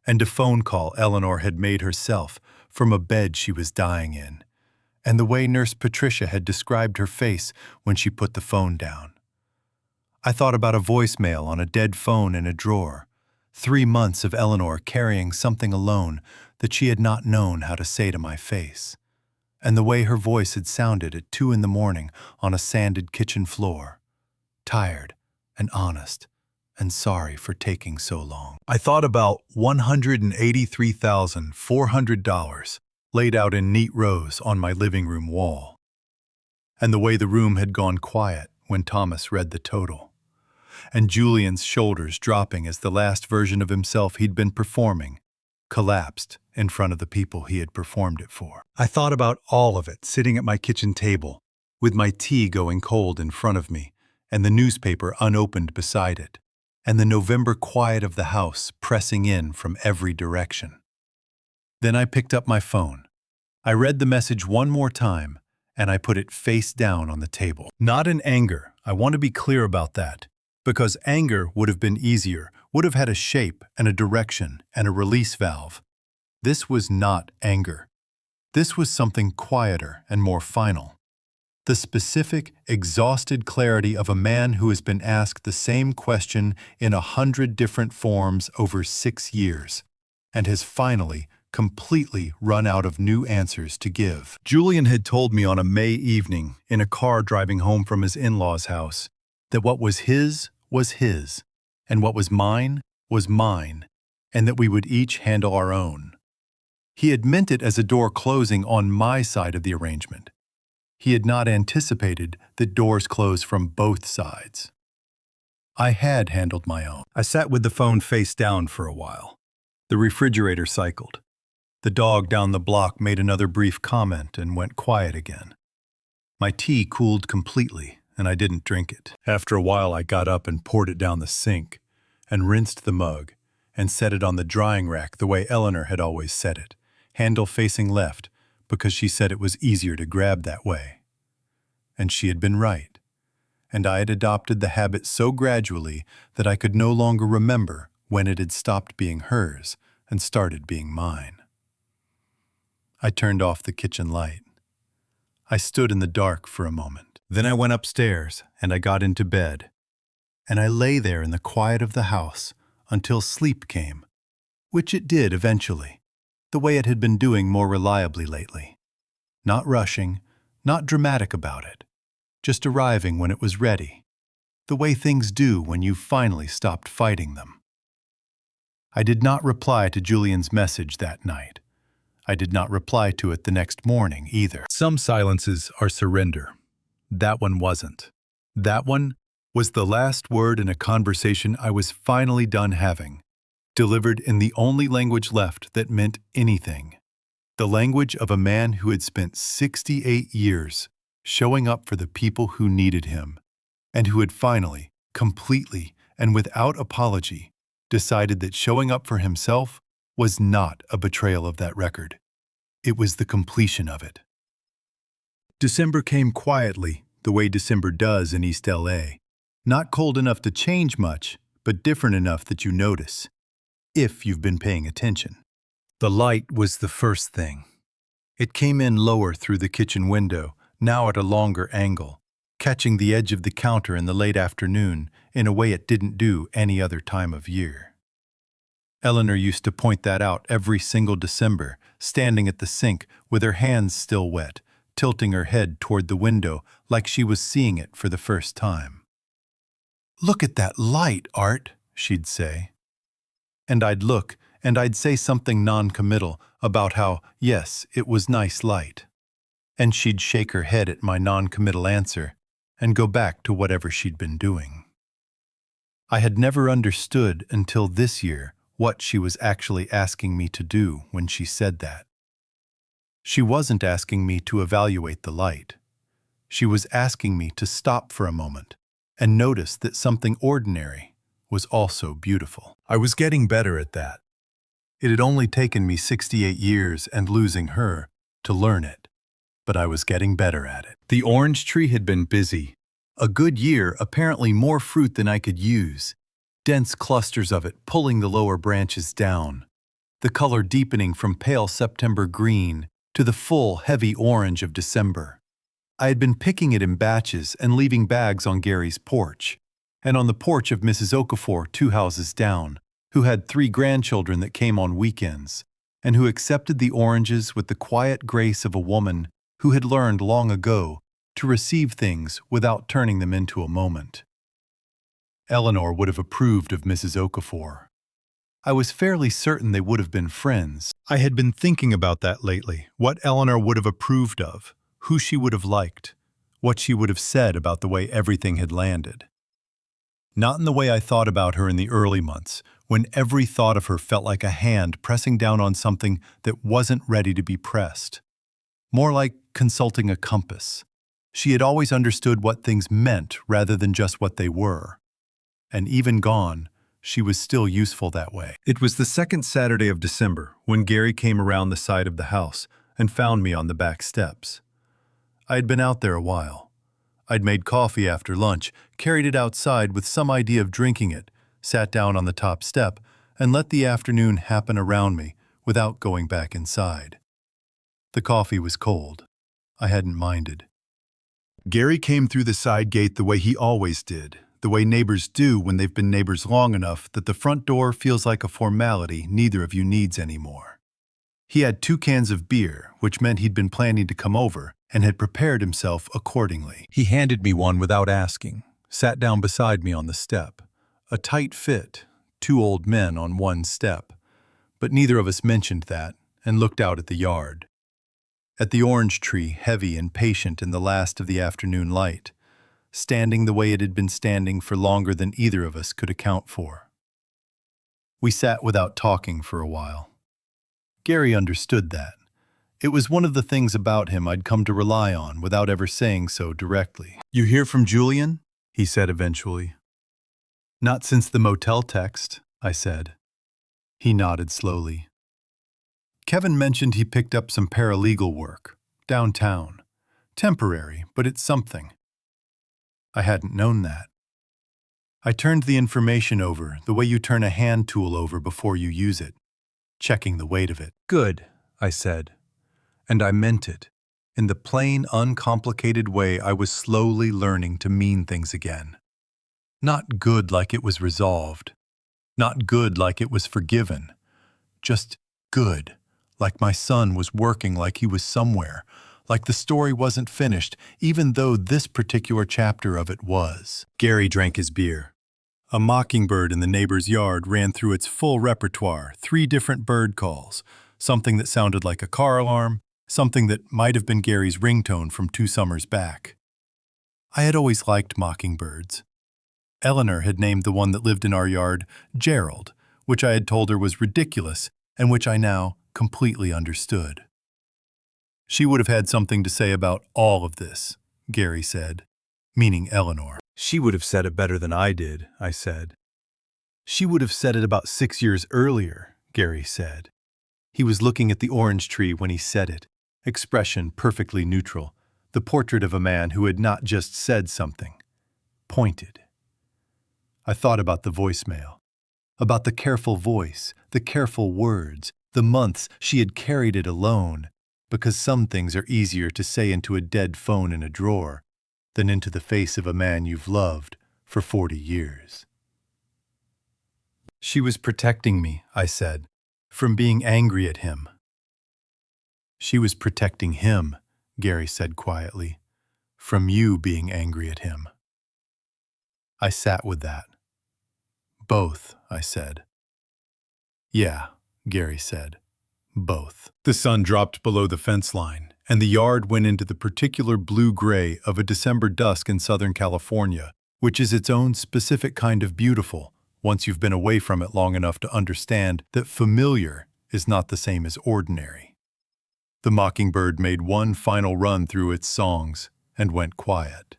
and a phone call Eleanor had made herself from a bed she was dying in, and the way Nurse Patricia had described her face when she put the phone down. I thought about a voicemail on a dead phone in a drawer, 3 months of Eleanor carrying something alone that she had not known how to say to my face, and the way her voice had sounded at 2 in the morning on a sanded kitchen floor, tired and honest and sorry for taking so long. I thought about $183,400 laid out in neat rows on my living room wall, and the way the room had gone quiet when Thomas read the total, and Julian's shoulders dropping as the last version of himself he'd been performing collapsed in front of the people he had performed it for. I thought about all of it sitting at my kitchen table, with my tea going cold in front of me, and the newspaper unopened beside it, and the November quiet of the house pressing in from every direction. Then I picked up my phone. I read the message one more time, and I put it face down on the table. Not in anger, I want to be clear about that, because anger would have been easier, would have had a shape and a direction and a release valve. This was not anger. This was something quieter and more final. The specific, exhausted clarity of a man who has been asked the same question in 100 different forms over 6 years, and has finally completely run out of new answers to give. Julian had told me on a May evening, in a car driving home from his in-laws' house, that what was his, and what was mine, and that we would each handle our own. He had meant it as a door closing on my side of the arrangement. He had not anticipated that doors close from both sides. I had handled my own. I sat with the phone face down for a while. The refrigerator cycled. The dog down the block made another brief comment and went quiet again. My tea cooled completely, and I didn't drink it. After a while, I got up and poured it down the sink, and rinsed the mug, and set it on the drying rack the way Eleanor had always set it, handle facing left, because she said it was easier to grab that way. And she had been right, and I had adopted the habit so gradually that I could no longer remember when it had stopped being hers and started being mine. I turned off the kitchen light. I stood in the dark for a moment. Then I went upstairs and I got into bed, and I lay there in the quiet of the house until sleep came, which it did eventually, the way it had been doing more reliably lately. Not rushing, not dramatic about it, just arriving when it was ready, the way things do when you've finally stopped fighting them. I did not reply to Julian's message that night. I did not reply to it the next morning either. Some silences are surrender. That one wasn't. That one was the last word in a conversation I was finally done having, delivered in the only language left that meant anything. The language of a man who had spent 68 years showing up for the people who needed him, and who had finally, completely, and without apology, decided that showing up for himself was not a betrayal of that record. It was the completion of it. December came quietly, the way December does in East LA. Not cold enough to change much, but different enough that you notice, if you've been paying attention. The light was the first thing. It came in lower through the kitchen window, now at a longer angle, catching the edge of the counter in the late afternoon in a way it didn't do any other time of year. Eleanor used to point that out every single December, standing at the sink with her hands still wet, tilting her head toward the window like she was seeing it for the first time. "Look at that light, Art," she'd say. And I'd look, and I'd say something non-committal about how, yes, it was nice light. And she'd shake her head at my non-committal answer and go back to whatever she'd been doing. I had never understood until this year what she was actually asking me to do when she said that. She wasn't asking me to evaluate the light. She was asking me to stop for a moment and notice that something ordinary was also beautiful. I was getting better at that. It had only taken me 68 years and losing her to learn it, but I was getting better at it. The orange tree had been busy. A good year, apparently more fruit than I could use. Dense clusters of it pulling the lower branches down. The color deepening from pale September green to the full, heavy orange of December. I had been picking it in batches and leaving bags on Gary's porch, and on the porch of Mrs. Okafor 2 houses down, who had 3 grandchildren that came on weekends, and who accepted the oranges with the quiet grace of a woman who had learned long ago to receive things without turning them into a moment. Eleanor would have approved of Mrs. Okafor. I was fairly certain they would have been friends. I had been thinking about that lately, what Eleanor would have approved of, who she would have liked, what she would have said about the way everything had landed. Not in the way I thought about her in the early months, when every thought of her felt like a hand pressing down on something that wasn't ready to be pressed. More like consulting a compass. She had always understood what things meant rather than just what they were. And even gone, she was still useful that way. It was the second Saturday of December when Gary came around the side of the house and found me on the back steps. I had been out there a while. I'd made coffee after lunch, carried it outside with some idea of drinking it, sat down on the top step, and let the afternoon happen around me without going back inside. The coffee was cold. I hadn't minded. Gary came through the side gate the way he always did, the way neighbors do when they've been neighbors long enough that the front door feels like a formality neither of you needs anymore. He had 2 cans of beer, which meant he'd been planning to come over, and had prepared himself accordingly. He handed me one without asking, sat down beside me on the step. A tight fit, 2 old men on one step. But neither of us mentioned that, and looked out at the yard. At the orange tree, heavy and patient in the last of the afternoon light, standing the way it had been standing for longer than either of us could account for. We sat without talking for a while. Gary understood that. It was one of the things about him I'd come to rely on without ever saying so directly. "You hear from Julian?" he said eventually. "Not since the motel text," I said. He nodded slowly. "Kevin mentioned he picked up some paralegal work, downtown. Temporary, but it's something." I hadn't known that. I turned the information over the way you turn a hand tool over before you use it, checking the weight of it. "Good," I said. And I meant it, in the plain, uncomplicated way I was slowly learning to mean things again. Not good like it was resolved. Not good like it was forgiven. Just good, like my son was working like he was somewhere, like the story wasn't finished, even though this particular chapter of it was. Gary drank his beer. A mockingbird in the neighbor's yard ran through its full repertoire, 3 different bird calls, something that sounded like a car alarm, something that might have been Gary's ringtone from 2 summers back. I had always liked mockingbirds. Eleanor had named the one that lived in our yard Gerald, which I had told her was ridiculous and which I now completely understood. She would have had something to say about all of this, Gary said, meaning Eleanor. She would have said it better than I did, I said. She would have said it about 6 years earlier, Gary said. He was looking at the orange tree when he said it, expression perfectly neutral, the portrait of a man who had not just said something, pointed. I thought about the voicemail, about the careful voice, the careful words, the months she had carried it alone, because some things are easier to say into a dead phone in a drawer than into the face of a man you've loved for 40 years. She was protecting me, I said, from being angry at him. She was protecting him, Gary said quietly, from you being angry at him. I sat with that. Both, I said. Yeah, Gary said. Both. The sun dropped below the fence line, and the yard went into the particular blue-gray of a December dusk in Southern California, which is its own specific kind of beautiful, once you've been away from it long enough to understand that familiar is not the same as ordinary. The mockingbird made one final run through its songs and went quiet.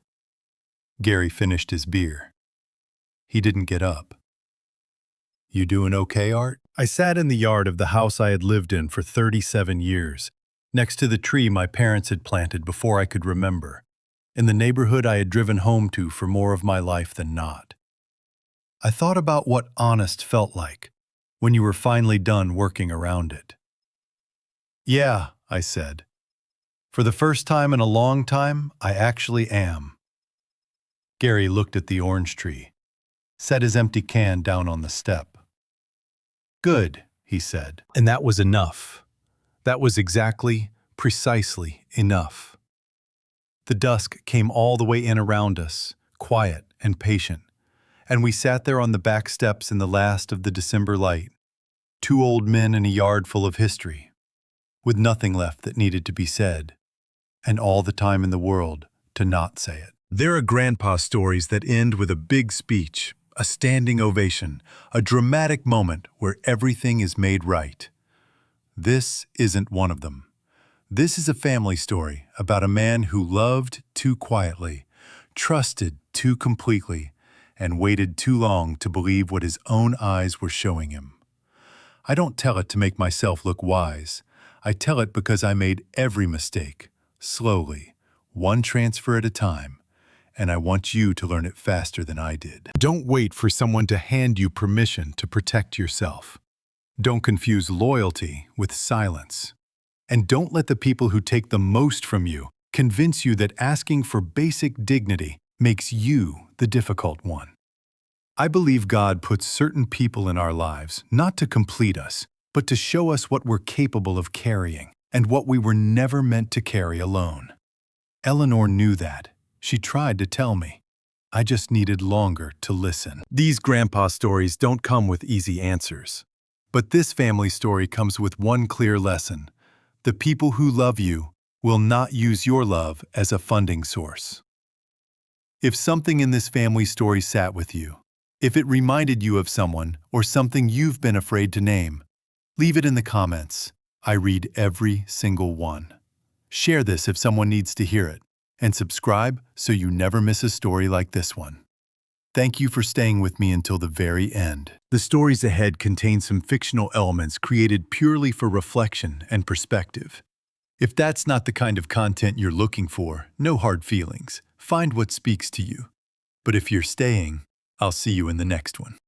Gary finished his beer. He didn't get up. "You doing okay, Art?" I sat in the yard of the house I had lived in for 37 years, next to the tree my parents had planted before I could remember, in the neighborhood I had driven home to for more of my life than not. I thought about what honest felt like when you were finally done working around it. "Yeah," I said. "For the first time in a long time, I actually am." Gary looked at the orange tree, set his empty can down on the step. "Good," he said. And that was enough. That was exactly, precisely enough. The dusk came all the way in around us, quiet and patient, and we sat there on the back steps in the last of the December light, Two old men in a yard full of history, with nothing left that needed to be said, and all the time in the world to not say it. There are grandpa stories that end with a big speech, a standing ovation, a dramatic moment where everything is made right. This isn't one of them. This is a family story about a man who loved too quietly, trusted too completely, and waited too long to believe what his own eyes were showing him. I don't tell it to make myself look wise. I tell it because I made every mistake, slowly, one transfer at a time, and I want you to learn it faster than I did. Don't wait for someone to hand you permission to protect yourself. Don't confuse loyalty with silence. And don't let the people who take the most from you convince you that asking for basic dignity makes you the difficult one. I believe God puts certain people in our lives not to complete us, but to show us what we're capable of carrying and what we were never meant to carry alone. Eleanor knew that. She tried to tell me. I just needed longer to listen. These grandpa stories don't come with easy answers. But this family story comes with one clear lesson. The people who love you will not use your love as a funding source. If something in this family story sat with you, if it reminded you of someone or something you've been afraid to name, leave it in the comments. I read every single one. Share this if someone needs to hear it, and subscribe so you never miss a story like this one. Thank you for staying with me until the very end. The stories ahead contain some fictional elements created purely for reflection and perspective. If that's not the kind of content you're looking for, no hard feelings. Find what speaks to you. But if you're staying, I'll see you in the next one.